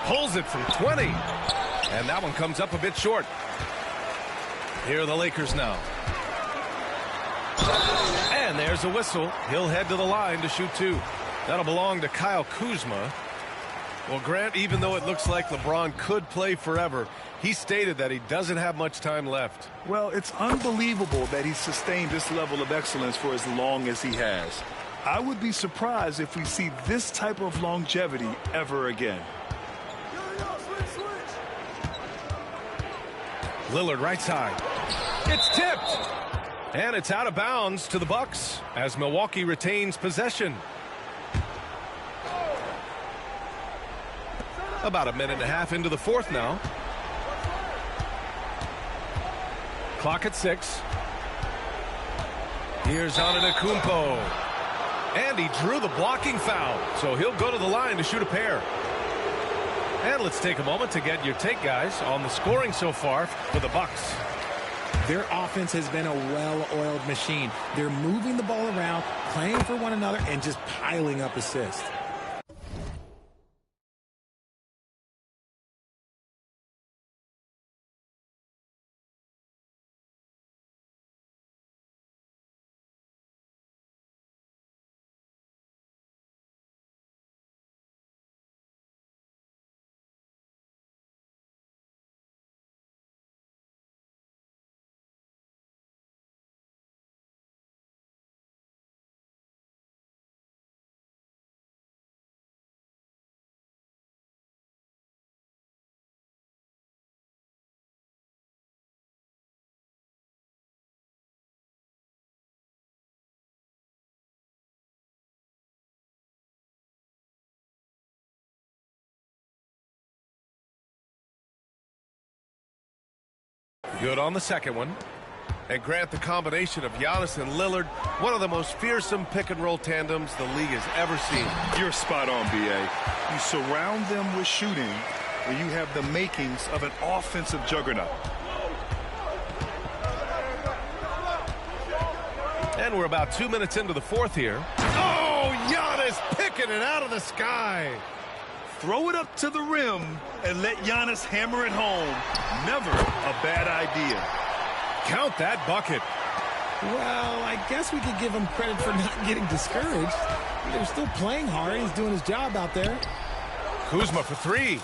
Pulls it from 20. And that one comes up a bit short. Here are the Lakers now. And there's a whistle. He'll head to the line to shoot 2. That'll belong to Kyle Kuzma. Well, Grant, even though it looks like LeBron could play forever, he stated that he doesn't have much time left. Well, it's unbelievable that he's sustained this level of excellence for as long as he has. I would be surprised if we see this type of longevity ever again. Lillard right side. It's tipped. And it's out of bounds to the Bucks as Milwaukee retains possession. About a minute and a half into the 4th now. Clock at 6. Here's Antetokounmpo. And he drew the blocking foul, so he'll go to the line to shoot a pair. And let's take a moment to get your take, guys, on the scoring so far for the Bucks. Their offense has been a well-oiled machine. They're moving the ball around, playing for one another, and just piling up assists. Good on the second one. And Grant, the combination of Giannis and Lillard, one of the most fearsome pick-and-roll tandems the league has ever seen. You're spot on, B.A. You surround them with shooting, and you have the makings of an offensive juggernaut. And we're about 2 minutes into the 4th here. Oh, Giannis picking it out of the sky. Throw it up to the rim and let Giannis hammer it home. Never a bad idea. Count that bucket. Well, I guess we could give him credit for not getting discouraged. They're still playing hard. He's doing his job out there. Kuzma for 3.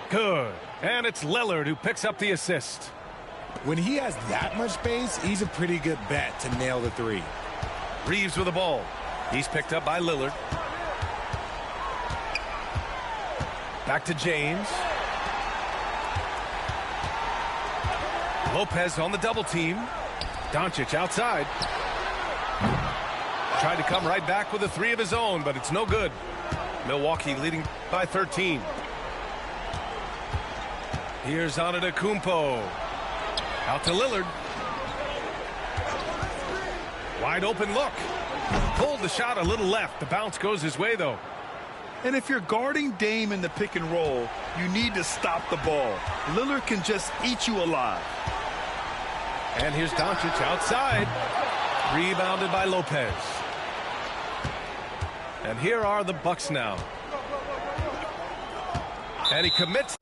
Good. And it's Lillard who picks up the assist. When he has that much space, he's a pretty good bet to nail the 3. Reeves with the ball. He's picked up by Lillard. Back to James. Lopez on the double team. Doncic outside. Tried to come right back with a 3 of his own, but it's no good. Milwaukee leading by 13. Here's Antetokounmpo. Out to Lillard. Wide open look. Pulled the shot a little left. The bounce goes his way, though. And if you're guarding Dame in the pick and roll, you need to stop the ball. Lillard can just eat you alive. And here's Doncic outside. Rebounded by Lopez. And here are the Bucks now. And he commits.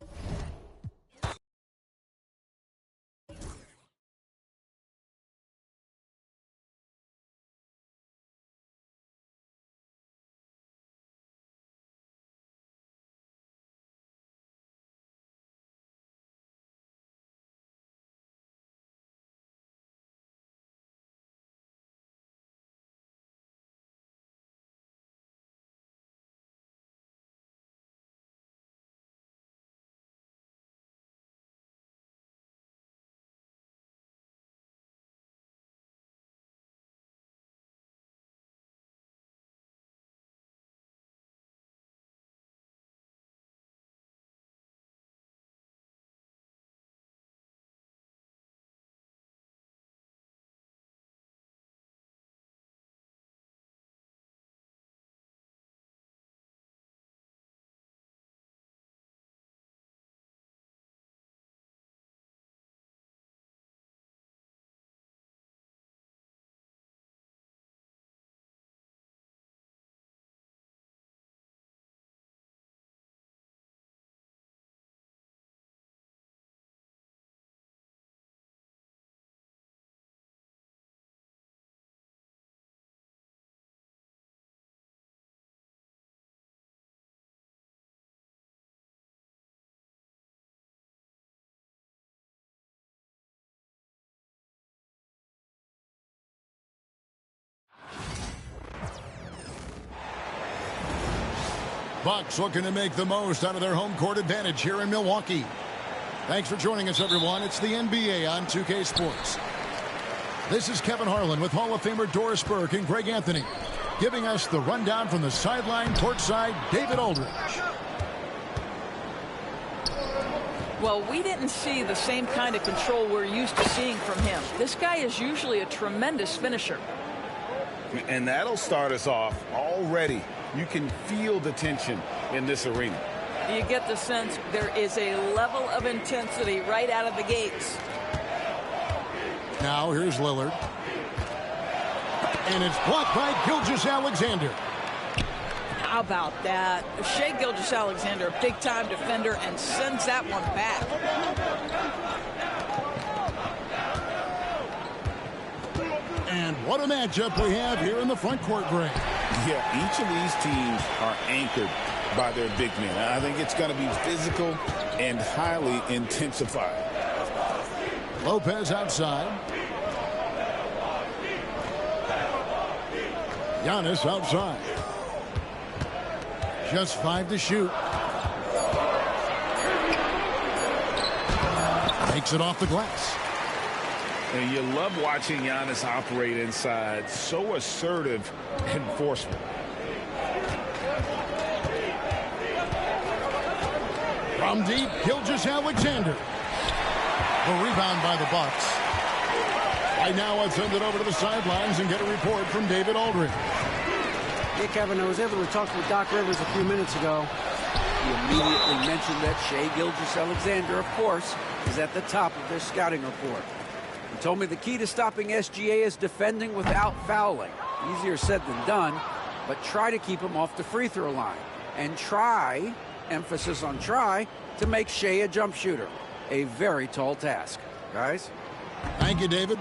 Bucks looking to make the most out of their home court advantage here in Milwaukee. Thanks for joining us, everyone. It's the NBA on 2K Sports. This is Kevin Harlan with Hall of Famer Doris Burke and Greg Anthony, giving us the rundown from the sideline courtside, David Aldridge. Well, we didn't see the same kind of control we're used to seeing from him. This guy is usually a tremendous finisher. And that'll start us off already. You can feel the tension in this arena. You get the sense there is a level of intensity right out of the gates. Now here's Lillard. And it's blocked by Gilgeous-Alexander. How about that? Shai Gilgeous-Alexander, a big-time defender, and sends that one back. And what a matchup we have here in the front court, Greg. Yeah, each of these teams are anchored by their big men. I think it's going to be physical and highly intensified. Lopez outside. Giannis outside. Just 5 to shoot. Takes it off the glass. And you love watching Giannis operate inside. So assertive enforcement. From deep, Gilgeous-Alexander. The rebound by the Bucks. Right now, let's send it over to the sidelines and get a report from David Aldridge. Yeah, Kevin, I was able to talk with Doc Rivers a few minutes ago. He immediately mentioned that Shai Gilgeous-Alexander, of course, is at the top of their scouting report. He told me the key to stopping SGA is defending without fouling. Easier said than done, but try to keep him off the free throw line. And try, emphasis on try, to make Shai a jump shooter. A very tall task. Guys? Thank you, David.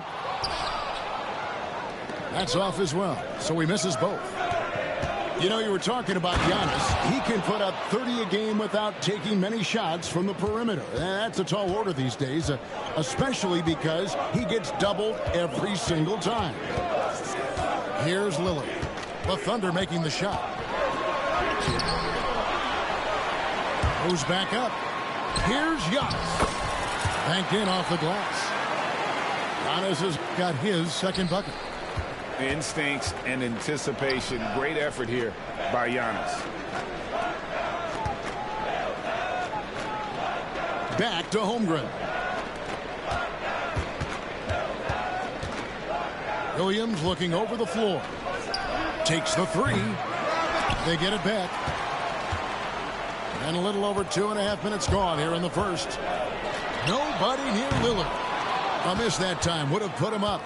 That's off as well, so he misses both. You know, you were talking about Giannis. He can put up 30 a game without taking many shots from the perimeter. That's a tall order these days, especially because he gets doubled every single time. Here's Lillard. The Thunder making the shot. Goes back up. Here's Giannis. Banked in off the glass. Giannis has got his second bucket. Instincts and anticipation. Great effort here by Giannis. Back to Holmgren. Williams looking over the floor. Takes the three. They get it back. And a little over 2.5 minutes gone here in the first. Nobody near Lillard. A miss that time. Would have put him up.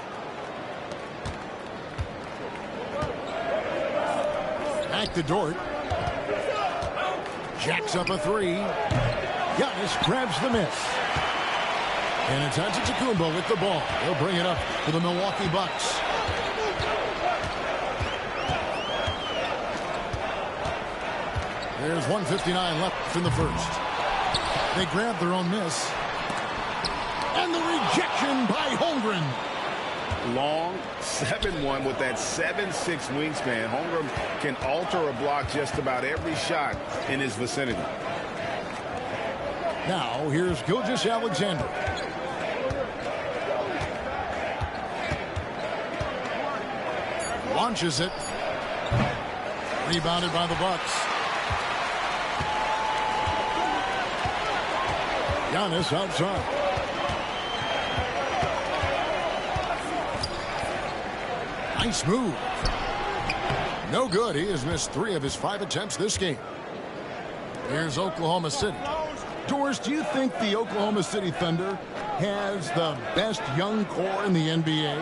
Back to Dort. Jacks up a three. Giannis grabs the miss. And it's Antetokounmpo with the ball. He'll bring it up for the Milwaukee Bucks. There's 1:59 left in the first. They grab their own miss. And the rejection by Holmgren. Long 7-1 with that 7'6" wingspan. Holmgren can alter a block just about every shot in his vicinity. Now here's Gilgeous-Alexander. Launches it. Rebounded by the Bucks. Giannis outside. Nice move. No good. He has missed 3 of his 5 attempts this game. Here's Oklahoma City. Doris, do you think the Oklahoma City Thunder has the best young core in the NBA?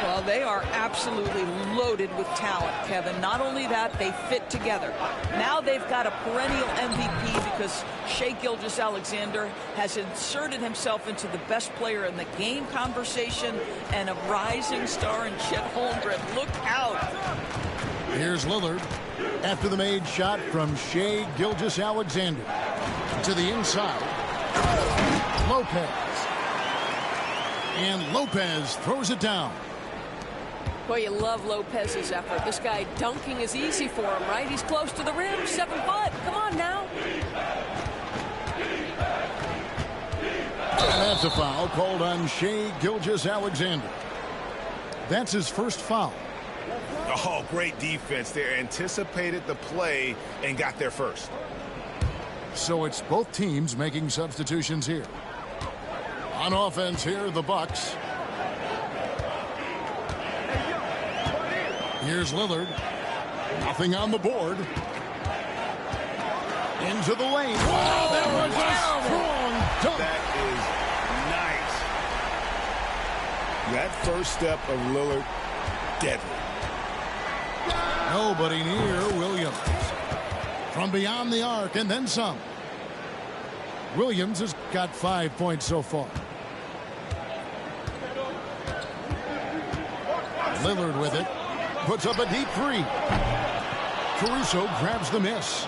Well, they are absolutely loaded with talent, Kevin. Not only that, they fit together. Now they've got a perennial MVP because Shai Gilgeous-Alexander has inserted himself into the best player in the game conversation and a rising star in Chet Holmgren. Look out. Here's Lillard after the made shot from Shai Gilgeous-Alexander. To the inside. Lopez. And Lopez throws it down. Boy, you love Lopez's effort. This guy dunking is easy for him, right? He's close to the rim, 7 foot. Come on now. And that's a foul called on Shai Gilgeous-Alexander. That's his first foul. Oh, great defense there. Anticipated the play and got there first. So it's both teams making substitutions here. On offense here, the Bucks. Here's Lillard. Nothing on the board. Into the lane. Wow, that was a strong dunk. That is nice. That first step of Lillard, deadly. Nobody near Williams. From beyond the arc and then some. Williams has got 5 points so far. Lillard with it. Puts up a deep three. Caruso grabs the miss.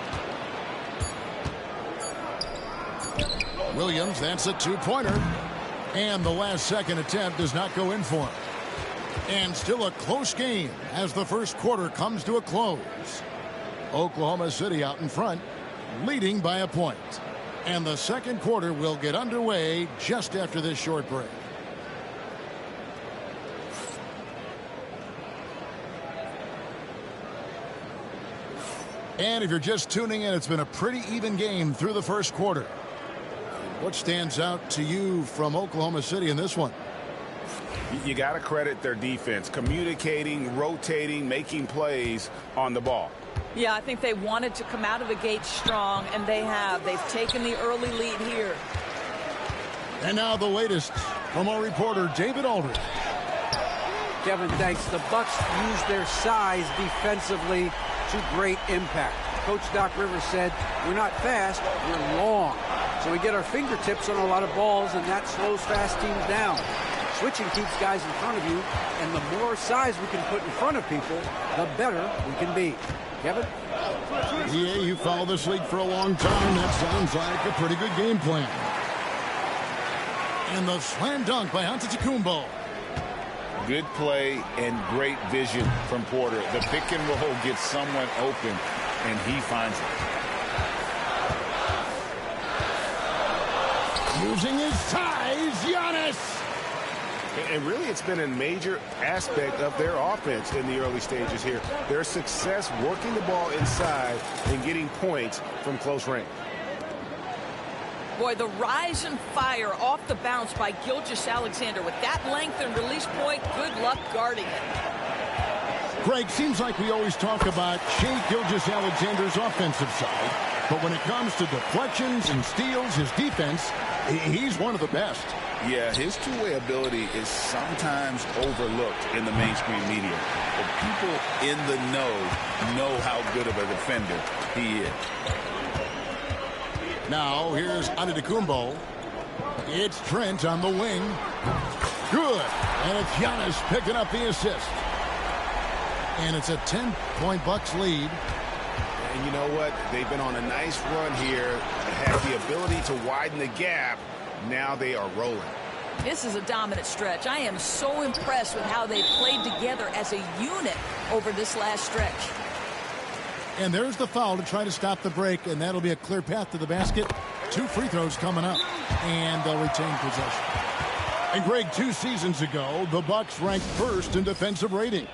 Williams, that's a 2-pointer. And the last second attempt does not go in for him. And still a close game as the first quarter comes to a close. Oklahoma City out in front, leading by a point. And the second quarter will get underway just after this short break. And if you're just tuning in, it's been a pretty even game through the first quarter. What stands out to you from Oklahoma City in this one? You got to credit their defense, communicating, rotating, making plays on the ball. Yeah, I think they wanted to come out of the gate strong, and they have. They've taken the early lead here. And now the latest from our reporter, David Aldridge. Kevin, thanks. The Bucks use their size defensively to great impact. Coach Doc Rivers said, we're not fast, we're long. So we get our fingertips on a lot of balls, and that slows fast teams down. Switching keeps guys in front of you, and the more size we can put in front of people, the better we can be. Kevin? Yeah, you follow this league for a long time. That sounds like a pretty good game plan. And the slam dunk by Antetokounmpo. Good play and great vision from Porter. The pick and roll gets someone open, and he finds it. Using his size, Giannis. And really, it's been a major aspect of their offense in the early stages here. Their success working the ball inside and getting points from close range. Boy, the rise and fire off the bounce by Gilgeous-Alexander. With that length and release point, good luck guarding it. Greg, seems like we always talk about Shai Gilgeous-Alexander's offensive side, but when it comes to deflections and steals, his defense, he's one of the best. Yeah, his two-way ability is sometimes overlooked in the mainstream media. But people in the know how good of a defender he is. Now, here's Antetokounmpo. It's Trent on the wing. Good. And it's Giannis picking up the assist. And it's a 10-point Bucks lead. And you know what? They've been on a nice run here. Have the ability to widen the gap. Now they are rolling. This is a dominant stretch. I am so impressed with how they played together as a unit over this last stretch. And there's the foul to try to stop the break, and that'll be a clear path to the basket. 2 free throws coming up, and they'll retain possession. And Greg, 2 seasons ago, the Bucks ranked first in defensive rating.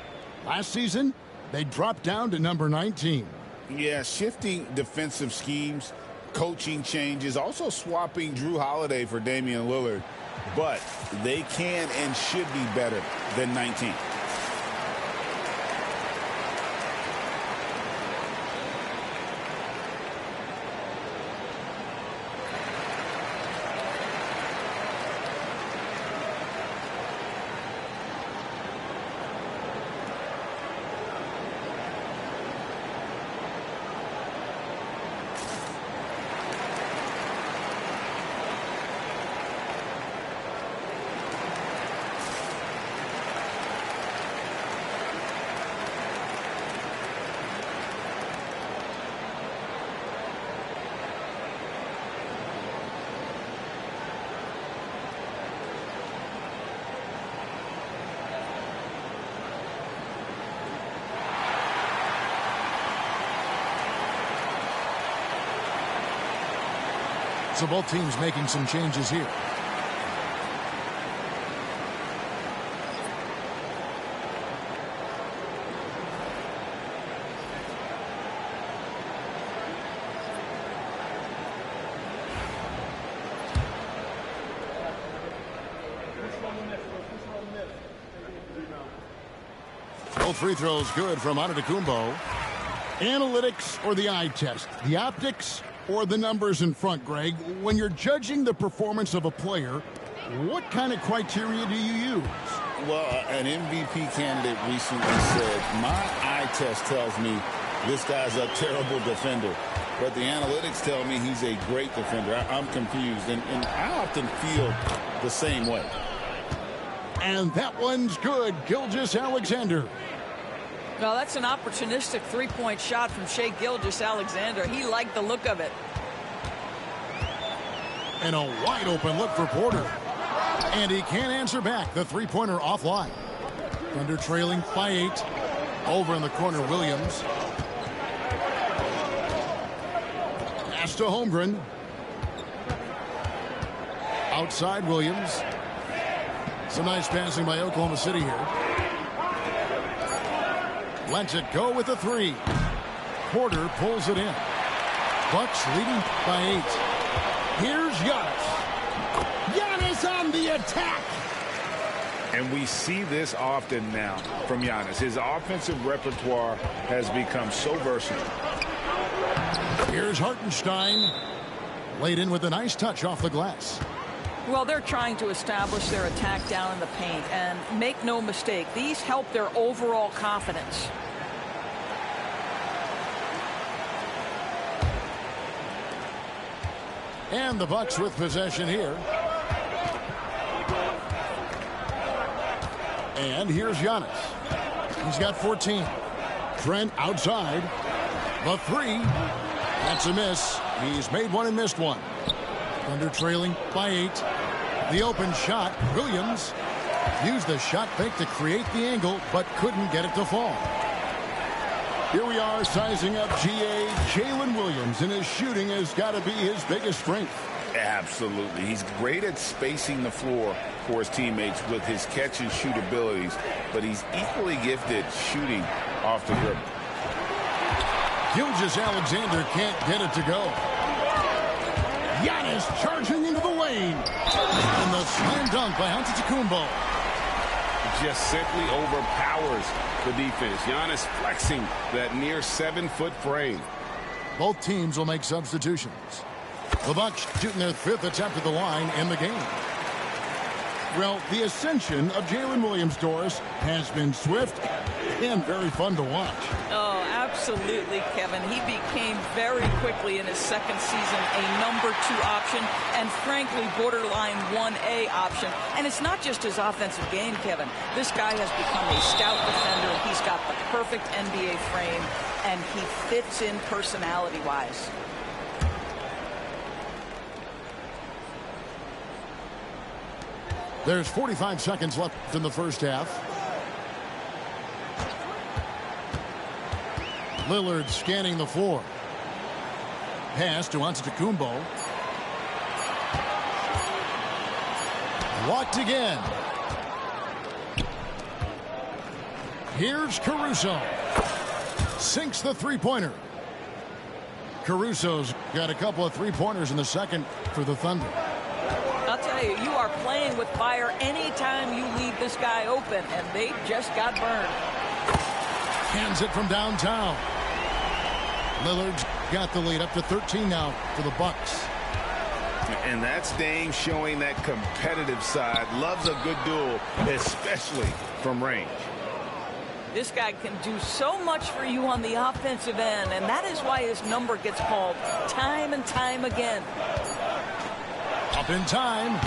Last season, they dropped down to number 19. Yeah, shifting defensive schemes, coaching changes, also swapping Drew Holiday for Damian Lillard. But they can and should be better than 19. So both teams making some changes here. Both free throws good from Antetokounmpo. Analytics or the eye test? The optics or the numbers in front, Greg? When you're judging the performance of a player, what kind of criteria do you use? Well, an MVP candidate recently said, my eye test tells me this guy's a terrible defender, but the analytics tell me he's a great defender. I'm confused, and I often feel the same way. And that one's good. Gilgeous-Alexander. Well, that's an opportunistic three-point shot from Shai Gilgeous-Alexander. He liked the look of it. And a wide-open look for Porter. And he can't answer back. The three-pointer offline. Thunder trailing by 8. Over in the corner, Williams. Pass to Holmgren. Outside Williams. Some nice passing by Oklahoma City here. Lets it go with a 3. Porter pulls it in. Bucks leading by 8. Here's Giannis. Giannis on the attack. And we see this often now from Giannis. His offensive repertoire has become so versatile. Here's Hartenstein. Laid in with a nice touch off the glass. Well, they're trying to establish their attack down in the paint. And make no mistake, these help their overall confidence. And the Bucks with possession here. And here's Giannis. He's got 14. Trent outside. The 3. That's a miss. He's made one and missed one. Thunder trailing by 8. The open shot. Williams used the shot fake to create the angle, but couldn't get it to fall. Here we are sizing up GA Jalen Williams, and his shooting has got to be his biggest strength. Absolutely. He's great at spacing the floor for his teammates with his catch and shoot abilities, but he's equally gifted shooting off the dribble. Gilgeous-Alexander can't get it to go. Giannis charging into the lane. And the slam dunk by Antetokounmpo. Just simply overpowers the defense. Giannis flexing that near 7-foot frame. Both teams will make substitutions. The Bucks shooting their 5th attempt at the line in the game. Well, the ascension of Jalen Williams, Doris, has been swift and very fun to watch. Oh, absolutely, Kevin. He became very quickly in his second season a number 2 option and, frankly, borderline 1A option. And it's not just his offensive game, Kevin. This guy has become a stout defender. He's got the perfect NBA frame, and he fits in personality-wise. There's 45 seconds left in the first half. Lillard scanning the floor. Pass to Antetokounmpo. Blocked again. Here's Caruso. Sinks the three-pointer. Caruso's got a couple of three-pointers in the second for the Thunder. I'll tell you, you are playing with fire anytime you leave this guy open, and they just got burned. Hands it from downtown. Lillard's got the lead up to 13 now for the Bucks. And that's Dame showing that competitive side. Loves a good duel, especially from range. This guy can do so much for you on the offensive end, and that is why his number gets called time and time again. Up in time.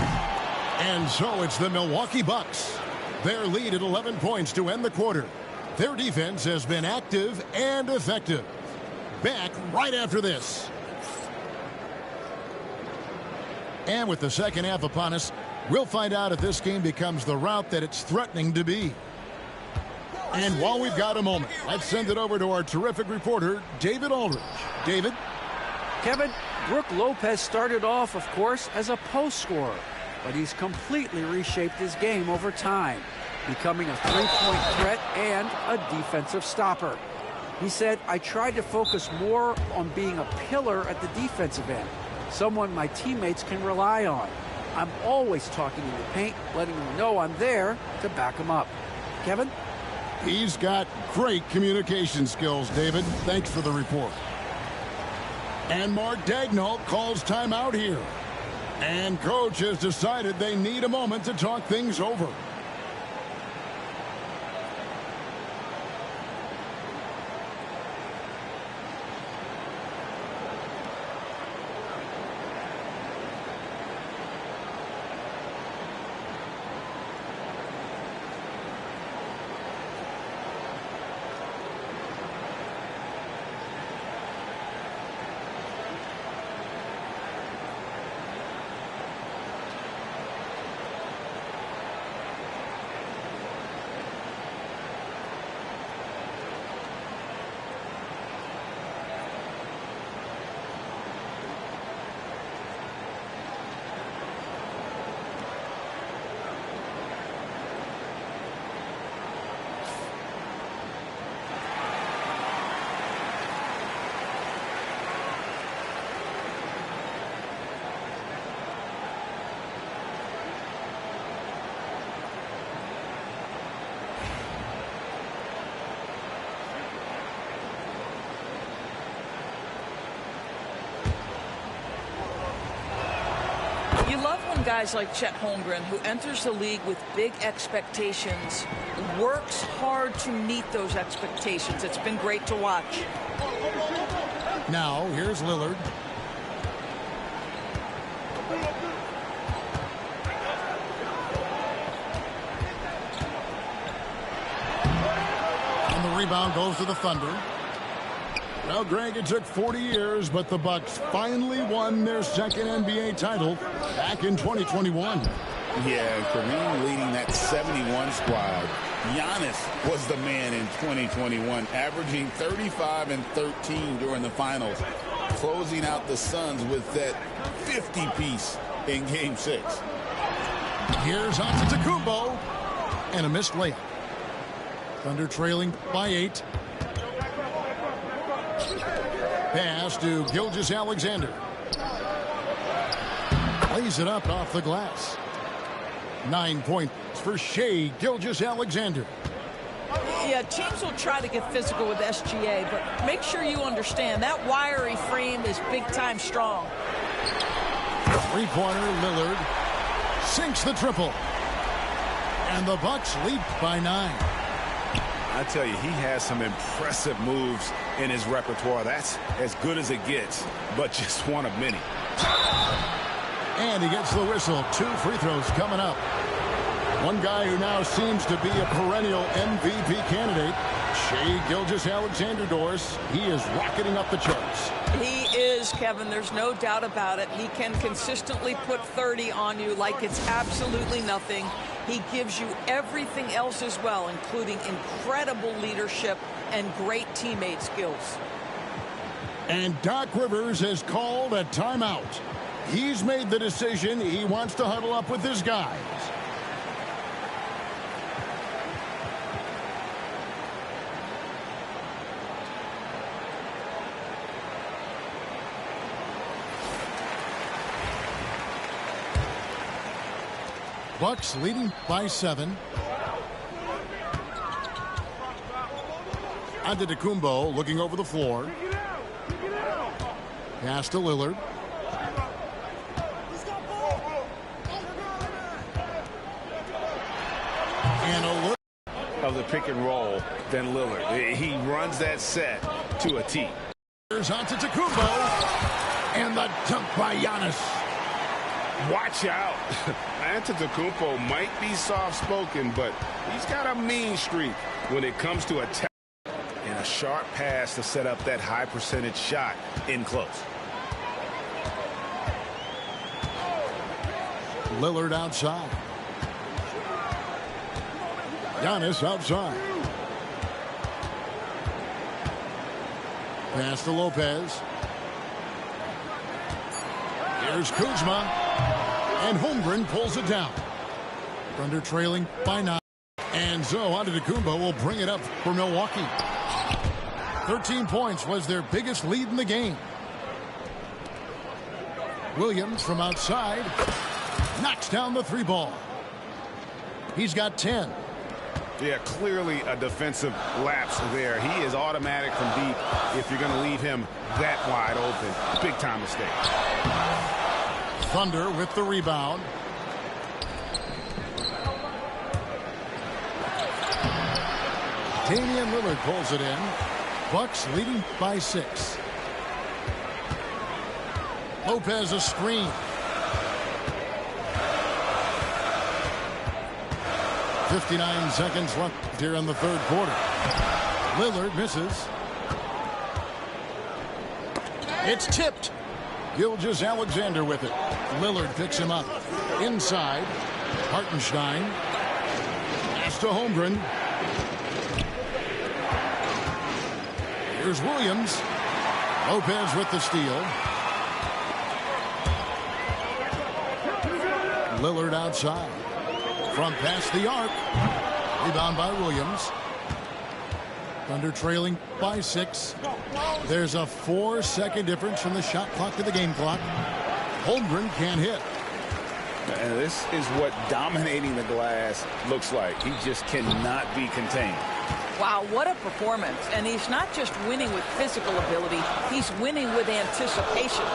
And so it's the Milwaukee Bucks. Their lead at 11 points to end the quarter. Their defense has been active and effective. Back right after this. And with the second half upon us, we'll find out if this game becomes the rout that it's threatening to be. And while we've got a moment, let's send it over to our terrific reporter, David Aldridge. David? Kevin, Brook Lopez started off, of course, as a post scorer, but he's completely reshaped his game over time, becoming a three-point threat and a defensive stopper. He said, I tried to focus more on being a pillar at the defensive end, someone my teammates can rely on. I'm always talking in the paint, letting them know I'm there to back them up. Kevin? He's got great communication skills, David. Thanks for the report. And Mark Daigneault calls timeout here. And coach has decided they need a moment to talk things over. You love when guys like Chet Holmgren, who enters the league with big expectations, works hard to meet those expectations. It's been great to watch. Now, here's Lillard. And the rebound goes to the Thunder. Well, Greg, it took 40 years, but the Bucks finally won their second NBA title back in 2021. Yeah, Kareem leading that 71 squad. Giannis was the man in 2021, averaging 35 and 13 during the finals, closing out the Suns with that 50-piece in Game 6. Here's Antetokounmpo, and a missed layup. Thunder trailing by 8. Pass to Gilgeous-Alexander. Lays it up off the glass. 9 points for Shai Gilgeous-Alexander. Yeah, teams will try to get physical with SGA, but make sure you understand that wiry frame is big-time strong. Three-pointer, Lillard sinks the triple. And the Bucks lead by 9. I tell you, he has some impressive moves in his repertoire. That's as good as it gets, but just one of many. And he gets the whistle. 2 free throws coming up. One guy who now seems to be a perennial MVP candidate, Shai Gilgeous-Alexander, Doris. He is rocketing up the charts. He is, Kevin. There's no doubt about it. He can consistently put 30 on you like it's absolutely nothing. He gives you everything else as well, including incredible leadership and great teammate skills. And Doc Rivers has called a timeout. He's made the decision. He wants to huddle up with his guys. Bucks leading by 7. Antetokounmpo looking over the floor. Pass to Lillard. And a look of the pick and roll than Lillard. He runs that set to a T. Here's Antetokounmpo. And the dunk by Giannis. Watch out. Antetokounmpo might be soft-spoken, but he's got a mean streak when it comes to attack. And a sharp pass to set up that high-percentage shot in close. Lillard outside. Giannis outside. Pass to Lopez. Here's Kuzma. And Holmgren pulls it down. Thunder trailing by 9. And so Antetokounmpo will bring it up for Milwaukee. 13 points was their biggest lead in the game. Williams from outside knocks down the 3 ball. He's got 10. Yeah, clearly a defensive lapse there. He is automatic from deep if you're going to leave him that wide open. Big time mistake. Thunder with the rebound. Damian Lillard pulls it in. Bucks leading by 6. Lopez a screen. 59 seconds left here in the 3rd quarter. Lillard misses. It's tipped. Gilgeous-Alexander with it. Lillard picks him up. Inside. Hartenstein. Pass to Holmgren. Here's Williams. Lopez with the steal. Lillard outside. From past the arc. Rebound by Williams. Thunder trailing by 6. There's a 4-second difference from the shot clock to the game clock. Holmgren can't hit. And this is what dominating the glass looks like. He just cannot be contained. Wow, what a performance. And he's not just winning with physical ability, he's winning with anticipation.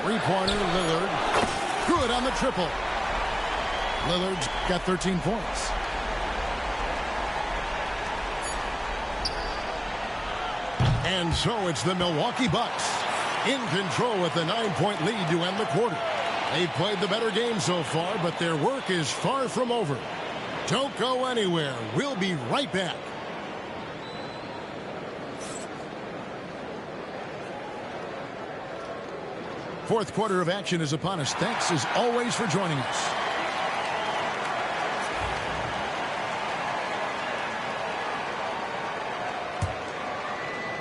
3-pointer, Lillard. Good on the triple. Lillard's got 13 points. And so it's the Milwaukee Bucks in control with a 9-point lead to end the quarter. They've played the better game so far, but their work is far from over. Don't go anywhere. We'll be right back. Fourth quarter of action is upon us. Thanks as always for joining us.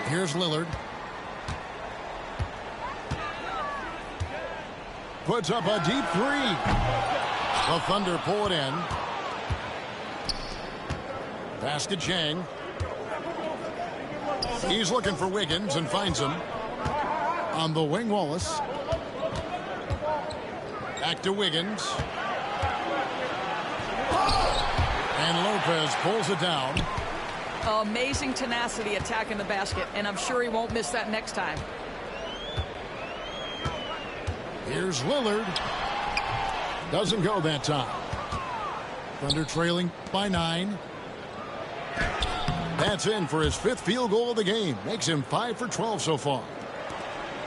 Here's Lillard. Puts up a deep 3. The Thunder pull it in. Pass to Chang. He's looking for Wiggins and finds him. On the wing, Wallace. Back to Wiggins. And Lopez pulls it down. Amazing tenacity attacking the basket, and I'm sure he won't miss that next time. Here's Lillard. Doesn't go that time. Thunder trailing by 9. That's in for his 5th field goal of the game. Makes him 5 for 12 so far.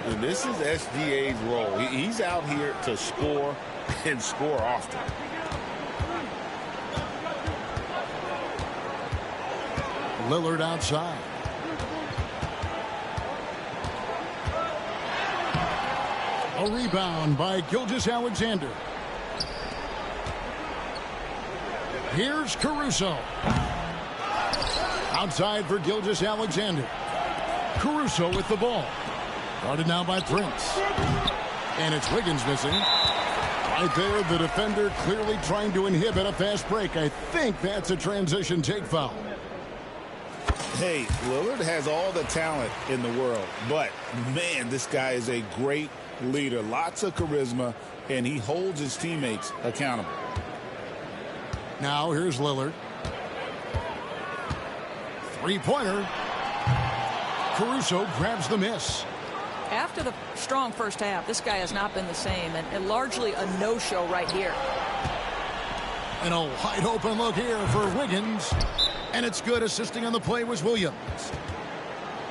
And this is SGA's role. He's out here to score and score often. Lillard outside. A rebound by Gilgeous-Alexander. Here's Caruso. Outside for Gilgeous-Alexander. Caruso with the ball. Guarded now by Prince. And it's Wiggins missing. Right there, the defender clearly trying to inhibit a fast break. I think that's a transition take foul. Hey, Lillard has all the talent in the world, but man, this guy is a great leader. Lots of charisma, and he holds his teammates accountable. Now here's Lillard. Three-pointer. Caruso grabs the miss. After the strong first half, this guy has not been the same, and largely a no-show right here. And a wide open look here for Wiggins. And it's good. Assisting on the play was Williams.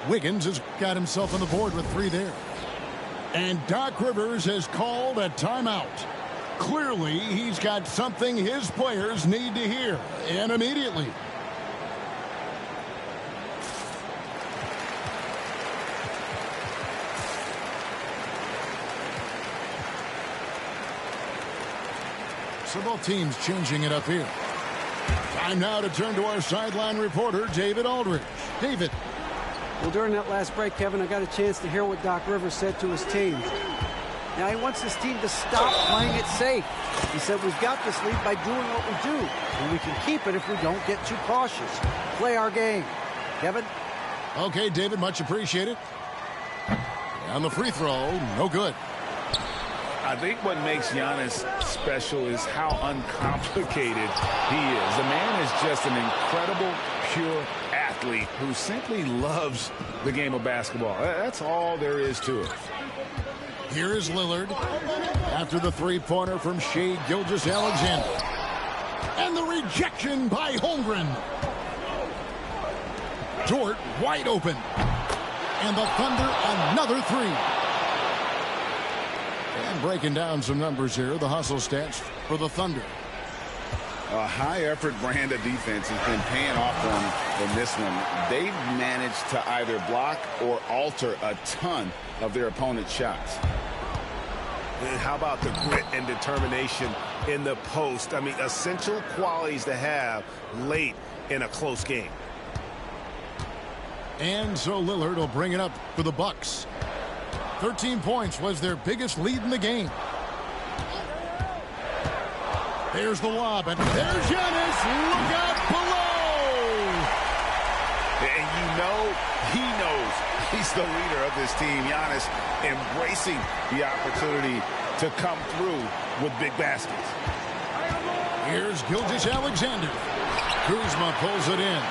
Wiggins has got himself on the board with 3 there. And Doc Rivers has called a timeout. Clearly, he's got something his players need to hear, and immediately. So both teams changing it up here. Time now to turn to our sideline reporter, David Aldridge. David. Well, during that last break, Kevin, I got a chance to hear what Doc Rivers said to his team. Now, he wants his team to stop playing it safe. He said, we've got this lead by doing what we do, and we can keep it if we don't get too cautious. Play our game. Kevin? Okay, David, much appreciated. And the free throw, no good. I think what makes Giannis special is how uncomplicated he is. The man is just an incredible, pure athlete who simply loves the game of basketball. That's all there is to it. Here is Lillard after the three-pointer from Shai Gilgeous-Alexander. And the rejection by Holmgren. Dort wide open. And the Thunder another 3. And breaking down some numbers here, the hustle stats for the Thunder. A high-effort brand of defense has been paying off for them in this one. They've managed to either block or alter a ton of their opponent's shots. And how about the grit and determination in the post? I mean, essential qualities to have late in a close game. And so Lillard will bring it up for the Bucks. 13 points was their biggest lead in the game. There's the lob, and there's Giannis. Look out below! And you know, he knows he's the leader of this team. Giannis embracing the opportunity to come through with big baskets. Here's Gilgeous-Alexander. Kuzma pulls it in.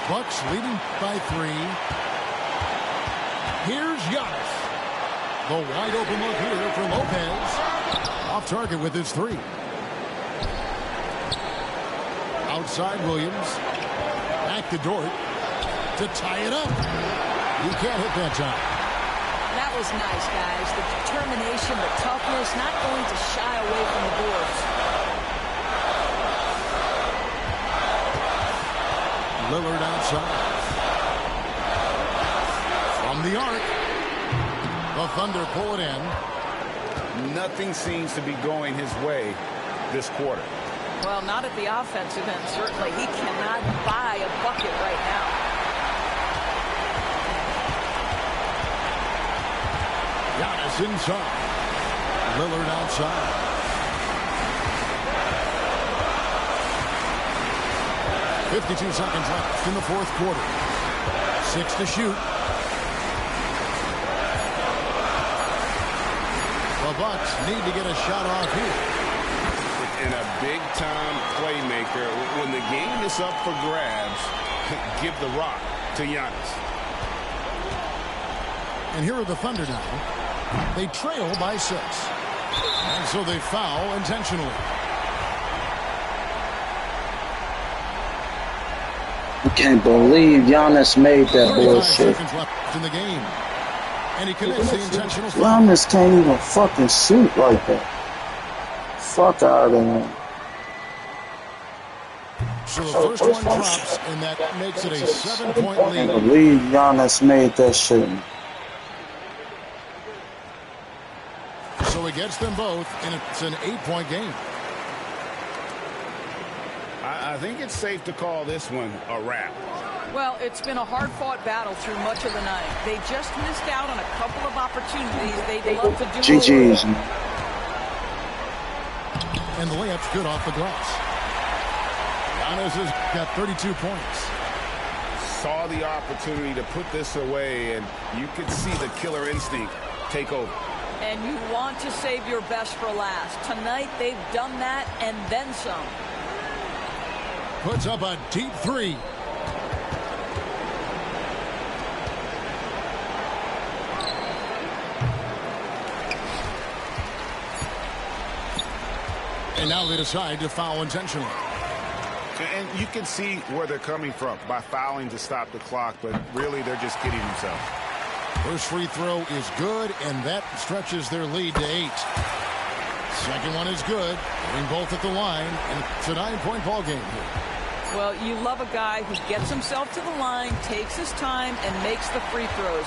Bucks leading by 3. Here's Giannis. The wide open look here for Lopez. Off target with his 3. Outside Williams. Back to Dort to tie it up. He can't hit that time. That was nice, guys. The determination, the toughness, not going to shy away from the boards. Lillard outside. From the arc. The Thunder pull it in. Nothing seems to be going his way this quarter. Well, not at the offensive end, certainly. He cannot buy a bucket right now. Giannis inside. Lillard outside. .52 seconds left in the fourth quarter. 6 to shoot. The Bucks need to get a shot off here. And a big-time playmaker. When the game is up for grabs, give the rock to Giannis. And here are the Thunder now. They trail by 6. And so they foul intentionally. I can't believe Giannis made that 35 bullshit. seconds left in the game. And he commits the intentional foul. Giannis can't even fucking shoot like that. Fuck out of there. So the first one drops, and that makes it a 7-point I can't lead. believe Giannis made that shit. So he gets them both, and it's an 8-point game. I think it's safe to call this one a wrap. Well, it's been a hard-fought battle through much of the night. They just missed out on a couple of opportunities they'd love to do. GG's. And the layup's good off the glass. Giannis has got 32 points. Saw the opportunity to put this away, and you could see the killer instinct take over. And you want to save your best for last. Tonight, they've done that and then some. Puts up a deep 3. And now they decide to foul intentionally. And you can see where they're coming from by fouling to stop the clock, but really they're just kidding themselves. First free throw is good, and that stretches their lead to 8. Second one is good. Getting both at the line, and it's a 9-point ball game here. Well, you love a guy who gets himself to the line, takes his time, and makes the free throws.